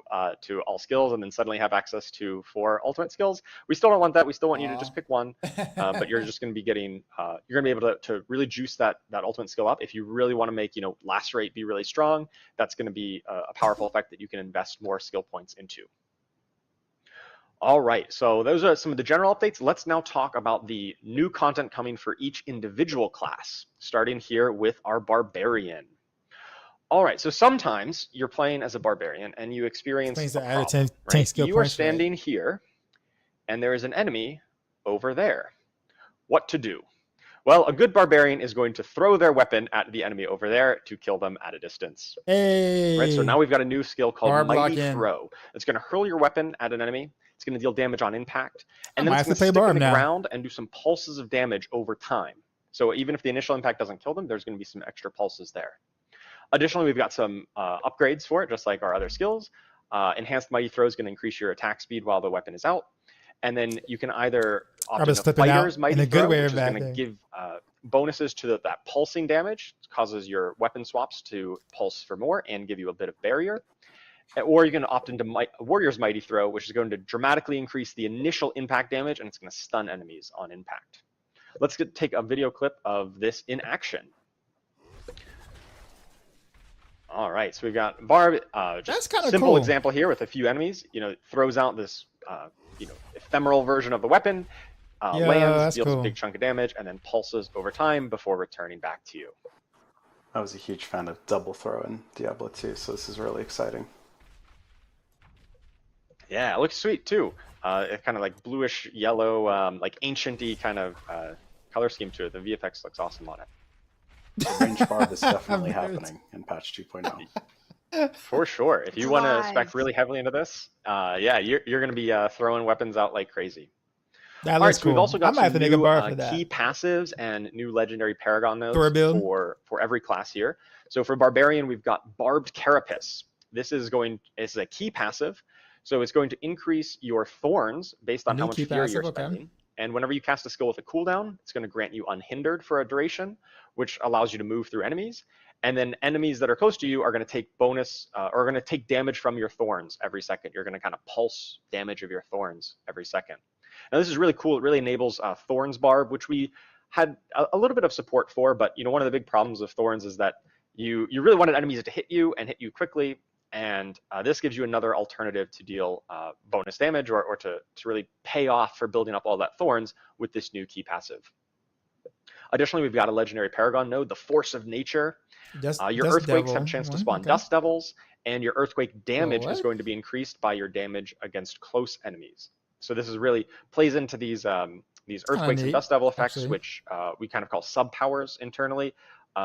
all skills and then suddenly have access to 4 ultimate skills. We still don't want that. We still want you to just pick one, but you're just going to be getting, you're going to be able to really juice that ultimate skill up. If you really want to make, lacerate be really strong, that's going to be a powerful effect that you can invest more skill points into. All right, so those are some of the general updates. Let's now talk about the new content coming for each individual class, starting here with our Barbarian. All right, so sometimes you're playing as a Barbarian and you experience a problem, right? You are standing here and there is an enemy over there. What to do? Well, a good Barbarian is going to throw their weapon at the enemy over there to kill them at a distance. Hey. Right, so now we've got a new skill called Mighty Throw. It's going to hurl your weapon at an enemy. It's going to deal damage on impact. And then it's going to stick in the ground and do some pulses of damage over time. So even if the initial impact doesn't kill them, there's going to be some extra pulses there. Additionally, we've got some upgrades for it, just like our other skills. Enhanced Mighty Throw is going to increase your attack speed while the weapon is out. And then you can either opt into Fighter's Mighty Throw, which is going to give bonuses to that pulsing damage. It causes your weapon swaps to pulse for more and give you a bit of barrier. Or you can opt into Warrior's Mighty Throw, which is going to dramatically increase the initial impact damage, and it's going to stun enemies on impact. Let's take a video clip of this in action. All right, so we've got Barb, just a simple example here with a few enemies. Throws out this, ephemeral version of the weapon, lands, deals a big chunk of damage, and then pulses over time before returning back to you. I was a huge fan of double throw in Diablo 2, so this is really exciting. Yeah, it looks sweet too. It's kind of like bluish yellow, like ancient-y kind of color scheme to it. The VFX looks awesome on it. The range barb is definitely happening in patch 2.0. For sure. If you want to spec really heavily into this, yeah, you're going to be throwing weapons out like crazy. That looks cool. We've also got some new key passives and new legendary Paragon nodes for every class here. So for Barbarian, we've got Barbed Carapace. This is a key passive. So it's going to increase your thorns based on how much fear you're spending. And whenever you cast a skill with a cooldown, it's going to grant you unhindered for a duration, which allows you to move through enemies. And then enemies that are close to you are going to take bonus, or going to take damage from your thorns every second. You're going to kind of pulse damage of your thorns every second. Now this is really cool. It really enables Thorns Barb, which we had a little bit of support for, but one of the big problems of Thorns is that you really wanted enemies to hit you and hit you quickly. And this gives you another alternative to deal bonus damage or to really pay off for building up all that thorns with this new key passive. Additionally, we've got a legendary Paragon node, the Force of Nature. Your Earthquakes have a chance to spawn Dust Devils, and your Earthquake damage is going to be increased by your damage against close enemies. So this is really plays into these Earthquakes and Dust Devil effects, which we kind of call sub-powers internally.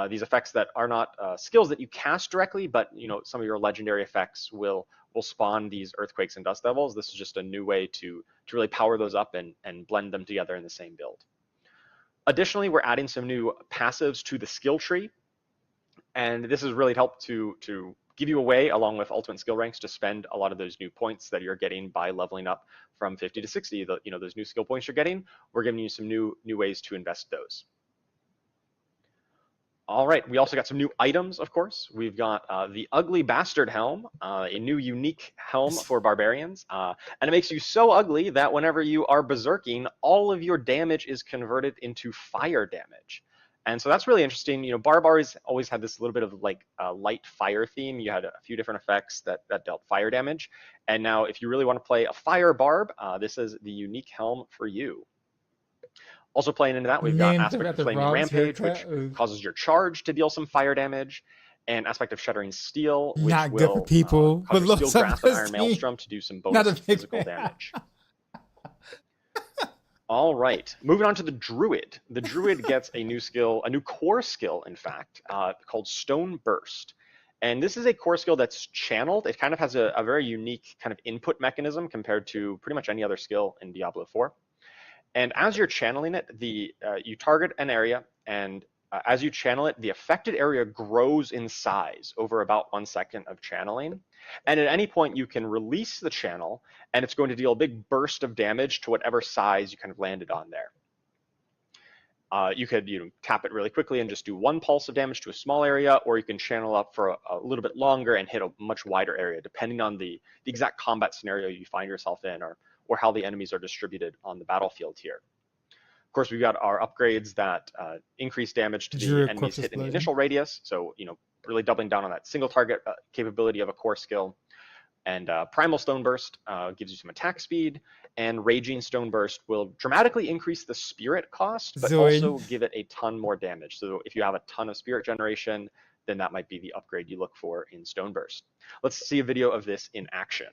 These effects that are not skills that you cast directly, but some of your legendary effects will spawn these Earthquakes and Dust Devils. This is just a new way to really power those up and blend them together in the same build. Additionally, we're adding some new passives to the skill tree. And this has really helped to give you a way, along with ultimate skill ranks, to spend a lot of those new points that you're getting by leveling up from 50 to 60. Those new skill points you're getting, we're giving you some new ways to invest those. All right, we also got some new items, of course. We've got the Ugly Bastard Helm, a new unique helm for barbarians. And it makes you so ugly that whenever you are berserking, all of your damage is converted into fire damage. And so that's really interesting. Barbars always had this little bit of like light fire theme. You had a few different effects that dealt fire damage. And now if you really want to play a fire barb, this is the unique helm for you. Also playing into that, we've got Aspect of Flaming Rampage, which causes your charge to deal some fire damage, and Aspect of Shuddering Steel, which Not will good for people cause with your low Steel Grasp and Iron self-esteem. Maelstrom to do some bonus physical damage. All right, moving on to the Druid. The Druid gets a new skill, a new core skill, in fact, called Stone Burst. And this is a core skill that's channeled. It kind of has a very unique kind of input mechanism compared to pretty much any other skill in Diablo 4. And as you're channeling it, you target an area, and as you channel it, the affected area grows in size over about 1 second of channeling. And at any point, you can release the channel, and it's going to deal a big burst of damage to whatever size you kind of landed on there. You could tap it really quickly and just do 1 pulse of damage to a small area, or you can channel up for a little bit longer and hit a much wider area, depending on the exact combat scenario you find yourself in, or how the enemies are distributed on the battlefield here. Of course, we've got our upgrades that increase damage to the enemies hit in the initial radius. So, really doubling down on that single target capability of a core skill. And Primal Stone Burst gives you some attack speed, and Raging Stone Burst will dramatically increase the spirit cost, but also give it a ton more damage. So if you have a ton of spirit generation, then that might be the upgrade you look for in Stone Burst. Let's see a video of this in action.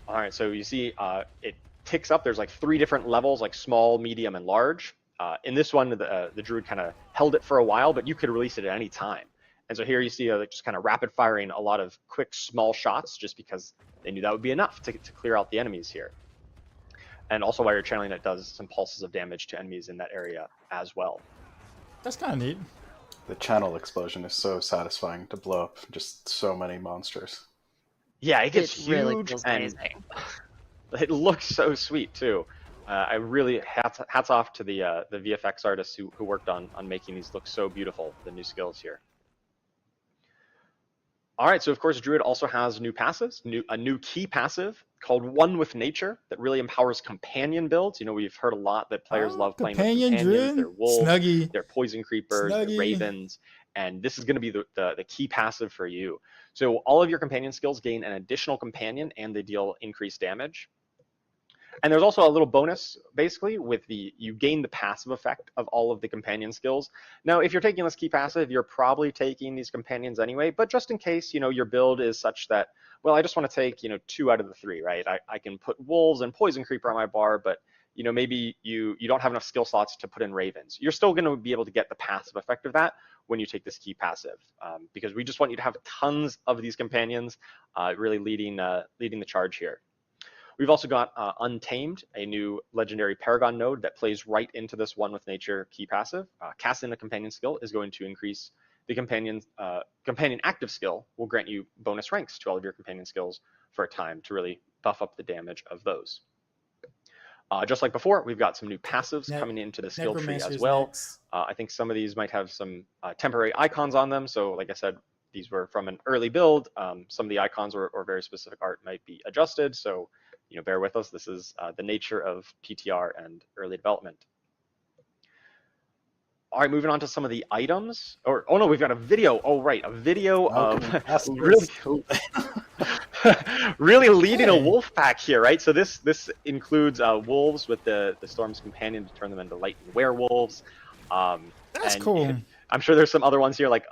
All right, so you see it ticks up. There's like 3 different levels, like small, medium, and large. In this one, the Druid kind of held it for a while, but you could release it at any time. And so here you see just kind of rapid firing a lot of quick, small shots, just because they knew that would be enough to clear out the enemies here. And also while you're channeling, it does some pulses of damage to enemies in that area as well. That's kind of neat. The channel explosion is so satisfying to blow up just so many monsters. Yeah, it gets huge, really feels and amazing. It looks so sweet too. I really hats off to the VFX artists who worked on making these look so beautiful. The new skills here. All right, so of course Druid also has new passives, a new key passive called One with Nature that really empowers companion builds. We've heard a lot that players love playing with companions, their wolves, their poison creepers, their ravens, and this is going to be the key passive for you. So all of your companion skills gain an additional companion, and they deal increased damage. And there's also a little bonus, basically, with you gain the passive effect of all of the companion skills. Now, if you're taking this key passive, you're probably taking these companions anyway, but just in case, your build is such that, well, I just want to take, 2 out of the 3, right? I can put wolves and poison creeper on my bar, but, maybe you don't have enough skill slots to put in ravens. You're still going to be able to get the passive effect of that when you take this key passive, because we just want you to have tons of these companions, really leading the charge here. We've also got Untamed, a new legendary Paragon node that plays right into this One with Nature key passive. Casting a companion skill is going to increase the companion active skill, will grant you bonus ranks to all of your companion skills for a time to really buff up the damage of those. Just like before, we've got some new passives coming into the skill tree as well. I think some of these might have some temporary icons on them. So like I said, these were from an early build. Some of the icons or very specific art might be adjusted. So bear with us. This is the nature of PTR and early development. All right, moving on to some of the items. Oh no, we've got a video. Oh right, a video of really leading a wolf pack here, right? So this includes wolves with the Storm's Companion to turn them into lightning werewolves. That's cool. I'm sure there's some other ones here, like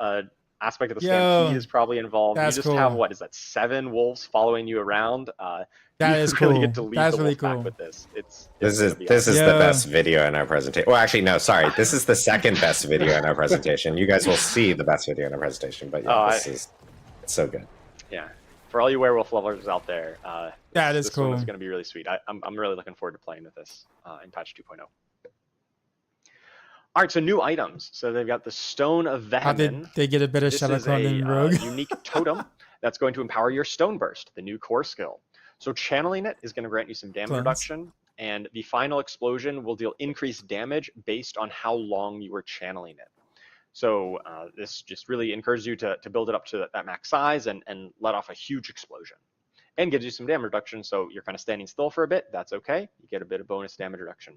Aspect of the Stampede is probably involved. You just have, what is that, 7 wolves following you around? That is really cool. Get to lead That's the really wolf pack cool. with this. This is the best video in our presentation. Well, actually, no, sorry. This is the second best video in our presentation. You guys will see the best video in our presentation, but yeah, it's so good. Yeah. For all you werewolf lovers out there, That is this one is cool. going to be really sweet. I'm really looking forward to playing with this in patch 2.0. All right, so new items. So they've got the Stone of How did Vehemen. they get a better This shadow is clone than Rogue? a unique totem that's going to empower your Stone Burst, the new core skill. So channeling it is going to grant you some damage Clones. reduction, and the final explosion will deal increased damage based on how long you were channeling it. So this just really encourages you to build it up to that max size and let off a huge explosion. And gives you some damage reduction, so you're kind of standing still for a bit. That's okay. You get a bit of bonus damage reduction.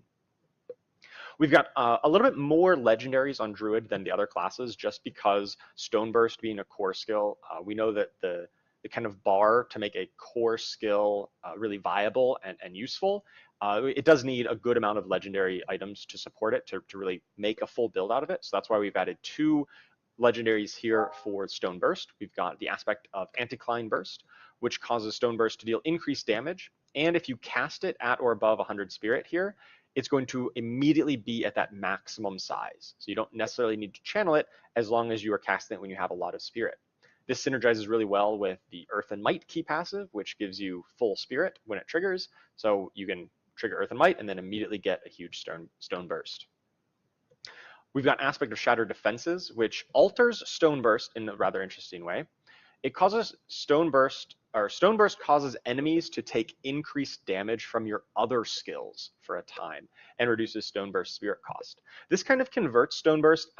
We've got a little bit more legendaries on Druid than the other classes, just because Stone Burst being a core skill. We know that the kind of bar to make a core skill really viable and useful, it does need a good amount of legendary items to support it, to really make a full build out of it. So that's why we've added 2 legendaries here for Stone Burst. We've got the aspect of Anticline Burst, which causes Stone Burst to deal increased damage. And if you cast it at or above 100 spirit here, it's going to immediately be at that maximum size. So you don't necessarily need to channel it as long as you are casting it when you have a lot of spirit. This synergizes really well with the Earth and Might key passive, which gives you full spirit when it triggers. So you can trigger Earth and Might and then immediately get a huge Stone Burst. We've got aspect of Shattered Defenses, which alters Stone Burst in a rather interesting way. It causes Stone Burst causes enemies to take increased damage from your other skills for a time and reduces Stone Burst spirit cost. This kind of converts Stone Burst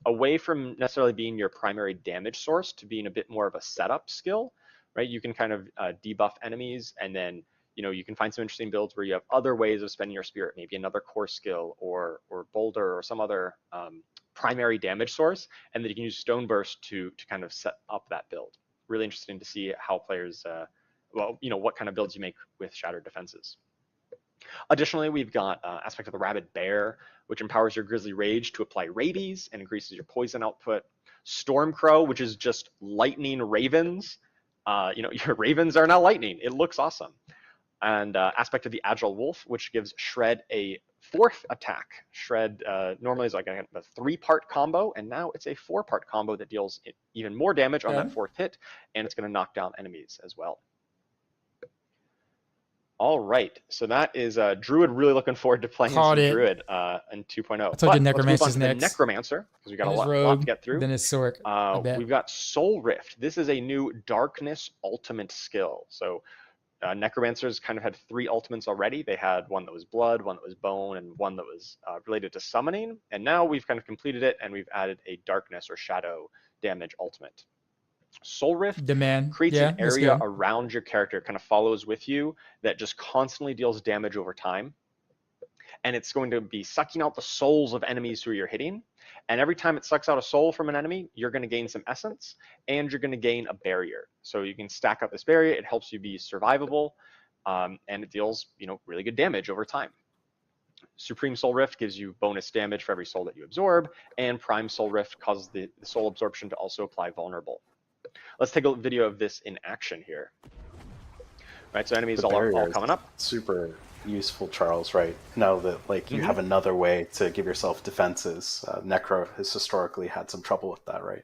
away from necessarily being your primary damage source to being a bit more of a setup skill, right? You can kind of debuff enemies, and then you can find some interesting builds where you have other ways of spending your spirit, maybe another core skill or boulder or some other primary damage source, and then you can use Stone Burst to kind of set up that build. Really interesting to see how players, what kind of builds you make with Shattered Defenses. Additionally, we've got aspect of the Rabid Bear, which empowers your Grizzly Rage to apply rabies and increases your poison output. Stormcrow, which is just lightning ravens. Your ravens are now lightning. It looks awesome. And aspect of the Agile Wolf, which gives Shred a 4th attack. Shred normally is like a 3-part combo, and now it's a 4-part combo that deals even more damage on that 4th hit, and it's going to knock down enemies as well. All right, so that is Druid. Really looking forward to playing some Druid in 2.0. I told you Necromancer's next. next. Necromancer, because we got a lot to get through. Then it's Sork. We've got Soul Rift. This is a new Darkness ultimate skill. So Necromancers kind of had 3 ultimates already. They had one that was blood, one that was bone, and one that was related to summoning. And now we've kind of completed it, and we've added a darkness or shadow damage ultimate. Soul Rift creates an area around your character. It kind of follows with you that just constantly deals damage over time. And it's going to be sucking out the souls of enemies who you're hitting. And every time it sucks out a soul from an enemy, you're going to gain some essence, and you're going to gain a barrier. So you can stack up this barrier. It helps you be survivable, and it deals really good damage over time. Supreme Soul Rift gives you bonus damage for every soul that you absorb, and Prime Soul Rift causes the soul absorption to also apply vulnerable. Let's take a video of this in action here. Right, so enemies all coming up. Super useful, Charles, right? Now that you have another way to give yourself defenses. Necro has historically had some trouble with that, right?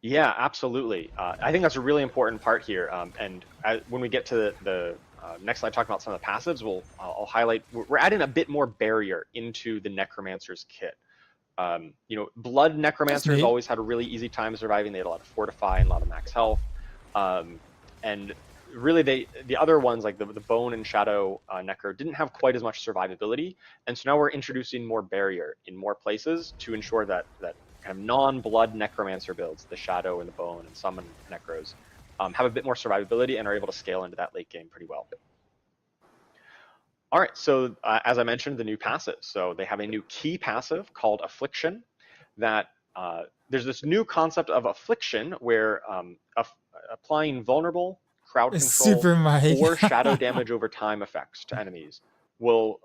Yeah, absolutely. I think that's a really important part here. And when we get to the next slide talking about some of the passives, I'll highlight, we're adding a bit more barrier into the Necromancer's kit. Blood Necromancers always had a really easy time surviving. They had a lot of Fortify and a lot of max health. And really, the other ones, like the Bone and Shadow Necro, didn't have quite as much survivability. And so now we're introducing more barrier in more places to ensure that kind of non-blood Necromancer builds, the Shadow and the Bone and Summon Necros, have a bit more survivability and are able to scale into that late game pretty well. All right, so as I mentioned, the new passive. So they have a new key passive called Affliction that there's this new concept of Affliction where applying vulnerable, crowd control, or shadow damage over time effects to enemies will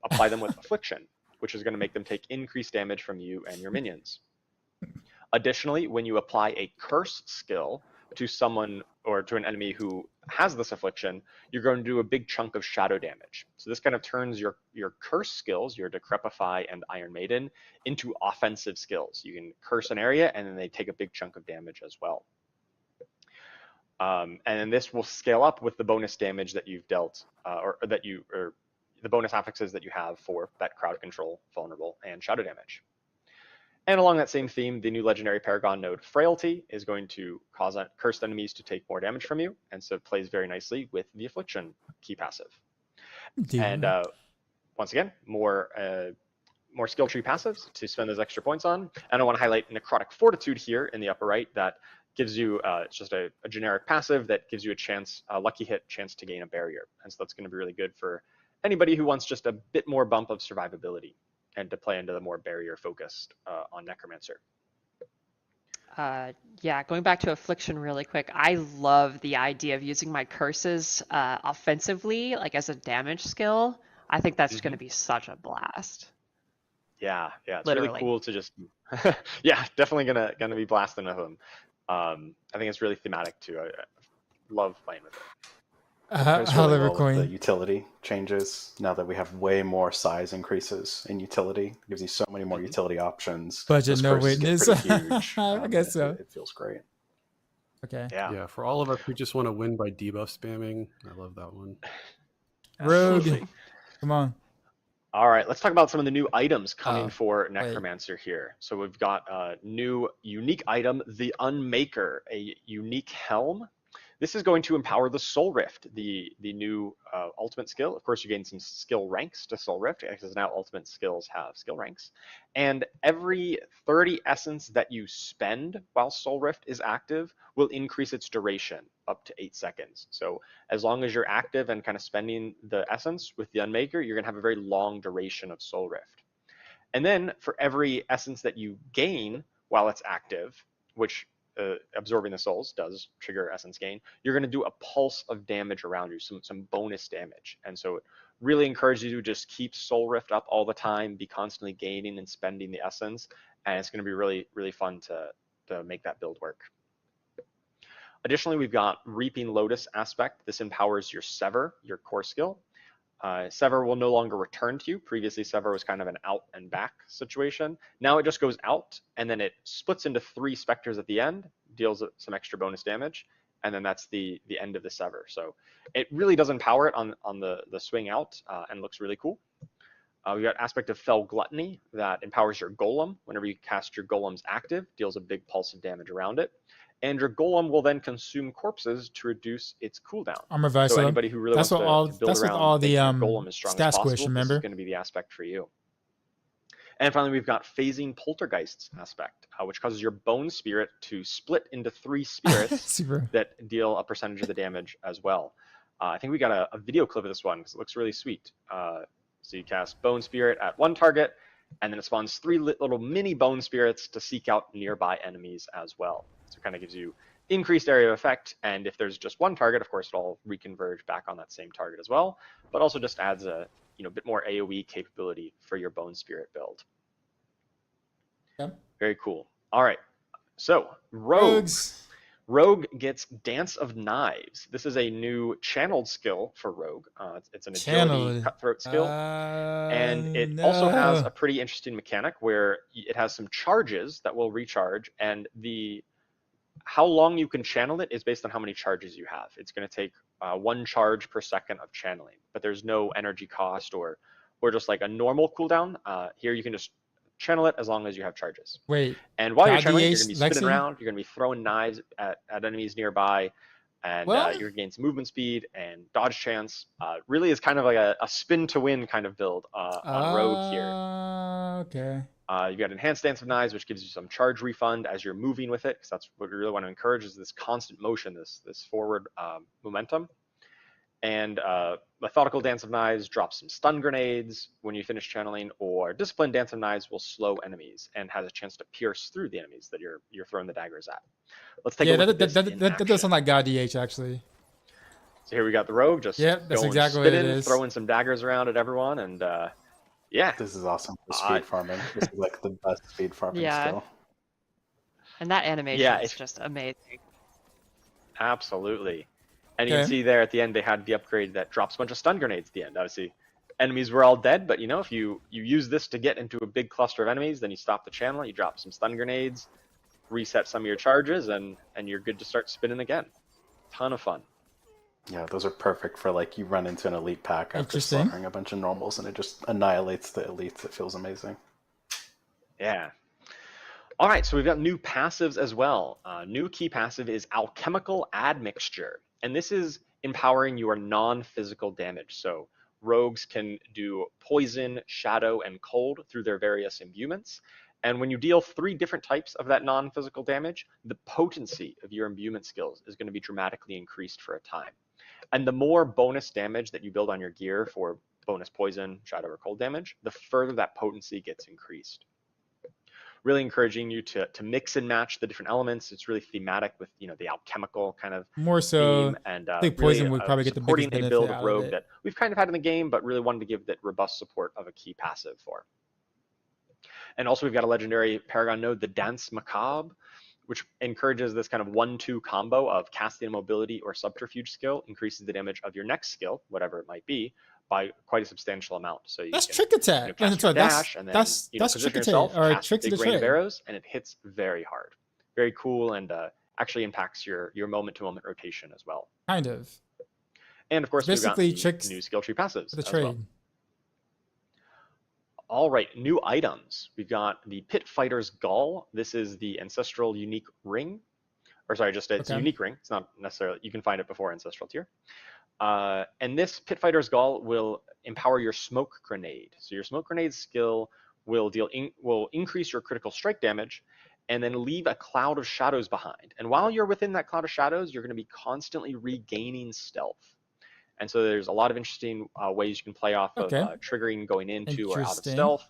apply them with Affliction, which is going to make them take increased damage from you and your minions. Additionally, when you apply a curse skill to someone or to an enemy who has this affliction, you're going to do a big chunk of shadow damage. So this kind of turns your curse skills, your Decrepify and Iron Maiden, into offensive skills. You can curse an area and then they take a big chunk of damage as well. And this will scale up with the bonus damage that you've dealt, or the bonus affixes that you have for that crowd control, vulnerable, and shadow damage. And along that same theme, the new legendary Paragon node Frailty is going to cause cursed enemies to take more damage from you, and so it plays very nicely with the Affliction key passive. And once again, more skill tree passives to spend those extra points on. And I want to highlight Necrotic Fortitude here in the upper right that gives you it's just a generic passive that gives you a chance, a lucky hit chance to gain a barrier. And so that's going to be really good for anybody who wants just a bit more bump of survivability and to play into the more barrier focused on Necromancer. Yeah, going back to Affliction really quick, I love the idea of using my curses offensively, like as a damage skill. I think that's going to be such a blast. Yeah, it's Literally. really cool to just, yeah, definitely gonna be blasting with them. I think it's really thematic too. I love playing with it. It's really well with the utility changes. Now that we have way more size increases in utility, it gives you so many more utility options. Budget, no curses get witness. pretty huge. I guess so. It feels great. Okay. Yeah, for all of us who just want to win by debuff spamming, I love that one. Rogue, come on. All right, let's talk about some of the new items coming for Necromancer here. So we've got a new unique item, the Unmaker, a unique helm. This is going to empower the Soul Rift, the new ultimate skill. Of course, you gain some skill ranks to Soul Rift, because now ultimate skills have skill ranks. And every 30 essence that you spend while Soul Rift is active will increase its duration up to 8 seconds. So as long as you're active and kind of spending the essence with the Unmaker, you're going to have a very long duration of Soul Rift. And then for every essence that you gain while it's active, which absorbing the souls does trigger essence gain, you're going to do a pulse of damage around you, some bonus damage. And so it really encourages you to just keep Soul Rift up all the time, be constantly gaining and spending the essence, and it's going to be really, really fun to make that build work. Additionally, we've got Reaping Lotus aspect. This empowers your Sever, your core skill. Sever will no longer return to you. Previously, Sever was kind of an out and back situation. Now it just goes out, and then it splits into 3 specters at the end, deals some extra bonus damage, and then that's the end of the Sever. So it really does empower it on the swing out, and looks really cool. We've got Aspect of Fell Gluttony that empowers your Golem. Whenever you cast your Golem's active, deals a big pulse of damage around it. And your Golem will then consume corpses to reduce its cooldown. Armor Vice. So anybody who really wants to build around all the Golem as strong as possible, squish, remember? this is going to be the aspect for you. And finally, we've got Phasing Poltergeist's aspect, which causes your Bone Spirit to split into 3 spirits that deal a percentage of the damage as well. I think we got a video clip of this one because it looks really sweet. So you cast Bone Spirit at one target, and then it spawns 3 little mini Bone Spirits to seek out nearby enemies as well. So it kind of gives you increased area of effect, and if there's just one target, of course, it'll reconverge back on that same target as well, but also just adds a bit more AoE capability for your Bone Spirit build. Yep. Very cool. All right, so Rogue gets Dance of Knives. This is a new channeled skill for Rogue. It's an agility cutthroat skill. And it also has a pretty interesting mechanic where it has some charges that will recharge, and how long you can channel it is based on how many charges you have. It's going to take 1 charge per second of channeling, but there's no energy cost or just like a normal cooldown. Here you can just channel it as long as you have charges. Wait. And while you're channeling, you're going to be spinning around. You're going to be throwing knives at enemies nearby, and you're going to gain some movement speed and dodge chance. Really is kind of like a spin to win kind of build on Rogue here. Okay. You've got Enhanced Dance of Knives, which gives you some charge refund as you're moving with it, because that's what we really want to encourage is this constant motion, this forward momentum. And Methodical Dance of Knives drops some stun grenades when you finish channeling, or Disciplined Dance of Knives will slow enemies and has a chance to pierce through the enemies that you're throwing the daggers at. Let's take a look at this in that action. does sound like God DH actually. So here we got the Rogue just that's going exactly what it spinning, is. throwing some daggers around at everyone, and yeah. This is awesome for speed farming. This is like the best speed farming skill. And that animation is just amazing. Absolutely. And you can see there at the end they had the upgrade that drops a bunch of stun grenades at the end. Obviously, enemies were all dead, but if you use this to get into a big cluster of enemies, then you stop the channel, you drop some stun grenades, reset some of your charges, and you're good to start spinning again. ton of fun. Yeah, those are perfect for like you run into an elite pack after Interesting. slaughtering a bunch of normals and it just annihilates the elites. It feels amazing. Yeah. All right, so we've got new passives as well. New key passive is Alchemical Admixture, and this is empowering your non-physical damage. So rogues can do poison, shadow, and cold through their various imbuements. And when you deal 3 different types of that non-physical damage, the potency of your imbuement skills is going to be dramatically increased for a time. And the more bonus damage that you build on your gear for bonus poison, shadow, or cold damage, the further that potency gets increased. Really encouraging you to mix and match the different elements. It's really thematic with the alchemical kind of More so, theme, and I think poison would probably get the supporting biggest a benefit build of out rogue of it. that we've kind of had in the game, but really wanted to give that robust support of a key passive for. And also we've got a legendary Paragon node, the Dance Macabre, which encourages this kind of 1-2 combo of casting mobility or subterfuge skill, increases the damage of your next skill, whatever it might be, by quite a substantial amount. So you That's can, trick attack. cast your dash, and then that's position trick yourself, attack, or cast a tricks of big the rain of trade. arrows, and it hits very hard. Very cool, and actually impacts your moment-to-moment rotation as well. Kind of. And of course, we've got Basically the tricks new skill tree passives the as trade. well. All right, new items. We've got the Pit Fighter's Gall. This is the ancestral unique ring. Or sorry, just it's a unique ring. It's not necessarily, you can find it before ancestral tier. And this Pit Fighter's Gall will empower your smoke grenade. So your smoke grenade skill will increase your critical strike damage and then leave a cloud of shadows behind. And while you're within that cloud of shadows, you're going to be constantly regaining stealth. And so there's a lot of interesting ways you can play off of triggering going into or out of stealth.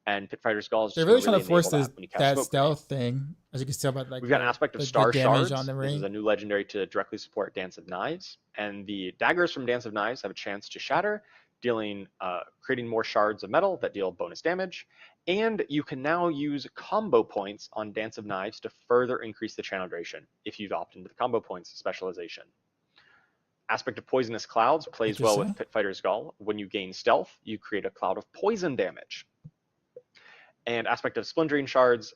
And Pit Fighter's Gall is just They're really trying really to force that smoke stealth thing, as you can tell by like we've got an aspect of the Star damage Shards. on the This ring. is a new legendary to directly support Dance of Knives. And the daggers from Dance of Knives have a chance to shatter, creating more shards of metal that deal bonus damage. And you can now use combo points on Dance of Knives to further increase the channel duration if you've opted into the combo points specialization. Aspect of Poisonous Clouds plays well with Pit Fighter's Gall. When you gain stealth, you create a cloud of poison damage. And aspect of Splintering Shards,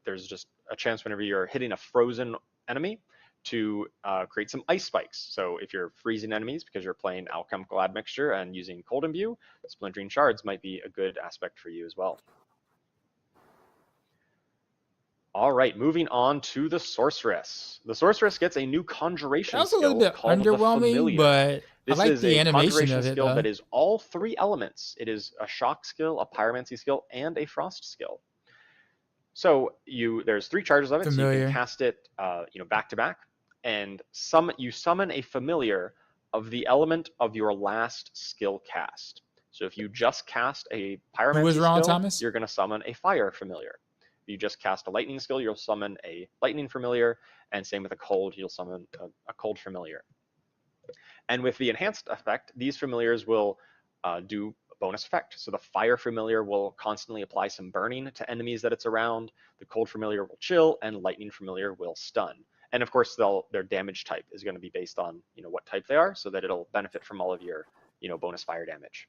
there's just a chance whenever you're hitting a frozen enemy to create some ice spikes. So if you're freezing enemies because you're playing Alchemical Admixture and using Cold Imbue, Splintering Shards might be a good aspect for you as well. All right, moving on to the Sorceress. The Sorceress gets a new conjuration That was a skill little bit called the underwhelming, Familiar. but This I like is the a animation conjuration of it. skill Though. that is all 3 elements. It is a shock skill, a pyromancy skill, and a frost skill. So there's 3 charges of it, so you can cast it back to back, and you summon a familiar of the element of your last skill cast. So if you just cast a pyromancy skill, Thomas? you're going to summon a fire familiar. If you just cast a lightning skill, you'll summon a lightning familiar, and same with a cold, you'll summon a cold familiar. And with the enhanced effect, these familiars will do a bonus effect. So the fire familiar will constantly apply some burning to enemies that it's around, the cold familiar will chill, and lightning familiar will stun. And of course, their damage type is going to be based on what type they are, so that it'll benefit from all of your bonus fire damage.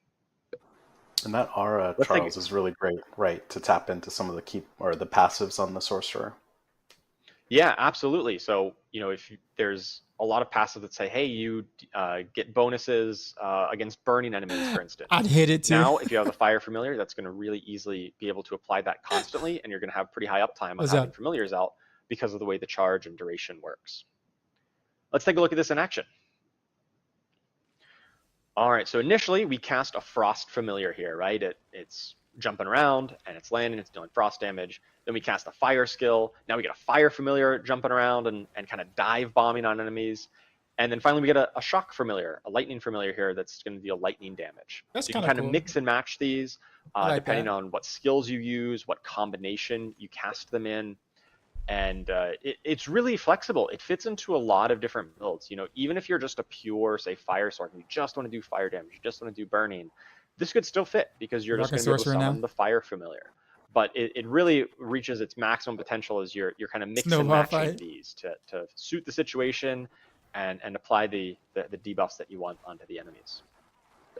And that aura, Charles, is really great, right, to tap into some of the passives on the Sorcerer. Yeah, absolutely. So, if there's a lot of passives that say, hey, you get bonuses against burning enemies, for instance. I'd hit it too. Now, if you have the Fire Familiar, that's going to really easily be able to apply that constantly, and you're going to have pretty high uptime on having familiars out because of the way the charge and duration works. Let's take a look at this in action. All right, so initially we cast a Frost Familiar here, right? It's jumping around and it's landing, it's doing frost damage. Then we cast a Fire skill. Now we get a Fire Familiar jumping around and kind of dive bombing on enemies. And then finally we get a Shock Familiar, a Lightning Familiar here that's going to deal lightning damage. That's so you can kind of mix and match these depending on what skills you use, what combination you cast them in. And it's really flexible. It fits into a lot of different builds. Even if you're just a pure, say, fire sword, and you just want to do fire damage, you just want to do burning, this could still fit because you're just going to be able to summon the Fire Familiar. But it really reaches its maximum potential as you're kind of mixing and matching these to suit the situation and apply the debuffs that you want onto the enemies.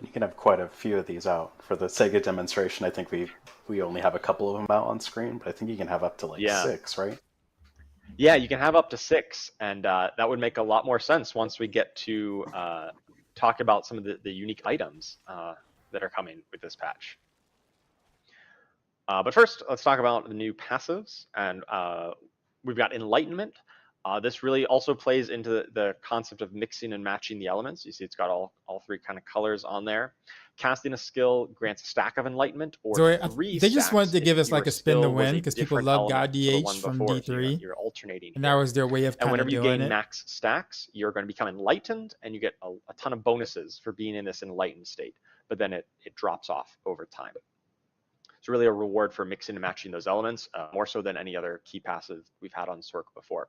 You can have quite a few of these out. For the Sega demonstration, I think we only have a couple of them out on screen, but I think you can have up to 6, right? Yeah, you can have up to 6, and that would make a lot more sense once we get to talk about some of the unique items that are coming with this patch. But first, let's talk about the new passives, and we've got Enlightenment. This really also plays into the concept of mixing and matching the elements. You see it's got all 3 kind of colors on there. Casting a skill grants a stack of Enlightenment or So 3 they just wanted to stacks give if us like your a spin to skill was win a because people different love element God to the DH one from before. So D3. you're alternating And here. that was their way of And kind of whenever you doing gain it. max stacks, you're going to become enlightened, and you get a ton of bonuses for being in this enlightened state. But then it drops off over time. It's really a reward for mixing and matching those elements, more so than any other key passive we've had on Sorc before.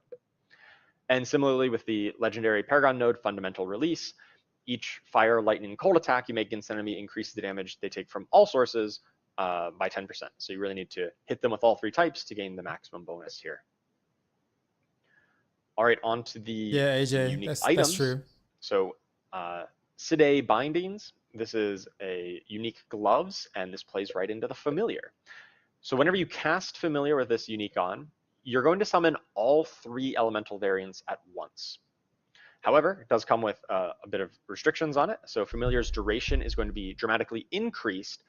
And similarly with the legendary Paragon node fundamental release, each fire, lightning, cold attack you make against an enemy increases the damage they take from all sources by 10%. So you really need to hit them with all 3 types to gain the maximum bonus here. All right, on to the unique items. That's true. So Side Bindings, this is a unique gloves, and this plays right into the familiar. So whenever you cast familiar with this unique on, you're going to summon all 3 elemental variants at once. However, it does come with a bit of restrictions on it. So familiar's duration is going to be dramatically increased,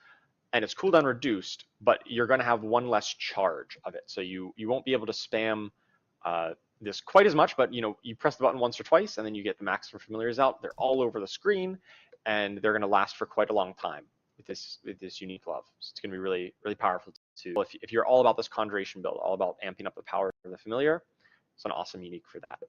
and its cooldown reduced, but you're going to have 1 less charge of it. So you won't be able to spam this quite as much, but you press the button once or twice, and then you get the max from familiars out. They're all over the screen, and they're going to last for quite a long time with this unique glove. So it's going to be really, really powerful too. If you're all about this conjuration build, all about amping up the power of the familiar, it's an awesome unique for that.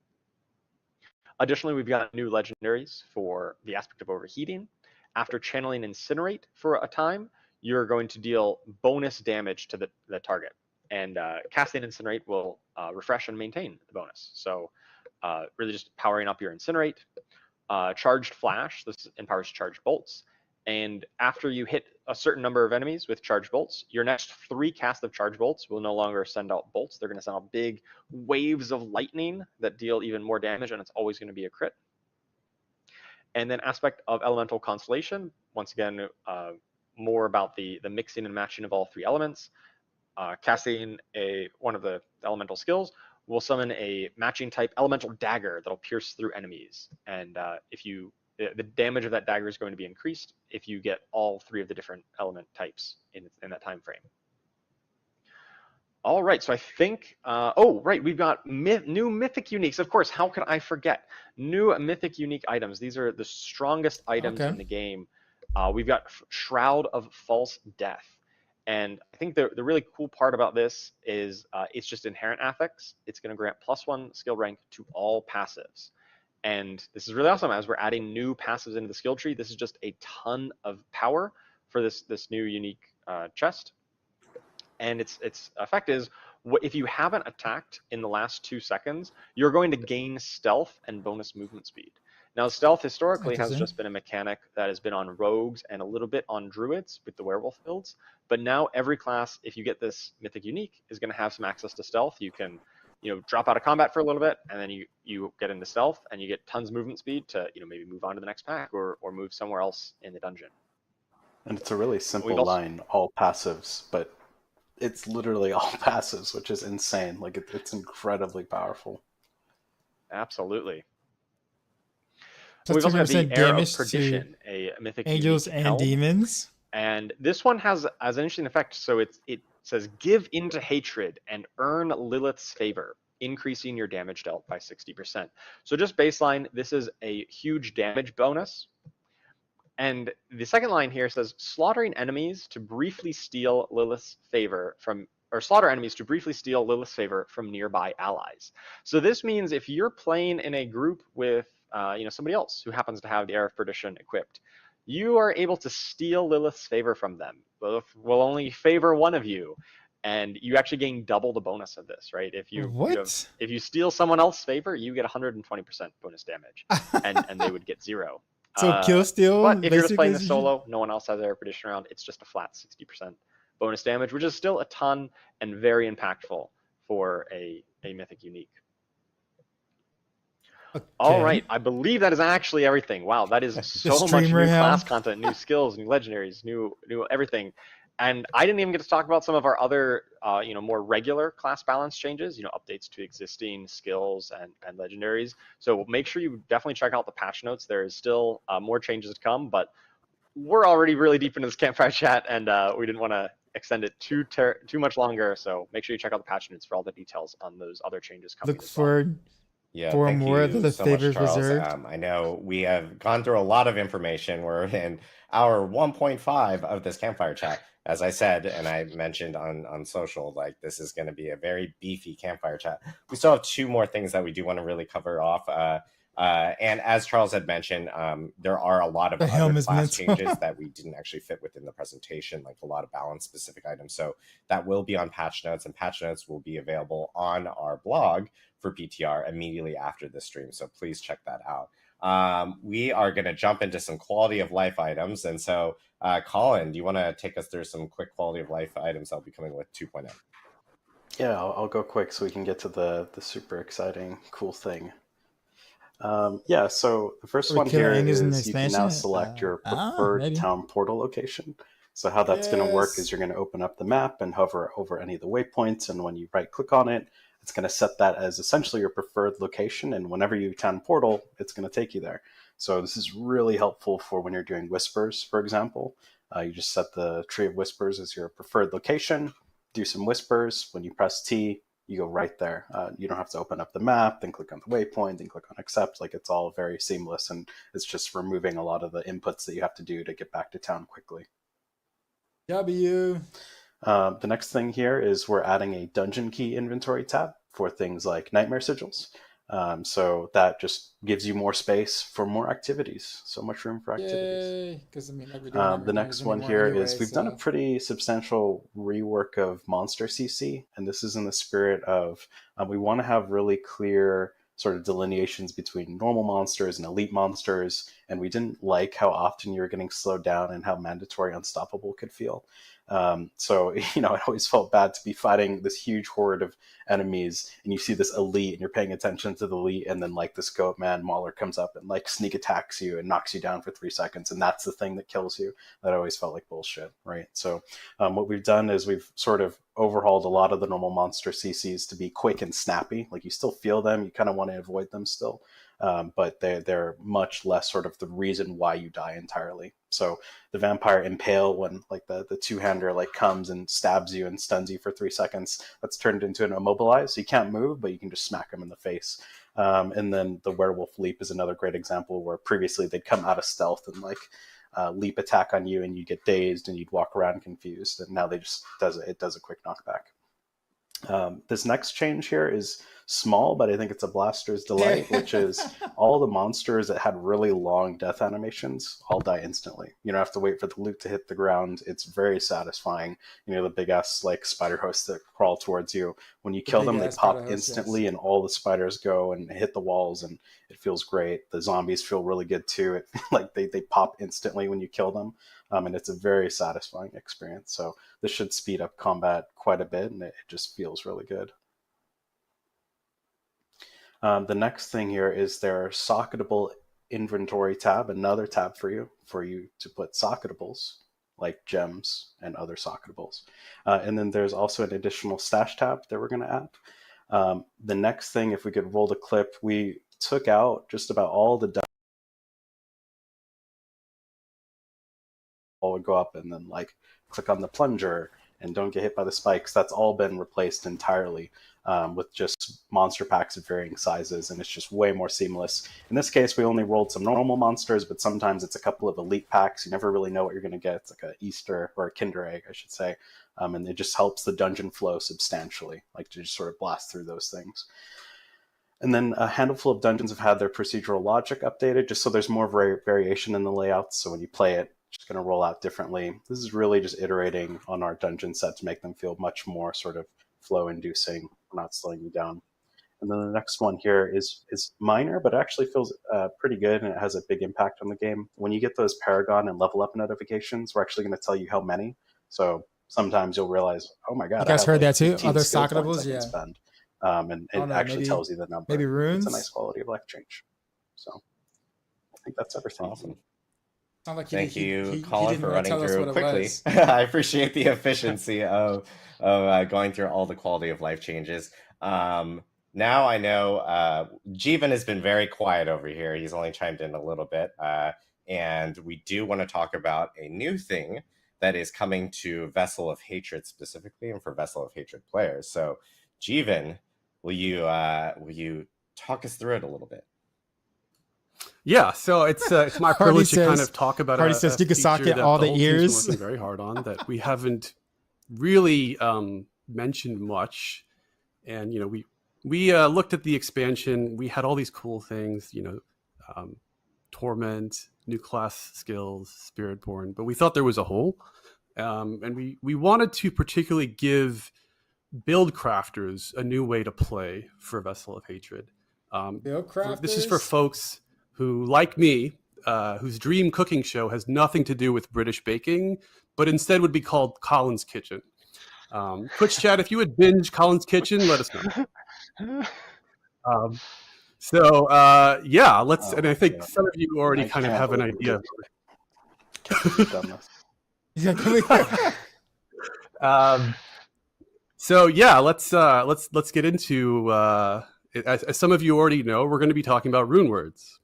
Additionally, we've got new legendaries for the aspect of overheating. After channeling Incinerate for a time, you're going to deal bonus damage to the target. And casting Incinerate will refresh and maintain the bonus. So really just powering up your Incinerate. Charged Flash, this empowers charged bolts. And after you hit a certain number of enemies with charged bolts, your next 3 casts of charged bolts will no longer send out bolts. They're going to send out big waves of lightning that deal even more damage, and it's always going to be a crit. And then aspect of Elemental Constellation, once again, more about the mixing and matching of all 3 elements. Casting one of the elemental skills will summon a matching type elemental dagger that'll pierce through enemies. And the damage of that dagger is going to be increased if you get all 3 of the different element types in that time frame. All right, so I think, we've got new mythic uniques. Of course, how could I forget? New mythic unique items. These are the strongest items in the game. We've got Shroud of False Death. And I think the really cool part about this is it's just inherent affix. It's going to grant +1 skill rank to all passives. And this is really awesome. As we're adding new passives into the skill tree, this is just a ton of power for this new unique chest. And its effect is, if you haven't attacked in the last 2 seconds, you're going to gain stealth and bonus movement speed. Now, stealth historically has just been a mechanic that has been on rogues and a little bit on druids with the werewolf builds. But now every class, if you get this mythic unique, is going to have some access to stealth. You can drop out of combat for a little bit, and then you get into stealth, and you get tons of movement speed to maybe move on to the next pack or move somewhere else in the dungeon. And it's a really simple line, all passives, but it's literally all passives, which is insane. Like it's incredibly powerful. Absolutely. So we've also got the Air of damage Perdition, a mythic angels unique and helm. demons. And this one has an interesting effect. So it says, give into hatred and earn Lilith's favor, increasing your damage dealt by 60%. So just baseline, this is a huge damage bonus. And the second line here says, slaughtering enemies to briefly steal Lilith's favor from, or slaughter enemies to briefly steal Lilith's favor from nearby allies. So this means if you're playing in a group with somebody else who happens to have the Air of Perdition equipped, you are able to steal Lilith's favor from them. Lilith will only favor one of you, and you actually gain double the bonus of this, right? If you steal someone else's favor, you get 120% bonus damage, and they would get 0. So kill steal. But if you're just playing this solo, no one else has Air of Perdition around, it's just a flat 60% bonus damage, which is still a ton and very impactful for a mythic unique. Okay. All right, I believe that is actually everything. Wow, that is so much new class content, new skills, new legendaries, new everything. And I didn't even get to talk about some of our other, more regular class balance changes, updates to existing skills and legendaries. So make sure you definitely check out the patch notes. There is still more changes to come, but we're already really deep into this Campfire chat, and we didn't want to extend it too much longer. So make sure you check out the patch notes for all the details on those other changes coming. Look forward Yeah, for thank more you of the so much, favors Charles. reserved. I know we have gone through a lot of information. We're in hour 1.5 of this Campfire chat. As I said, and I mentioned on social, like this is going to be a very beefy Campfire chat. We still have 2 more things that we do want to really cover off. And as Charles had mentioned, there are a lot of The helm other is class mental. changes that we didn't actually fit within the presentation, like a lot of balance specific items. So that will be on patch notes, and patch notes will be available on our blog for PTR immediately after the stream. So please check that out. We are going to jump into some quality of life items. And so, Colin, do you want to take us through some quick quality of life items that'll be coming with 2.0? Yeah, I'll go quick so we can get to the super exciting, cool thing. Yeah, so the first one here is you can now select your preferred town portal location. So how that's going to work is you're going to open up the map and hover over any of the waypoints, and when you right click on it, it's going to set that as essentially your preferred location, and whenever you town portal, it's going to take you there. So this is really helpful for when you're doing whispers, for example. You just set the tree of whispers as your preferred location, do some whispers. When you press T, you go right there. You don't have to open up the map, then click on the waypoint, then click on accept. Like, it's all very seamless, and it's just removing a lot of the inputs that you have to do to get back to town quickly. W. The next thing here is we're adding a dungeon key inventory tab for things like nightmare sigils. So that just gives you more space for more activities. So much room for activities. The next one here is we've done a pretty substantial rework of monster CC, and this is in the spirit of we want to have really clear sort of delineations between normal monsters and elite monsters, and we didn't like how often you were getting slowed down and how mandatory unstoppable could feel. So, it always felt bad to be fighting this huge horde of enemies, and you see this elite, and you're paying attention to the elite, and then like this goat man Mauler comes up and like sneak attacks you and knocks you down for 3 seconds, and that's the thing that kills you. That always felt like bullshit, right? So what we've done is we've sort of overhauled a lot of the normal monster CCs to be quick and snappy. Like, you still feel them, you kind of want to avoid them still. But they're much less sort of the reason why you die entirely. So the vampire impale, when like the two-hander like comes and stabs you and stuns you for 3 seconds, that's turned into an immobilize. So you can't move, but you can just smack him in the face. And then the werewolf leap is another great example where previously they'd come out of stealth and like leap attack on you, and you get dazed and you'd walk around confused. And now they just does a quick knockback. This next change here is small, but I think it's a blaster's delight, which is all the monsters that had really long death animations all die instantly. You don't have to wait for the loot to hit the ground. It's very satisfying. The big ass like spider hosts that crawl towards you. When you kill them, they pop instantly, and all the spiders go and hit the walls, and it feels great. The zombies feel really good too. It like they pop instantly when you kill them. And it's a very satisfying experience. So this should speed up combat quite a bit, and it just feels really good. The next thing here is their socketable inventory tab, another tab for you to put socketables like gems and other socketables. And then there's also an additional stash tab that we're going to add. The next thing, if we could roll the clip, we took out just about all the would go up and then like click on the plunger and don't get hit by the spikes. That's all been replaced entirely with just monster packs of varying sizes, and it's just way more seamless. In this case, we only rolled some normal monsters, but sometimes it's a couple of elite packs. You never really know what you're going to get. It's like an Easter or a Kinder egg, I should say. And it just helps the dungeon flow substantially, like to just sort of blast through those things. And then a handful of dungeons have had their procedural logic updated, just so there's more variation in the layouts. So when you play it, it's just going to roll out differently. This is really just iterating on our dungeon set to make them feel much more sort of flow-inducing, not slowing you down. And then the next one here is minor, but it actually feels pretty good, and it has a big impact on the game. When you get those Paragon and level up notifications, we're actually going to tell you how many. So sometimes you'll realize, oh my god, you guys heard that too? Other socketables, socketables, spend. And it actually tells you the number. Maybe runes. It's a nice quality of life change. So I think that's everything. Awesome. Sound like Thank you, he Colin, didn't for wanna running tell us through what it quickly. was. I appreciate the efficiency of going through all the quality of life changes. Now I know Jeevan has been very quiet over here. He's only chimed in a little bit. And we do want to talk about a new thing that is coming to Vessel of Hatred specifically, and for Vessel of Hatred players. So, Jeevan, will you talk us through it a little bit? Yeah, so it's my privilege to kind of talk about Hardy a says you can feature socket that all the the whole team's been ears. working very hard on that we haven't really mentioned much. And we looked at the expansion. We had all these cool things, Torment, new class skills, Spiritborn, but we thought there was a hole, and we wanted to particularly give build crafters a new way to play for Vessel of Hatred. This is for folks who, like me, whose dream cooking show has nothing to do with British baking, but instead would be called Colin's Kitchen. Twitch chat, if you would binge Colin's Kitchen, let us know. Let's. And I think some of you already kind of have an idea. Let's get into. As some of you already know, we're going to be talking about rune words.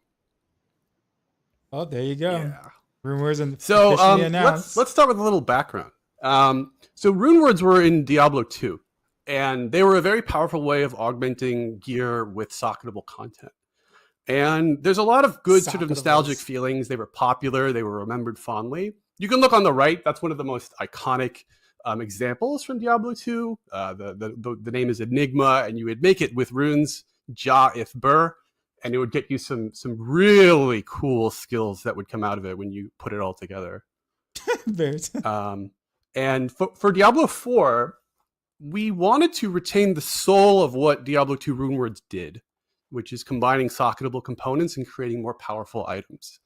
Oh, there you go. Yeah. Rune words and let's start with a little background. So rune words were in Diablo 2, and they were a very powerful way of augmenting gear with socketable content. And there's a lot of good sort of nostalgic feelings. They were popular. They were remembered fondly. You can look on the right. That's one of the most iconic examples from Diablo 2. The name is Enigma, and you would make it with runes Ja if Bur, and it would get you some really cool skills that would come out of it when you put it all together. And for Diablo 4, we wanted to retain the soul of what Diablo 2 runewords did, which is combining socketable components and creating more powerful items.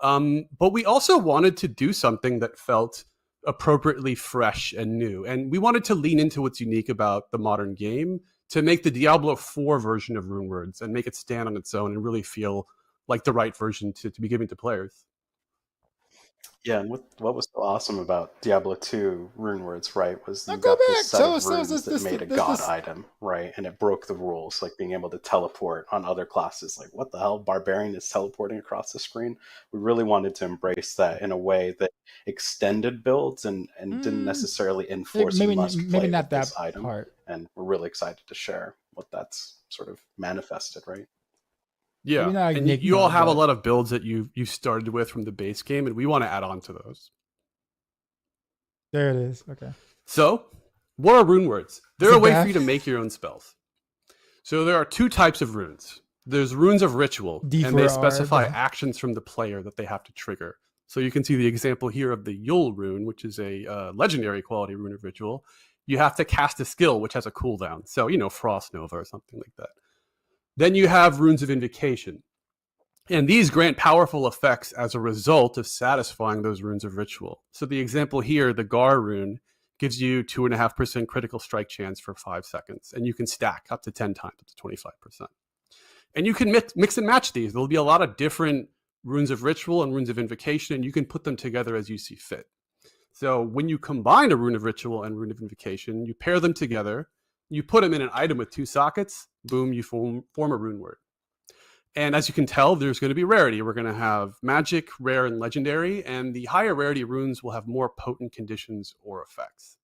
But we also wanted to do something that felt appropriately fresh and new. And we wanted to lean into what's unique about the modern game to make the Diablo 4 version of runewords and make it stand on its own and really feel like the right version to be given to players. Yeah, and what was so awesome about Diablo 2 runewords, right, was you got this set of runes that made a god item, right, and it broke the rules, like being able to teleport on other classes. Like, what the hell, Barbarian is teleporting across the screen? We really wanted to embrace that in a way that extended builds and didn't necessarily enforce you must play with this item. And we're really excited to share what that's sort of manifested, right? Yeah, and you all have a lot of builds that you started with from the base game, and we want to add on to those. There it is. Okay. So, what are rune words? They're a way for you to make your own spells. So there are two types of runes. There's runes of ritual, and they specify actions from the player that they have to trigger. So you can see the example here of the Yule rune, which is a legendary quality rune of ritual. You have to cast a skill, which has a cooldown. So, Frost Nova or something like that. Then you have runes of invocation. And these grant powerful effects as a result of satisfying those runes of ritual. So the example here, the Gar rune, gives you 2.5% critical strike chance for 5 seconds. And you can stack up to 10 times, up to 25%. And you can mix and match these. There'll be a lot of different runes of ritual and runes of invocation, and you can put them together as you see fit. So when you combine a rune of ritual and rune of invocation, you pair them together, you put them in an item with 2 sockets, boom, you form a rune word. And as you can tell, there's going to be rarity. We're going to have magic, rare, and legendary, and the higher rarity runes will have more potent conditions or effects.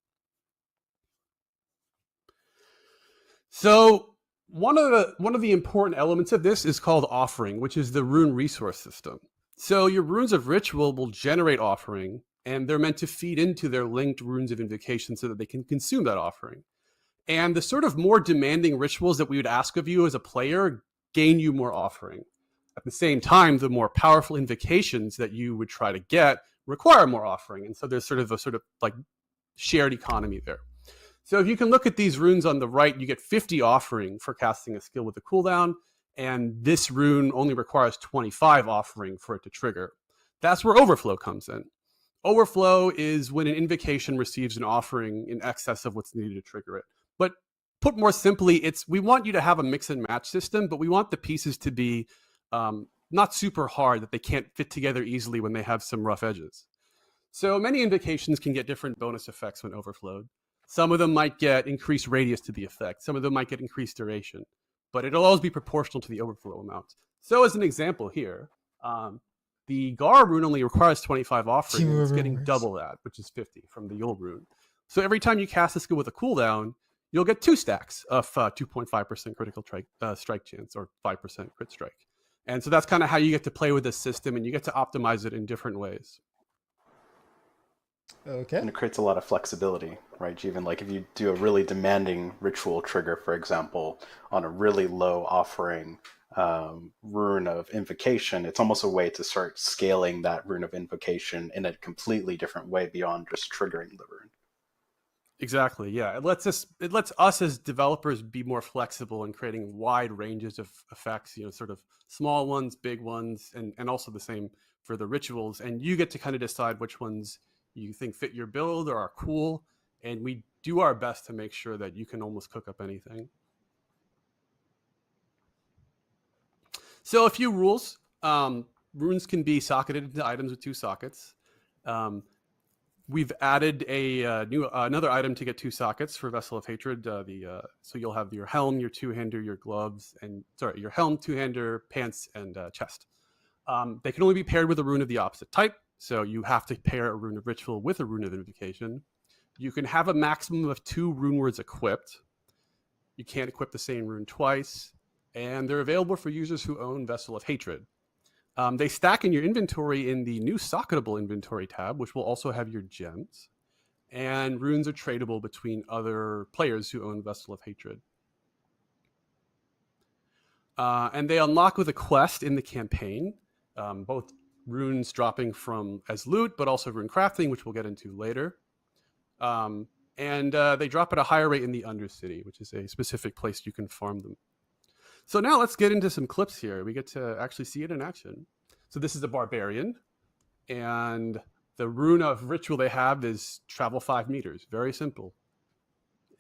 So one of the important elements of this is called offering, which is the rune resource system. So your runes of ritual will generate offering, and they're meant to feed into their linked runes of invocation so that they can consume that offering. And the sort of more demanding rituals that we would ask of you as a player gain you more offering. At the same time, the more powerful invocations that you would try to get require more offering. And so there's sort of like shared economy there. So if you can look at these runes on the right, you get 50 offering for casting a skill with a cooldown. And this rune only requires 25 offering for it to trigger. That's where overflow comes in. Overflow is when an invocation receives an offering in excess of what's needed to trigger it. But put more simply, we want you to have a mix and match system, but we want the pieces to be not super hard that they can't fit together easily when they have some rough edges. So many invocations can get different bonus effects when overflowed. Some of them might get increased radius to the effect. Some of them might get increased duration, but it'll always be proportional to the overflow amount. So as an example here, the Gar rune only requires 25 offering, and it's getting double that, which is 50 from the Yule rune. So every time you cast a skill with a cooldown, you'll get 2 stacks of 2.5% critical strike chance, or 5% crit strike. And so that's kind of how you get to play with this system, and you get to optimize it in different ways. Okay. And it creates a lot of flexibility, right? Even like if you do a really demanding ritual trigger, for example, on a really low offering rune of invocation, it's almost a way to start scaling that rune of invocation in a completely different way beyond just triggering the rune. Exactly. Yeah. It lets us as developers be more flexible in creating wide ranges of effects, sort of small ones, big ones, and also the same for the rituals. And you get to kind of decide which ones you think fit your build or are cool. And we do our best to make sure that you can almost cook up anything. So a few rules. Runes can be socketed into items with 2 sockets. We've added another item to get 2 sockets for Vessel of Hatred. So you'll have your helm, your 2-hander, your gloves, your helm, 2-hander, pants, and chest. They can only be paired with a rune of the opposite type. So you have to pair a rune of ritual with a rune of invocation. You can have a maximum of 2 rune words equipped. You can't equip the same rune twice. And they're available for users who own Vessel of Hatred. They stack in your inventory in the new socketable inventory tab, which will also have your gems. And runes are tradable between other players who own Vessel of Hatred. And they unlock with a quest in the campaign, both runes dropping as loot, but also rune crafting, which we'll get into later. And they drop at a higher rate in the Undercity, which is a specific place you can farm them. So now let's get into some clips here. We get to actually see it in action. So this is a barbarian, and the rune of ritual they have is travel 5 meters. Very simple.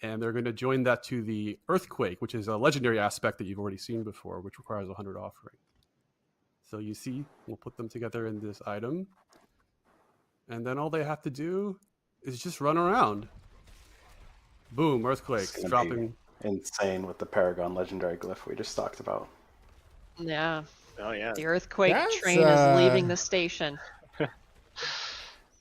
And they're going to join that to the earthquake, which is a legendary aspect that you've already seen before, which requires 100 offering. So you see, we'll put them together in this item. And then all they have to do is just run around. Boom, earthquake, dropping. Insane with the Paragon legendary glyph we just talked about. Yeah. Oh yeah. The earthquake train is leaving the station.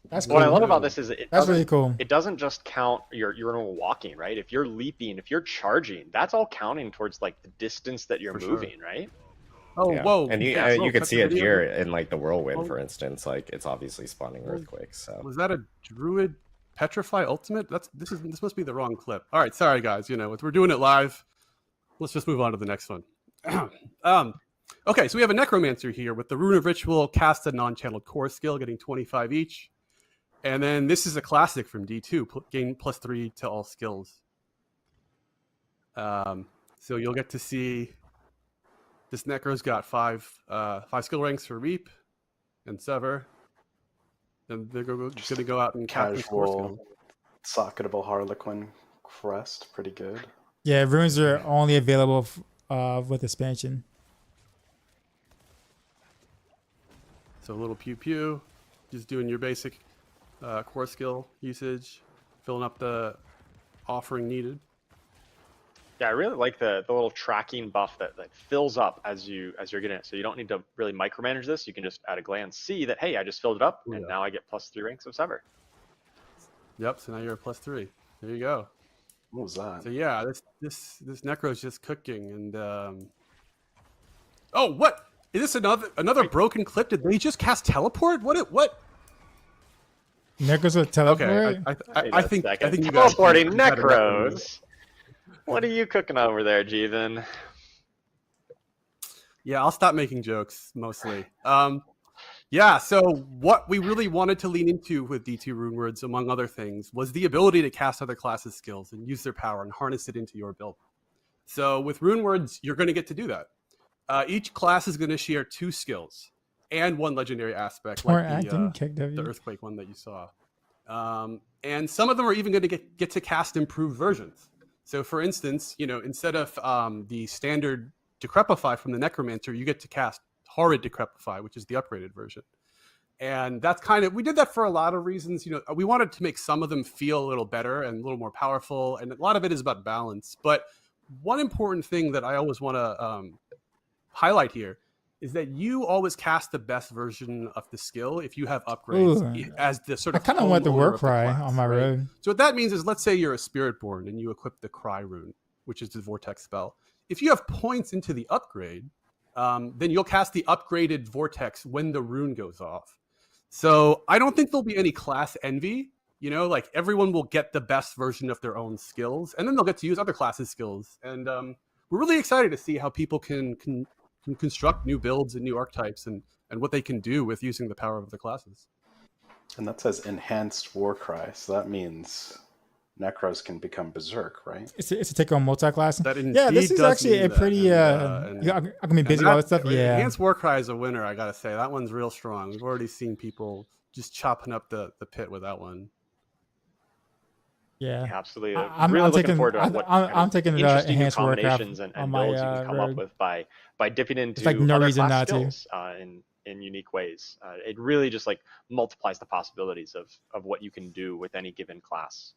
That's cool. What I love about this is that's really cool. It doesn't just count your normal walking, right? If you're leaping, if you're charging, that's all counting towards like the distance that you're moving, right? Oh, yeah. Whoa! And you can see it here in like the whirlwind, for instance. Like it's obviously spawning earthquakes. So was that a druid petrify ultimate? This must be the wrong clip. All right, sorry guys. We're doing it live. Let's just move on to the next one. Okay, so we have a necromancer here with the rune of ritual, cast a non-channeled core skill, getting 25 each. And then this is a classic from D2, gain +3 to all skills. So you'll get to see this necro's got 5 skill ranks for Reap and Sever. And they're going to go out and casual, socketable Harlequin crest, pretty good. Yeah, runes are only available with expansion. So a little pew pew, just doing your basic core skill usage, filling up the offering needed. Yeah, I really like the little tracking buff that fills up as you're getting it. So you don't need to really micromanage this. You can just at a glance see that, hey, I just filled it up, and now I get +3 ranks of Sever. Yep. So now you're a +3. There you go. What was that? So yeah, this necro's just cooking, and oh, what is this? Another broken clip? Did they just cast teleport? What? Necros with teleport? Okay, I think you guys teleporting necros. What are you cooking over there, Jeevan? Yeah, I'll stop making jokes mostly. Yeah, so what we really wanted to lean into with D2 Runewords, among other things, was the ability to cast other classes' skills and use their power and harness it into your build. So with Runewords, you're going to get to do that. Each class is going to share 2 skills and 1 legendary aspect, like the Earthquake one that you saw. And some of them are even going to get to cast improved versions. So for instance, instead of the standard Decrepify from the Necromancer, you get to cast Horrid Decrepify, which is the upgraded version. And that's kind of, we did that for a lot of reasons. We wanted to make some of them feel a little better and a little more powerful. And a lot of it is about balance. But one important thing that I always want to highlight here is that you always cast the best version of the skill if you have upgrades as the sort of. I kind of want the war cry class, on my road. So what that means is, let's say you're a Spiritborn and you equip the Cry rune, which is the Vortex spell. If you have points into the upgrade, then you'll cast the upgraded Vortex when the rune goes off. So I don't think there'll be any class envy. Like everyone will get the best version of their own skills, and then they'll get to use other classes' skills. And we're really excited to see how people can construct new builds and new archetypes and what they can do with using the power of the classes. And that says enhanced Warcry, so that means Necros can become Berserk, right? It's a take on multi-class. Yeah, this is actually a pretty. I'm gonna be busy with all that stuff. Yeah, Enhanced Warcry is a winner. I gotta say that one's real strong. We've already seen people just chopping up the pit with that one. Yeah, absolutely. I'm really looking taking, forward to what I'm taking interesting new enhanced combinations Warcraft and on builds you my can come road. up with by dipping into like no other reason class not to. skills in unique ways. It really just like multiplies the possibilities of what you can do with any given class.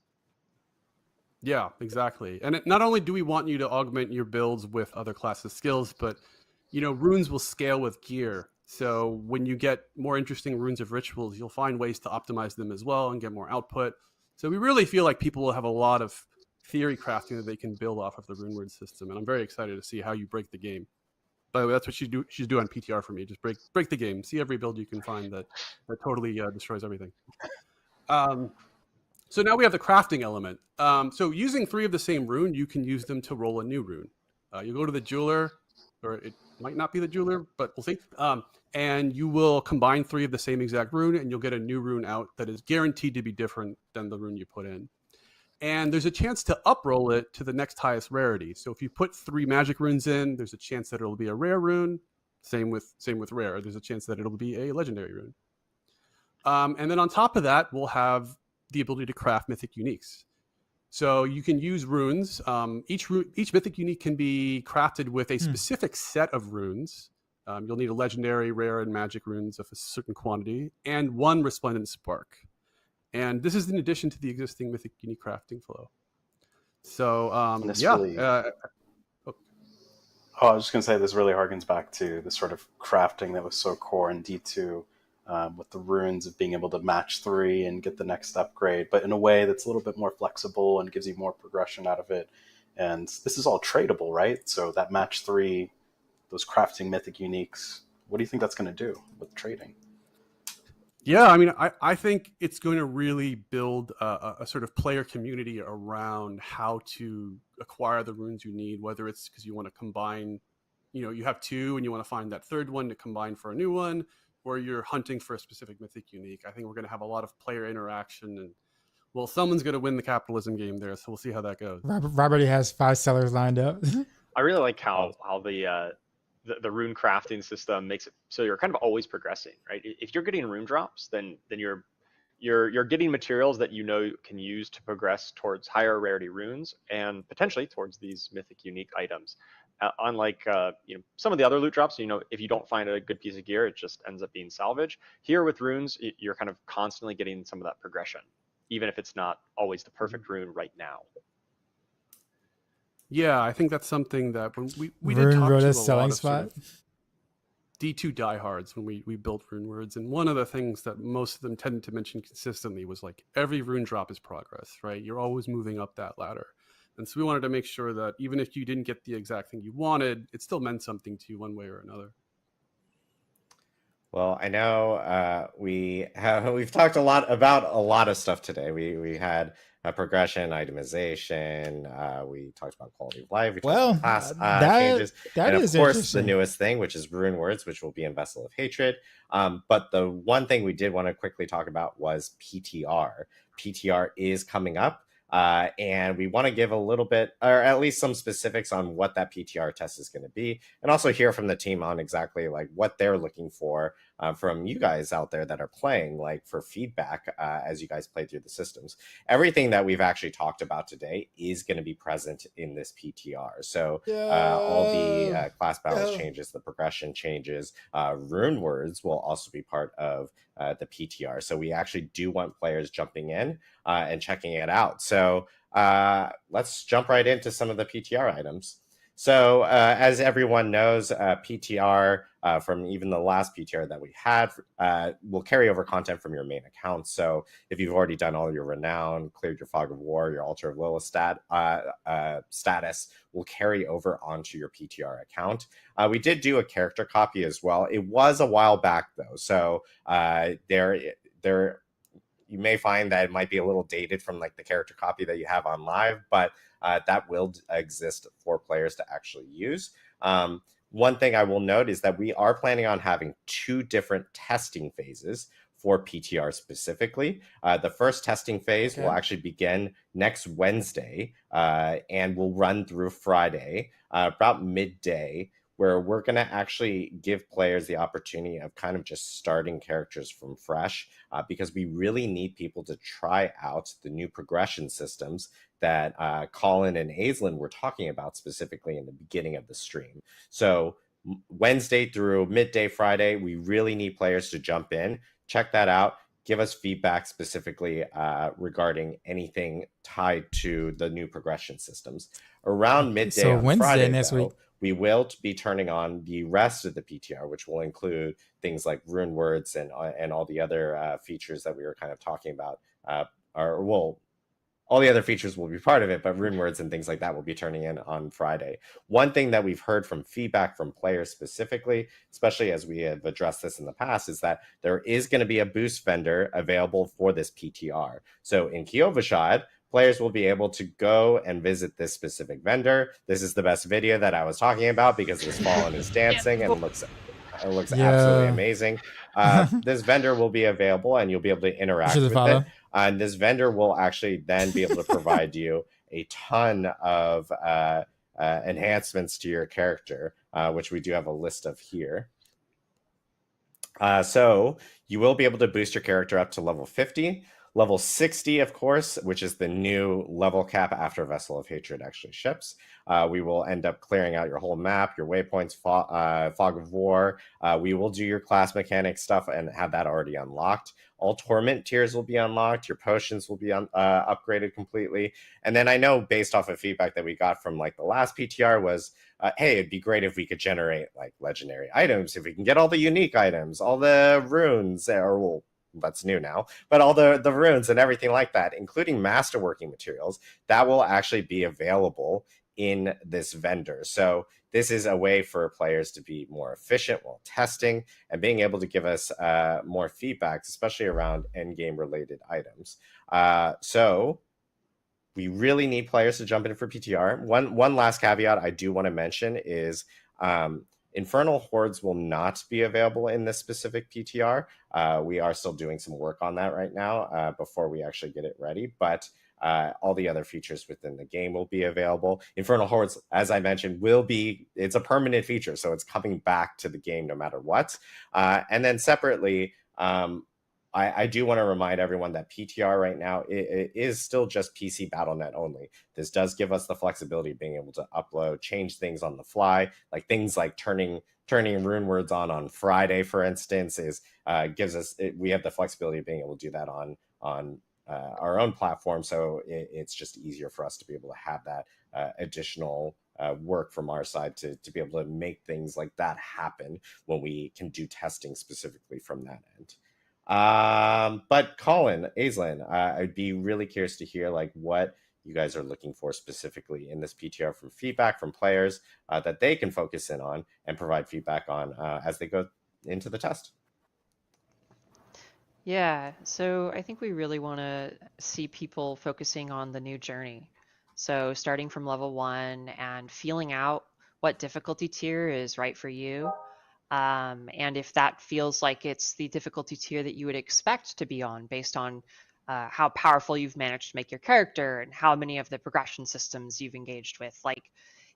Yeah, exactly. And not only do we want you to augment your builds with other classes' skills, but runes will scale with gear. So when you get more interesting runes of rituals, you'll find ways to optimize them as well and get more output. So we really feel like people will have a lot of theory crafting that they can build off of the rune word system. And I'm very excited to see how you break the game. By the way, that's what you should do on PTR for me. Just break the game. See every build you can find that totally destroys everything. So now we have the crafting element. So using 3 of the same rune, you can use them to roll a new rune. You go to the jeweler, or it might not be the jeweler, but we'll see. And you will combine 3 of the same exact rune, and you'll get a new rune out that is guaranteed to be different than the rune you put in. And there's a chance to uproll it to the next highest rarity. So if you put 3 magic runes in, there's a chance that it'll be a rare rune. Same with rare. There's a chance that it'll be a legendary rune. And then on top of that, we'll have the ability to craft mythic uniques. So you can use runes. Each mythic unique can be crafted with a specific set of runes. You'll need a legendary, rare, and magic runes of a certain quantity, and 1 resplendent spark. And this is in addition to the existing mythic unique crafting flow. So I was just going to say this really harkens back to the sort of crafting that was so core in D2 with the runes of being able to match 3 and get the next upgrade, but in a way that's a little bit more flexible and gives you more progression out of it. And this is all tradable, right? So that match 3, those crafting mythic uniques, what do you think that's going to do with trading? Yeah, I mean, I think it's going to really build a sort of player community around how to acquire the runes you need, whether it's because you want to combine, you have 2 and you want to find that 3rd one to combine for a new one, or you're hunting for a specific mythic unique. I think we're going to have a lot of player interaction, and well, someone's going to win the capitalism game there, so we'll see how that goes. Robert already has 5 sellers lined up. I really like how the rune crafting system makes it so you're kind of always progressing, right? If you're getting rune drops, then you're getting materials that can use to progress towards higher rarity runes and potentially towards these mythic unique items. Unlike some of the other loot drops, if you don't find a good piece of gear, it just ends up being salvage. Here with runes, you're kind of constantly getting some of that progression, even if it's not always the perfect rune right now. Yeah, I think that's something that when we did talk to a lot of spot. Sort of D2 diehards when we built rune words, and one of the things that most of them tended to mention consistently was like every rune drop is progress, right? You're always moving up that ladder. And so we wanted to make sure that even if you didn't get the exact thing you wanted, it still meant something to you one way or another. Well, I know we've talked a lot about a lot of stuff today. We had progression, itemization. We talked about quality of life. We talked about class changes. That and is of course, the newest thing, which is rune words, which will be in Vessel of Hatred. But the one thing we did want to quickly talk about was PTR. PTR is coming up. And we want to give a little bit, or at least some specifics on what that PTR test is going to be, and also hear from the team on exactly like what they're looking for from you guys out there that are playing, like for feedback as you guys play through the systems. Everything that we've actually talked about today is going to be present in this PTR. So all the class balance changes, the progression changes, rune words will also be part of the PTR. So we actually do want players jumping in and checking it out. So let's jump right into some of the PTR items. So as everyone knows, PTR from even the last PTR that we had will carry over content from your main account. So if you've already done all your renown, cleared your fog of war, your altar of Lilith status will carry over onto your PTR account. We did do a character copy as well. It was a while back though, so there you may find that it might be a little dated from like the character copy that you have on live, but that will exist for players to actually use. One thing I will note is that we are planning on having 2 different testing phases for PTR specifically. The first testing phase will actually begin next Wednesday and will run through Friday about midday, where we're going to actually give players the opportunity of kind of just starting characters from fresh because we really need people to try out the new progression systems that Colin and Aislinn were talking about specifically in the beginning of the stream. So Wednesday through midday Friday, we really need players to jump in, check that out, give us feedback specifically regarding anything tied to the new progression systems. Around midday on Friday, next week, we will be turning on the rest of the PTR, which will include things like rune words and all the other features that we were kind of talking about. All the other features will be part of it, but rune words and things like that will be turning in on Friday. One thing that we've heard from feedback from players specifically, especially as we have addressed this in the past, is that there is going to be a boost vendor available for this PTR. So in Kyovashad, players will be able to go and visit this specific vendor. This is the best video that I was talking about because this Fallen is dancing and it looks absolutely amazing. This vendor will be available and you'll be able to interact with it. And this vendor will actually then be able to provide you a ton of enhancements to your character, which we do have a list of here. So you will be able to boost your character up to level 50. Level 60, of course, which is the new level cap after Vessel of Hatred actually ships. We will end up clearing out your whole map, your waypoints, Fog of War. We will do your class mechanic stuff and have that already unlocked. All torment tiers will be unlocked. Your potions will be upgraded completely. And then I know based off of feedback that we got from like the last PTR was, hey, it'd be great if we could generate like legendary items, if we can get all the unique items, all the runes, that's new now, but all the runes and everything like that, including masterworking materials, that will actually be available in this vendor. So this is a way for players to be more efficient while testing and being able to give us more feedback, especially around endgame related items. So we really need players to jump in for PTR. One last caveat I do want to mention is Infernal Hordes will not be available in this specific PTR. We are still doing some work on that right now before we actually get it ready, but all the other features within the game will be available. Infernal Hordes, as I mentioned, it's a permanent feature, so it's coming back to the game no matter what. And then separately, I do want to remind everyone that PTR right now it is still just PC Battle.net only. This does give us the flexibility of being able to upload, change things on the fly, like things like turning rune words on Friday, for instance, gives us we have the flexibility of being able to do that on our own platform. So it's just easier for us to be able to have that additional work from our side to be able to make things like that happen when we can do testing specifically from that end. But Colin, Aislinn, I'd be really curious to hear like what you guys are looking for specifically in this PTR from feedback from players that they can focus in on and provide feedback on as they go into the test. Yeah, so I think we really want to see people focusing on the new journey. So starting from level 1 and feeling out what difficulty tier is right for you. And if that feels like it's the difficulty tier that you would expect to be on based on how powerful you've managed to make your character and how many of the progression systems you've engaged with. Like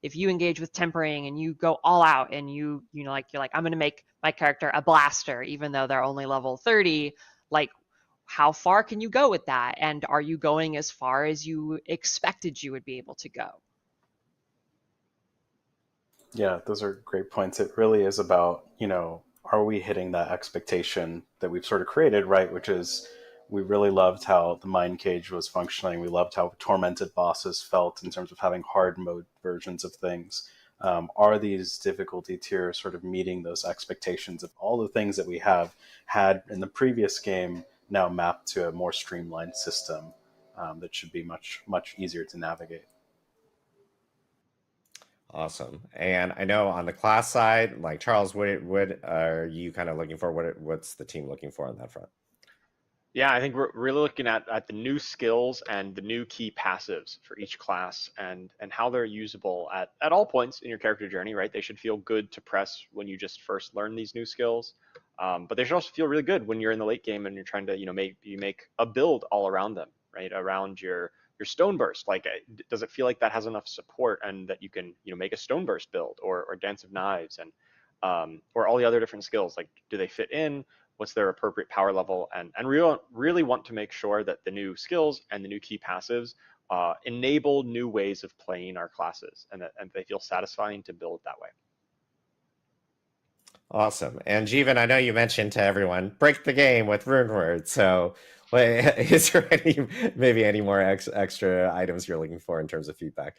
if you engage with tempering and you go all out and you're like I'm going to make my character a blaster even though they're only level 30, like how far can you go with that, and are you going as far as you expected you would be able to go? Yeah, those are great points. It really is about, are we hitting that expectation that we've sort of created, right? Which is, we really loved how the Mind Cage was functioning. We loved how tormented bosses felt in terms of having hard mode versions of things. Are these difficulty tiers sort of meeting those expectations of all the things that we have had in the previous game now mapped to a more streamlined system that should be much, much easier to navigate? Awesome. And I know on the class side, like Charles, what are you kind of looking for? What's the team looking for on that front? Yeah, I think we're really looking at the new skills and the new key passives for each class and how they're usable at all points in your character journey, right? They should feel good to press when you just first learn these new skills. But they should also feel really good when you're in the late game and you're trying to, make a build all around them, right? Around your stone burst. Like, does it feel like that has enough support and that you can, make a stone burst build or Dance of Knives and or all the other different skills? Like, do they fit in? What's their appropriate power level? And really want to make sure that the new skills and the new key passives enable new ways of playing our classes and they feel satisfying to build that way. Awesome. And Jeevan, I know you mentioned to everyone, break the game with rune words. So is there any more extra items you're looking for in terms of feedback?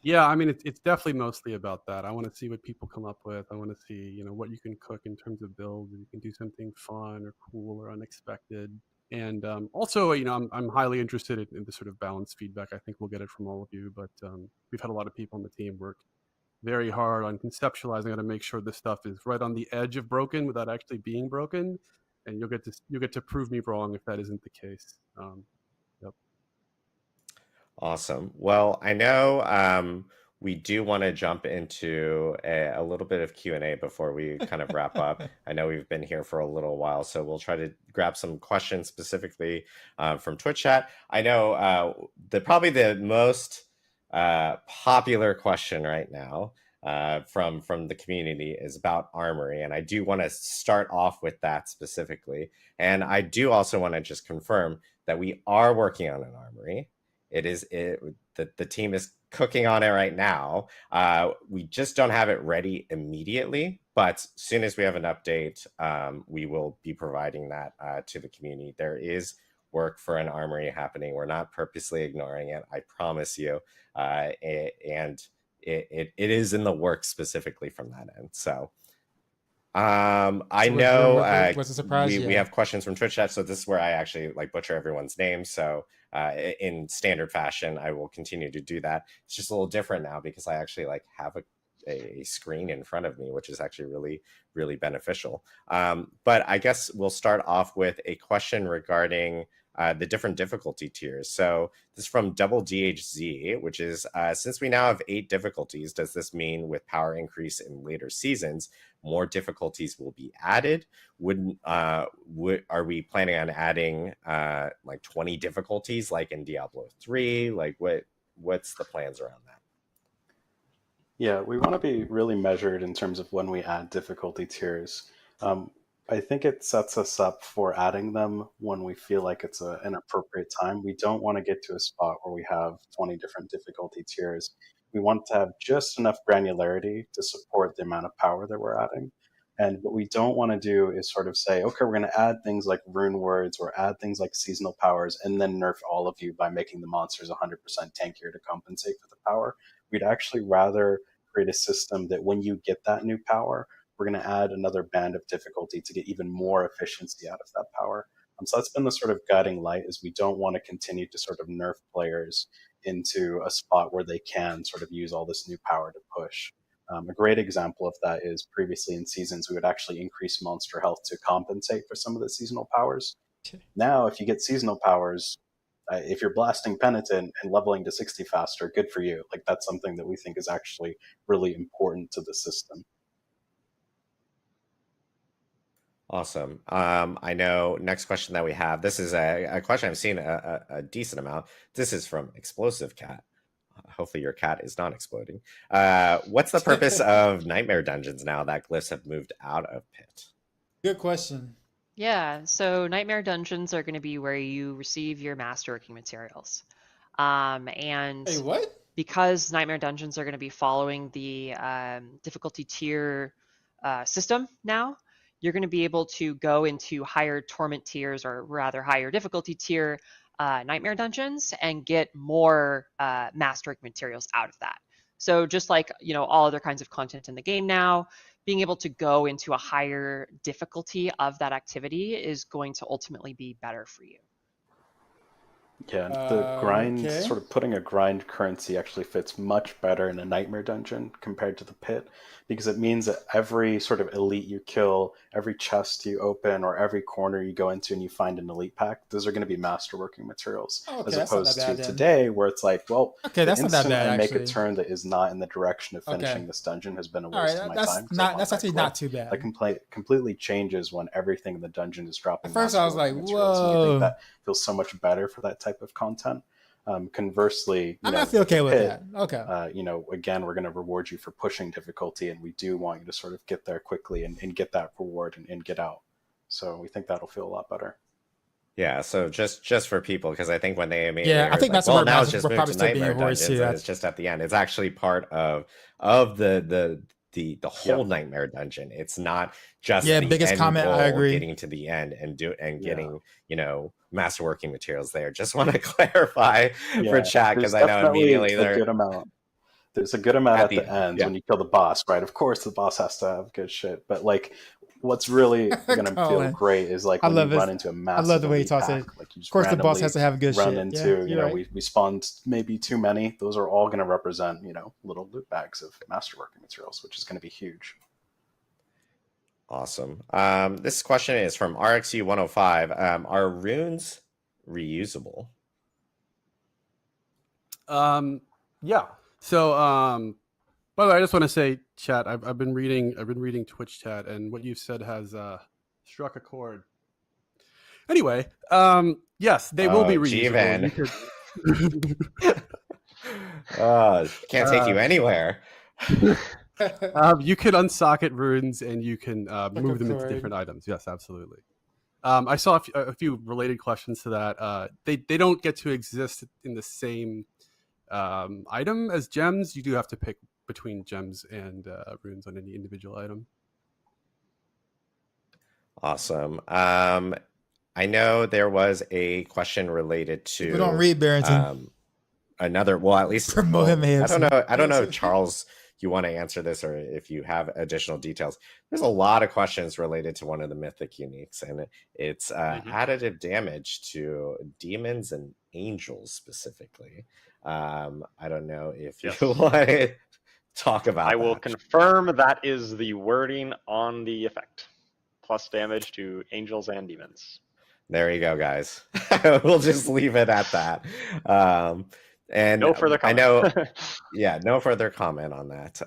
Yeah, I mean, it's definitely mostly about that. I want to see what people come up with. I want to see, what you can cook in terms of builds. You can do something fun or cool or unexpected. And also, I'm highly interested in the sort of balanced feedback. I think we'll get it from all of you, but we've had a lot of people on the team work very hard on conceptualizing how to make sure this stuff is right on the edge of broken without actually being broken. And you'll get to prove me wrong if that isn't the case. Yep. Awesome. Well, I know we do want to jump into a little bit of Q&A before we kind of wrap up. I know we've been here for a little while, so we'll try to grab some questions specifically from Twitch chat. I know probably the most popular question right now from the community is about Armory, and I do want to start off with that specifically. And I do also want to just confirm that we are working on an Armory. The team is cooking on it right now. We just don't have it ready immediately, but as soon as we have an update, we will be providing that to the community. There is work for an Armory happening. We're not purposely ignoring it, I promise you. And it is in the works specifically from that end. So I know what's the surprise? We have questions from Twitch chat, so this is where I actually butcher everyone's name. So in standard fashion, I will continue to do that. It's just a little different now because I actually have a screen in front of me, which is actually really, really beneficial. But I guess we'll start off with a question regarding the different difficulty tiers. So this is from Double DHZ, which is, since we now have 8 difficulties, does this mean with power increase in later seasons, more difficulties will be added? Are we planning on adding 20 difficulties like in Diablo 3? What's the plans around that? Yeah, we want to be really measured in terms of when we add difficulty tiers. I think it sets us up for adding them when we feel like it's an appropriate time. We don't want to get to a spot where we have 20 different difficulty tiers. We want to have just enough granularity to support the amount of power that we're adding. And what we don't want to do is sort of say, okay, we're going to add things like rune words or add things like seasonal powers and then nerf all of you by making the monsters 100% tankier to compensate for the power. We'd actually rather create a system that when you get that new power, we're going to add another band of difficulty to get even more efficiency out of that power. So that's been the sort of guiding light, is we don't want to continue to sort of nerf players into a spot where they can sort of use all this new power to push. A great example of that is previously in seasons, we would actually increase monster health to compensate for some of the seasonal powers. Now, if you get seasonal powers, if you're blasting Penitent and leveling to 60 faster, good for you. That's something that we think is actually really important to the system. Awesome. I know next question that we have, this is a question I've seen a decent amount. This is from Explosive Cat. hopefully your cat is not exploding. What's the purpose of nightmare dungeons now that glyphs have moved out of pit? Good question. Yeah, so nightmare dungeons are going to be where you receive your masterworking materials. And Hey, what? because nightmare dungeons are going to be following the difficulty tier system now, you're going to be able to go into higher torment tiers, or rather higher difficulty tier nightmare dungeons, and get more masterwork materials out of that. So just like, you know, all other kinds of content in the game now, being able to go into a higher difficulty of that activity is going to ultimately be better for you. Yeah, the grind, Okay. sort of putting a grind currency actually fits much better in a nightmare dungeon compared to the pit, because it means that every sort of elite you kill, every chest you open, or every corner you go into and you find an elite pack, those are going to be masterworking materials. Oh, okay, as that's not opposed that bad to then. today, where it's like, well, Okay, the that's not that instant bad, I make a actually. turn that is not in the direction of Okay. finishing this dungeon has been a All waste right, of my that's time. 'cause I not. want That's that actually glyph. not too bad. That completely changes when everything in the dungeon is dropping. At first, I was like, masterworking materials, and I whoa. think that feels so much better for that type of content. Conversely, I'm not okay with pit, that. Okay. you know, again, we're going to reward you for pushing difficulty, and we do want you to sort of get there quickly and get that reward and get out. So we think that'll feel a lot better. Yeah, so just for people, because I think when they immediately Yeah, I heard, think like, that's well, where now it's we're just moved probably to still being nightmare voiced dungeons, too. and it's just at the end. It's actually part of the whole nightmare dungeon. It's not just Yeah, the biggest end comment. goal, I agree. getting to the end and getting, you know, masterworking materials there. Just want to clarify for chat, because I know immediately a good amount. There's a good amount at the end when you kill the boss, right? Of course, the boss has to have good shit, but like, what's really gonna feel Colin. great is like I when you love run this. into a I massive love the way he elite talks pack. it. Like you just Of course, the boss has to have good run shit. into, Yeah, you you're know, right. we spawned maybe too many. Those are all going to represent, you know, little loot bags of masterworking materials, which is going to be huge. Awesome. This question is from RXU 105. Are runes reusable? Yeah. So, by the way, I just want to say, chat. I've been reading Twitch chat, and what you've said has struck a chord. Anyway, yes, they will be reusable. Can't take you anywhere. You can unsocket runes, and you can move them into different items. Yes, absolutely. I saw a few related questions to that. They don't get to exist in the same item as gems. You do have to pick between gems and runes on any individual item. Awesome. I know there was a question related to. We don't read Barrington. Another, well, at least Promote him, I don't know. I don't know, AFC. Charles, you want to answer this, or if you have additional details. There's a lot of questions related to one of the mythic uniques, and it's additive damage to demons and angels specifically. I don't know if you want to talk about that. I will confirm that is the wording on the effect. Plus damage to angels and demons. There you go, guys. We'll just leave it at that. And no further comment. I know, yeah, no further comment on that.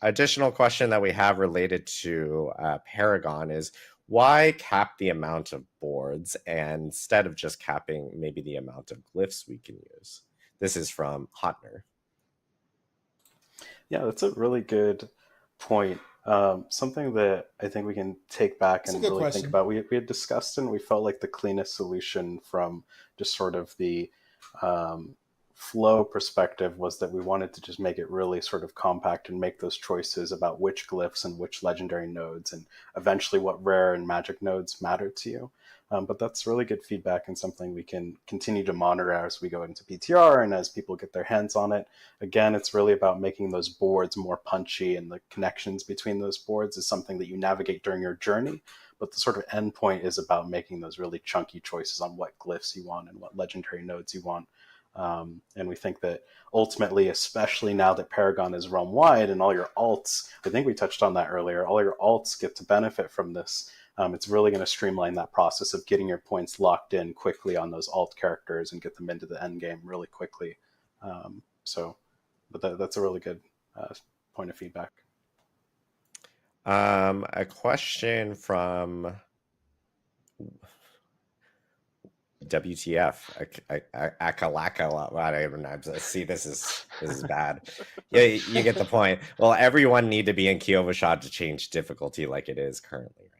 Additional question that we have related to Paragon is, why cap the amount of boards instead of just capping maybe the amount of glyphs we can use? This is from Hotner. Yeah, that's a really good point. Something that I think we can take back and really think about. We had discussed, and we felt like the cleanest solution from just sort of the flow perspective was that we wanted to just make it really sort of compact and make those choices about which glyphs and which legendary nodes and eventually what rare and magic nodes matter to you. But that's really good feedback and something we can continue to monitor as we go into PTR and as people get their hands on it. Again, it's really about making those boards more punchy, and the connections between those boards is something that you navigate during your journey. But the sort of end point is about making those really chunky choices on what glyphs you want and what legendary nodes you want. And we think that ultimately, especially now that Paragon is realm-wide and all your alts, I think we touched on that earlier, all your alts get to benefit from this. It's really going to streamline that process of getting your points locked in quickly on those alt characters and get them into the end game really quickly. But that's a really good point of feedback. A question from WTF? Akalaka. See, this is bad. Yeah, you get the point. Well, everyone need to be in Kyovashad to change difficulty like it is currently right now.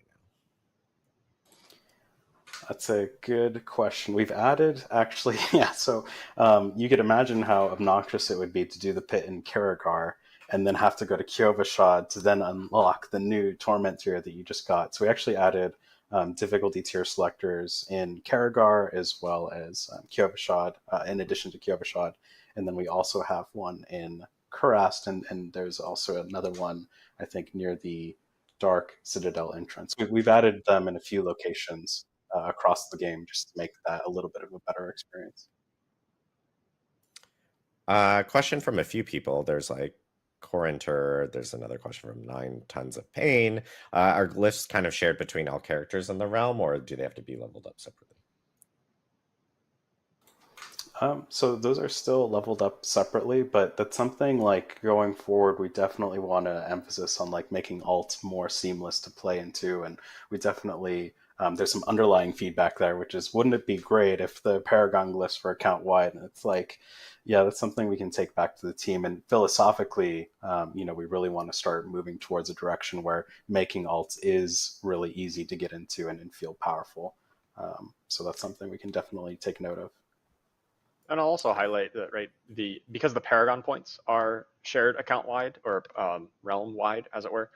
That's a good question. We've added, actually, yeah, so you could imagine how obnoxious it would be to do the pit in Karagar and then have to go to Kyovashad to then unlock the new Torment tier that you just got. So we actually added difficulty tier selectors in Karagar as well as Kyovashad, in addition to Kyovashad. And then we also have one in Kurast, and there's also another one, I think, near the Dark Citadel entrance. We've added them in a few locations across the game just to make that a little bit of a better experience. Question from a few people. There's like Corinter, there's another question from 9 Tons of Pain. Are glyphs kind of shared between all characters in the realm, or do they have to be leveled up separately? So those are still leveled up separately, but that's something like going forward, we definitely want to emphasis on like making alts more seamless to play into, and we definitely there's some underlying feedback there, which is, wouldn't it be great if the Paragon glyphs were account wide? And it's like, yeah, that's something we can take back to the team. And philosophically, we really want to start moving towards a direction where making alts is really easy to get into and feel powerful. So that's something we can definitely take note of. And I'll also highlight that, right, because the Paragon points are shared account wide or realm wide, as it were.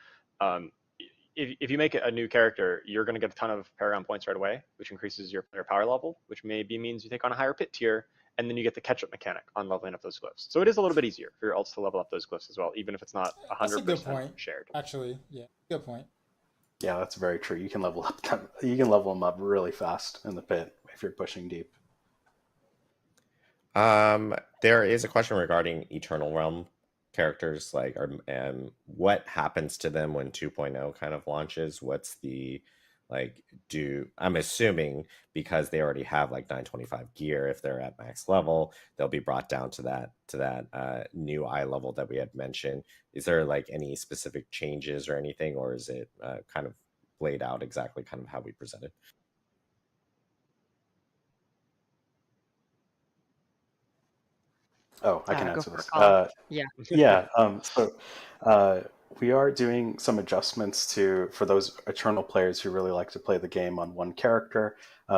If you make a new character, you're going to get a ton of Paragon points right away, which increases your power level, which maybe means you take on a higher pit tier, and then you get the catch-up mechanic on leveling up those glyphs. So it is a little bit easier for your alts to level up those glyphs as well, even if it's not 100% That's a good point. shared. Actually, yeah, good point. Yeah, that's very true. You can level up them. You can level them up really fast in the pit if you're pushing deep. There is a question regarding Eternal Realm characters, like, what happens to them when 2.0 kind of launches? What's the, like, I'm assuming because they already have like 925 gear, if they're at max level, they'll be brought down to that new eye level that we had mentioned. Is there like any specific changes or anything, or is it kind of laid out exactly kind of how we presented? Oh, I can answer this. Yeah. We are doing some adjustments for those Eternal players who really like to play the game on one character.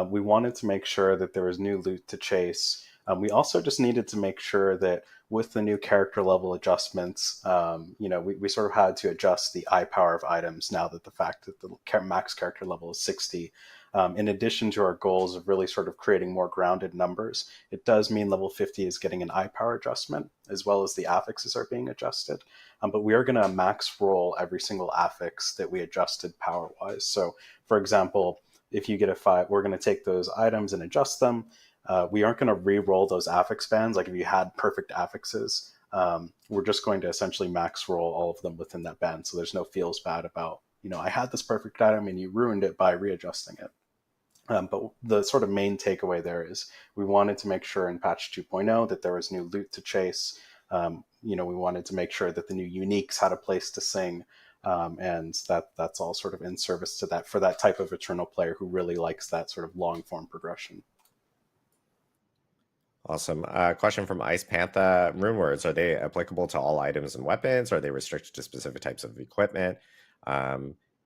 We wanted to make sure that there was new loot to chase. We also just needed to make sure that with the new character level adjustments, we sort of had to adjust the eye power of items now that the fact that the max character level is 60. In addition to our goals of really sort of creating more grounded numbers, it does mean level 50 is getting an eye power adjustment, as well as the affixes are being adjusted. But we are going to max roll every single affix that we adjusted power-wise. So, for example, if you get a 5, we're going to take those items and adjust them. We aren't going to re-roll those affix bands. Like if you had perfect affixes, we're just going to essentially max roll all of them within that band. So there's no feels bad about, I had this perfect item and you ruined it by readjusting it. But the sort of main takeaway there is we wanted to make sure in patch 2.0 that there was new loot to chase. We wanted to make sure that the new uniques had a place to sing. And that's all sort of in service to that, for that type of Eternal player who really likes that sort of long form progression. Awesome. Question from Ice Panther. Rune words, are they applicable to all items and weapons? Or are they restricted to specific types of equipment?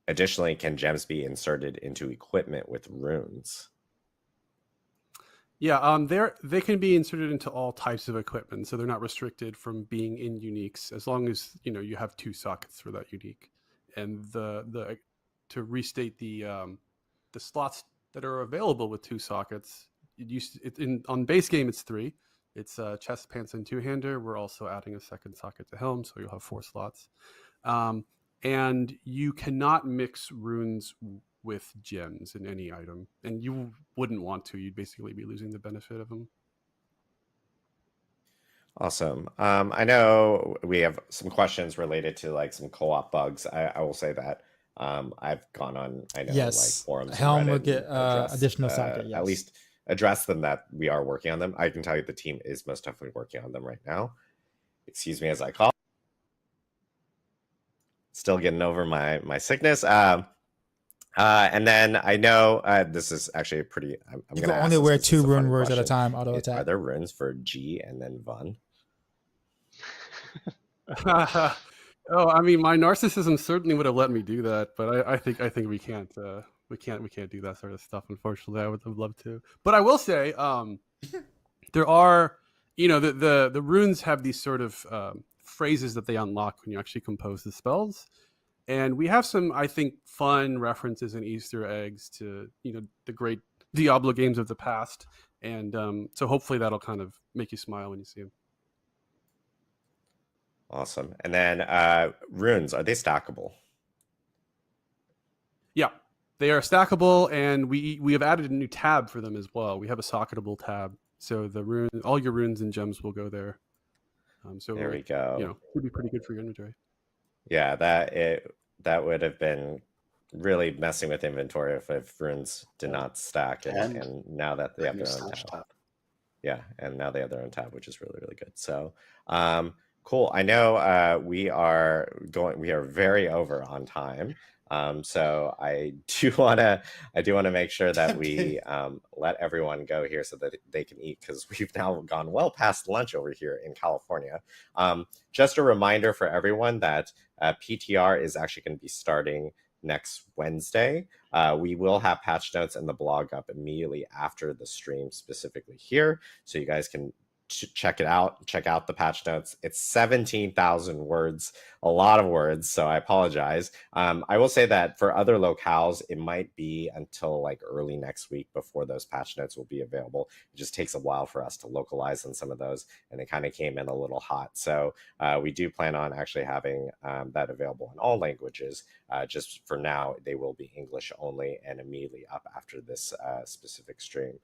Additionally, can gems be inserted into equipment with runes? Yeah, they can be inserted into all types of equipment, so they're not restricted from being in uniques as long as you have 2 sockets for that unique. And to restate the slots that are available with 2 sockets, on base game it's 3. It's chest, pants, and 2-hander. We're also adding a second socket to helm, so you'll have 4 slots. And you cannot mix runes with gems in any item, and you wouldn't want to. You'd basically be losing the benefit of them. Awesome. I know we have some questions related to like some co-op bugs. I will say that I've gone on, like forums. Helm will get additional socket. Yes. At least address them, that we are working on them. I can tell you the team is most definitely working on them right now. Excuse me as I cough. Still getting over my sickness. And then I know this is actually a pretty. I'm You going can to only wear 2 rune rune words at a time. Auto Are attack. there runes for G and then Vun? Oh, I mean, my narcissism certainly would have let me do that, but I think we can't do that sort of stuff. Unfortunately, I would have loved to, but I will say, there are, the runes have these sort of phrases that they unlock when you actually compose the spells, and we have some, I think, fun references and Easter eggs to the great Diablo games of the past, and so hopefully that'll kind of make you smile when you see them. Awesome. And then runes, are they stackable? Yeah, they are stackable, and we have added a new tab for them as well. We have a socketable tab, so all your runes and gems will go there. So there we go. Would be pretty good for your inventory. Yeah, that would have been really messing with inventory if runes did not stack, and now that they have their own tab. Yeah, and now they have their own tab, which is really, really good. So cool. I know we are very over on time. So I do want to make sure that we let everyone go here so that they can eat, because we've now gone well past lunch over here in California. Just a reminder for everyone that PTR is actually going to be starting next Wednesday. We will have patch notes and the blog up immediately after the stream, specifically here, so you guys can check it out. Check out the patch notes. It's 17,000 words, a lot of words, so I apologize. I will say that for other locales, it might be until like early next week before those patch notes will be available. It just takes a while for us to localize on some of those, and it kind of came in a little hot. So we do plan on actually having that available in all languages. Just for now, they will be English only and immediately up after this specific stream.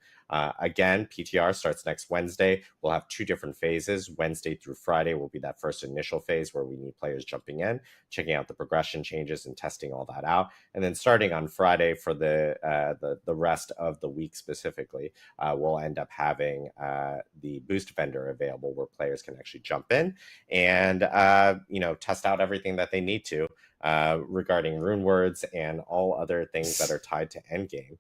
Again, PTR starts next Wednesday. We'll have 2 different phases. Wednesday through Friday will be that first initial phase where we need players jumping in, checking out the progression changes and testing all that out. And then starting on Friday for the rest of the week specifically, we'll end up having the boost vendor available where players can actually jump in and test out everything that they need to regarding rune words and all other things that are tied to endgame.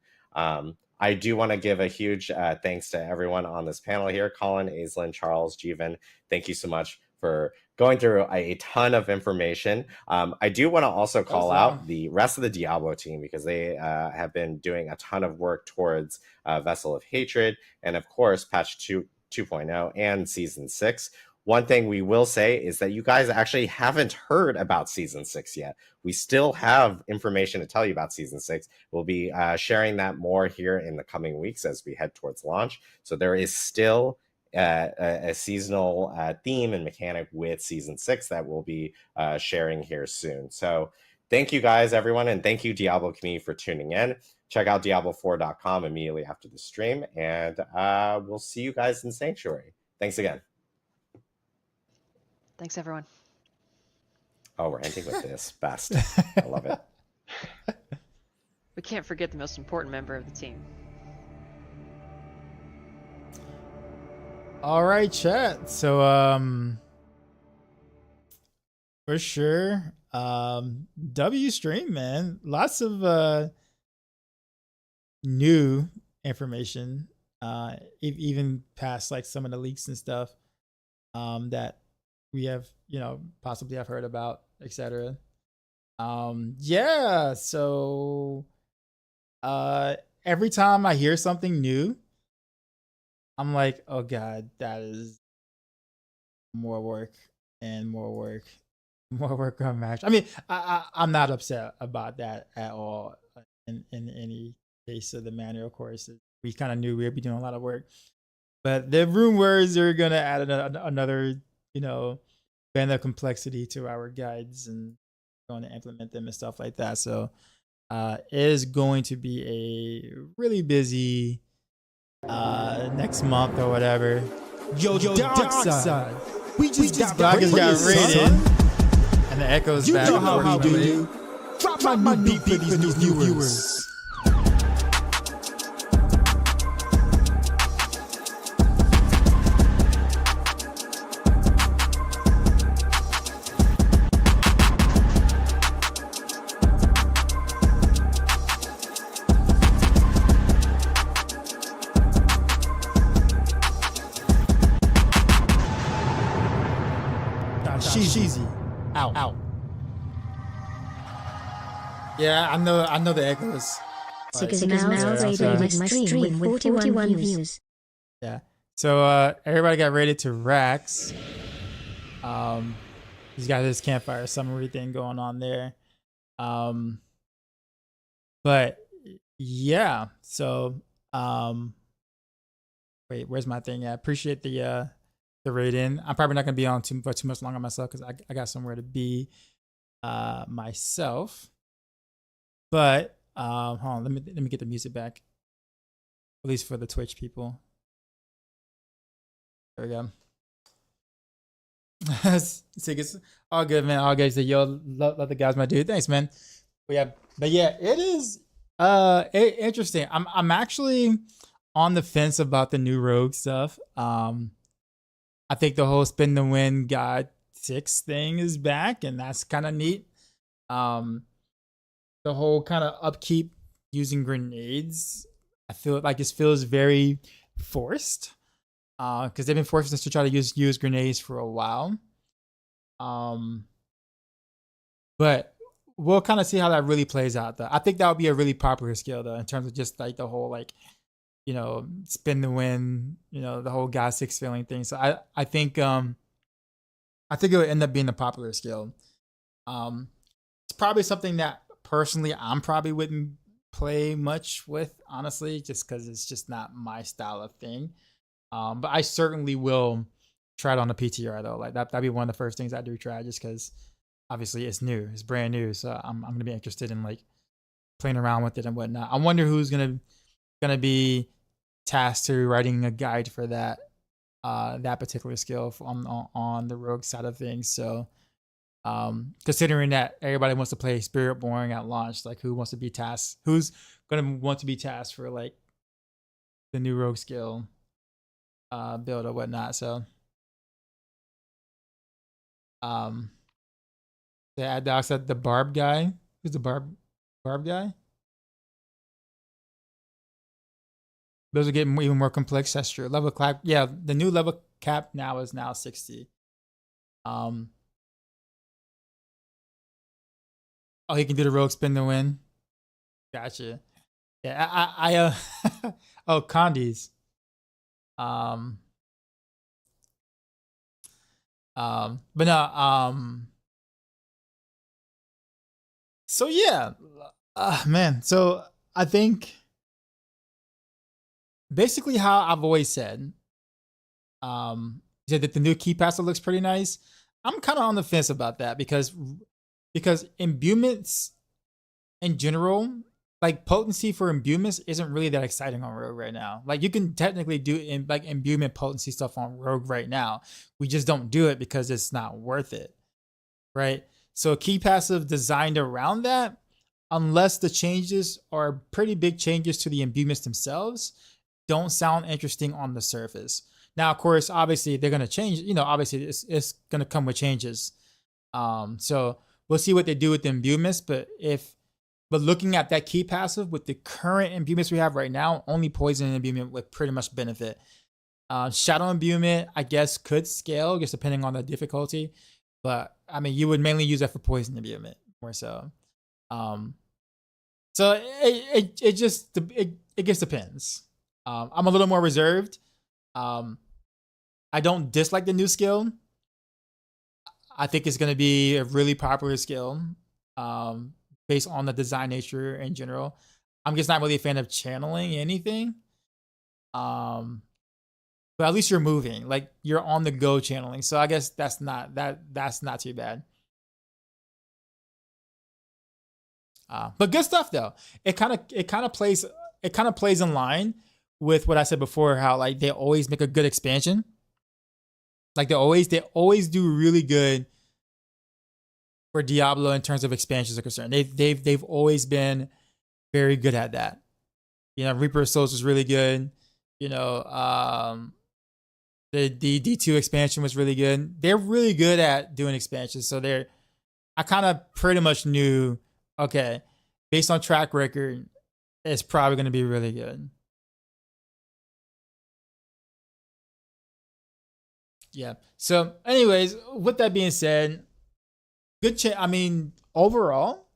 I do want to give a huge thanks to everyone on this panel here. Colin, Aislinn, Charles, Jeevan, thank you so much for going through a ton of information. I do want to also call out the rest of the Diablo team, because they have been doing a ton of work towards Vessel of Hatred and, of course, patch 2.0 and Season 6. One thing we will say is that you guys actually haven't heard about Season 6 yet. We still have information to tell you about Season 6. We'll be sharing that more here in the coming weeks as we head towards launch. So there is still a seasonal theme and mechanic with Season 6 that we'll be sharing here soon. So thank you guys, everyone, and thank you, Diablo community, for tuning in. Check out Diablo4.com immediately after the stream, and we'll see you guys in Sanctuary. Thanks again. Thanks, everyone. Oh, we're ending with this. Best. I love it. We can't forget the most important member of the team. All right, chat. So, for sure, W stream, man. Lots of new information, even past like some of the leaks and stuff that we have, possibly have heard about, etc. Yeah, so every time I hear something new, I'm like, oh god, that is more work and more work, more work on Max. I mean, I'm not upset about that at all in any case of the manual courses. We kind of knew we'd be doing a lot of work, but the rune words are gonna add another, band of complexity to our guides and going to implement them and stuff like that. So it is going to be a really busy next month or whatever. Yo, dark side. We just got raided, and the echoes back. You know how we do. Drop my new beat for these new viewers. Sheezy. Out. Yeah, I know the echoes. Six is now rated my stream with 41 views. Yeah. So everybody got rated to Rax. He's got his Campfire summary thing going on there. But yeah, so wait, where's my thing? Yeah, appreciate the rating. I'm probably not gonna be on too much longer myself because I got somewhere to be myself. But hold on, let me get the music back. At least for the Twitch people. There we go. It's all good, man. All good. So, yo, love the guys, my dude. Thanks, man. But yeah, it is interesting. I'm actually on the fence about the new rogue stuff. I think the whole spin to win God 6 thing is back, and that's kind of neat. The whole kind of upkeep using grenades, I feel like this feels very forced. Because they've been forcing us to try to use grenades for a while. But we'll kind of see how that really plays out though. I think that would be a really popular skill though, in terms of just like the whole like, spin the win, the whole God 6 feeling thing. So I think it would end up being a popular skill. It's probably something that personally I'm probably wouldn't play much with, honestly, just because it's just not my style of thing. But I certainly will try it on the PTR though. Like that'd be one of the first things I do try, just because obviously it's new, it's brand new. So I'm gonna be interested in like playing around with it and whatnot. I wonder who's gonna be tasked to writing a guide for that that particular skill on the rogue side of things. So considering that everybody wants to play Spiritborn at launch, like who's gonna want to be tasked for like the new rogue skill build or whatnot. So yeah, Doc said the barb guy. Who's the barb guy? Those are getting even more complex. That's true. Level cap, yeah, the new level cap now is 60. Oh, he can do the rogue spin to win. Gotcha. Yeah, I oh, Condies. But no, so yeah, man. So I think basically how I've always said, said that the new key passer looks pretty nice. I'm kind of on the fence about that because imbuements in general, like potency for imbuements isn't really that exciting on Rogue right now. Like you can technically do imbuement potency stuff on Rogue right now. We just don't do it because it's not worth it, right? So a key passive designed around that, unless the changes are pretty big changes to the imbuements themselves, don't sound interesting on the surface. Now, of course, obviously they're gonna change. Obviously it's gonna come with changes. So we'll see what they do with the imbuements, but looking at that key passive with the current imbuements we have right now, only poison imbuement would pretty much benefit. Shadow imbuement, I guess, could scale just depending on the difficulty, but I mean, you would mainly use that for poison imbuement more so. So it just depends. I'm a little more reserved. I don't dislike the new skill. I think it's going to be a really popular skill. Based on the design nature in general. I'm just not really a fan of channeling anything. But at least you're moving, like you're on the go channeling. So I guess that's not too bad. But good stuff though. It kind of plays in line with what I said before, how like they always make a good expansion. Like they always do really good for Diablo in terms of expansions are concerned. They've always been very good at that. Reaper of Souls was really good. The D2 expansion was really good. They're really good at doing expansions. So I kind of pretty much knew, okay, based on track record, it's probably going to be really good. Yeah. So, anyways, with that being said, good. I mean, overall,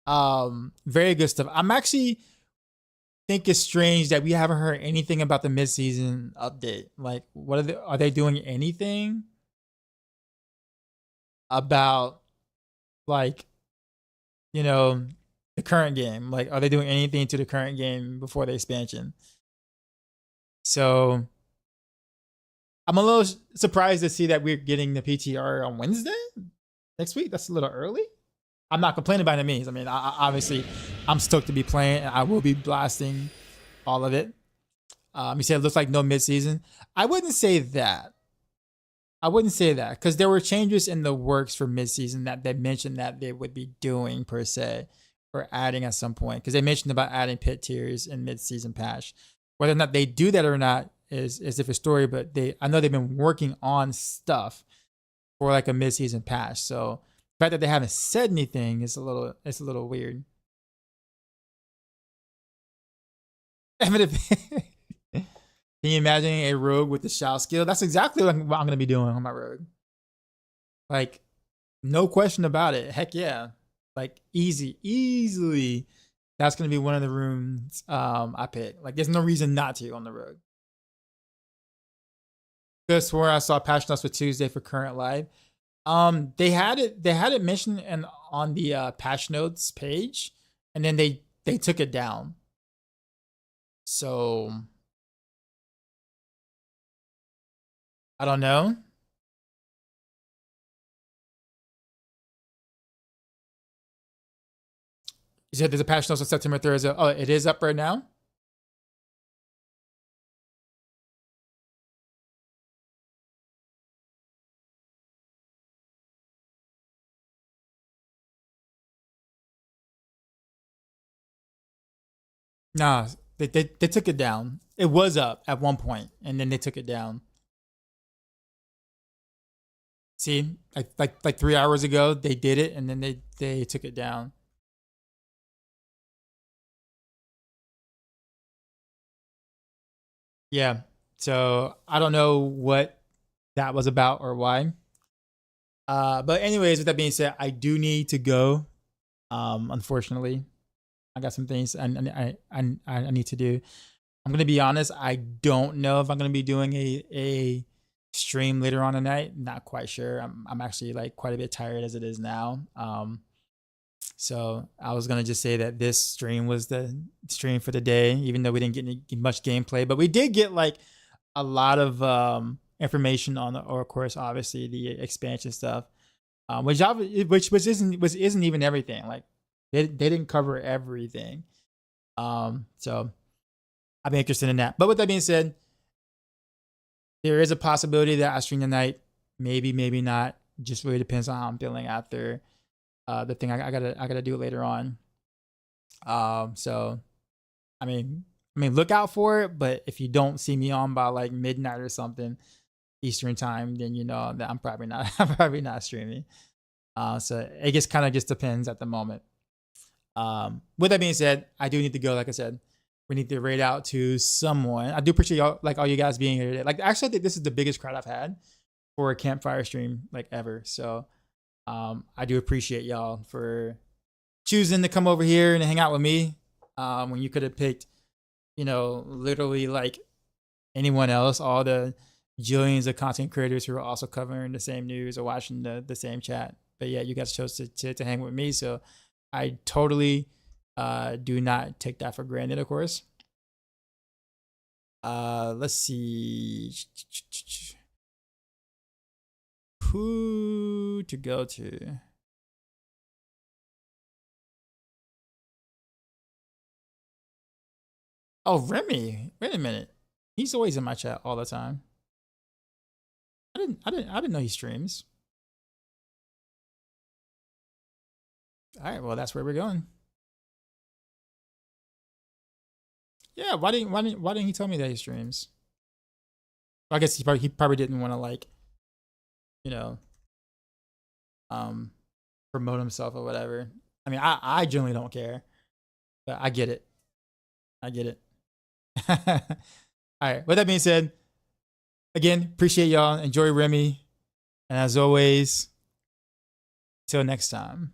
very good stuff. I'm actually think it's strange that we haven't heard anything about the mid-season update. Like, what are they doing anything about, like, you know, the current game? Like, are they doing anything to the current game before the expansion? So I'm a little surprised to see that we're getting the PTR on Wednesday next week. That's a little early. I'm not complaining by any means. I mean, obviously, I'm stoked to be playing, and I will be blasting all of it. You said it looks like no mid-season. I wouldn't say that. Because there were changes in the works for mid-season that they mentioned that they would be doing per se, or adding at some point. Because they mentioned about adding pit tiers in mid-season patch. Whether or not they do that or not is a different story. But I know they've been working on stuff for like a mid-season patch. So the fact that they haven't said anything is a little weird. Can you imagine a rogue with the shout skill? That's exactly what I'm going to be doing on my rogue. Like, no question about it. Heck yeah. Like, easily. That's going to be one of the rooms I pick. Like, there's no reason not to on the rogue. Could have swore I saw patch notes for Tuesday for current live. They had it mentioned on the patch notes page, and then they took it down. So I don't know. You said there's a patch notes on September 3rd. Oh, it is up right now? Nah, they took it down. It was up at one point, and then they took it down. See, like 3 hours ago, they did it, and then they took it down. Yeah, so I don't know what that was about or why. But anyways, with that being said, I do need to go. Unfortunately, I got some things I need to do. I'm gonna be honest. I don't know if I'm gonna be doing a stream later on tonight. Not quite sure. I'm actually like quite a bit tired as it is now. So I was gonna just say that this stream was the stream for the day, even though we didn't get much gameplay, but we did get like a lot of information on the, or of course, obviously the expansion stuff, which isn't even everything. Like they didn't cover everything. So I'd be interested in that. But with that being said, there is a possibility that I stream tonight. Maybe not. Just really depends on how I'm feeling after the thing I gotta do later on. So I mean look out for it, but if you don't see me on by like midnight or something Eastern time, then you know that I'm probably not streaming. So it just kind of just depends at the moment. With that being said, I do need to go. Like I said, we need to raid out to someone. I do appreciate y'all, like all you guys being here today. Like actually, I think this is the biggest crowd I've had for a Campfire stream like ever. So I do appreciate y'all for choosing to come over here and hang out with me when you could have picked, you know, literally like anyone else, all the jillions of content creators who are also covering the same news or watching the same chat. But yeah, you guys chose to hang with me. So I totally do not take that for granted, of course. Let's see. Who to go to? Oh, Remy. Wait a minute. He's always in my chat all the time. I didn't know he streams. All right, well, that's where we're going. Yeah, why didn't he tell me that he streams? Well, I guess he probably didn't want to, like, you know, promote himself or whatever. I mean, I generally don't care, but I get it. All right. With that being said, again, appreciate y'all. Enjoy Remy. And as always, till next time.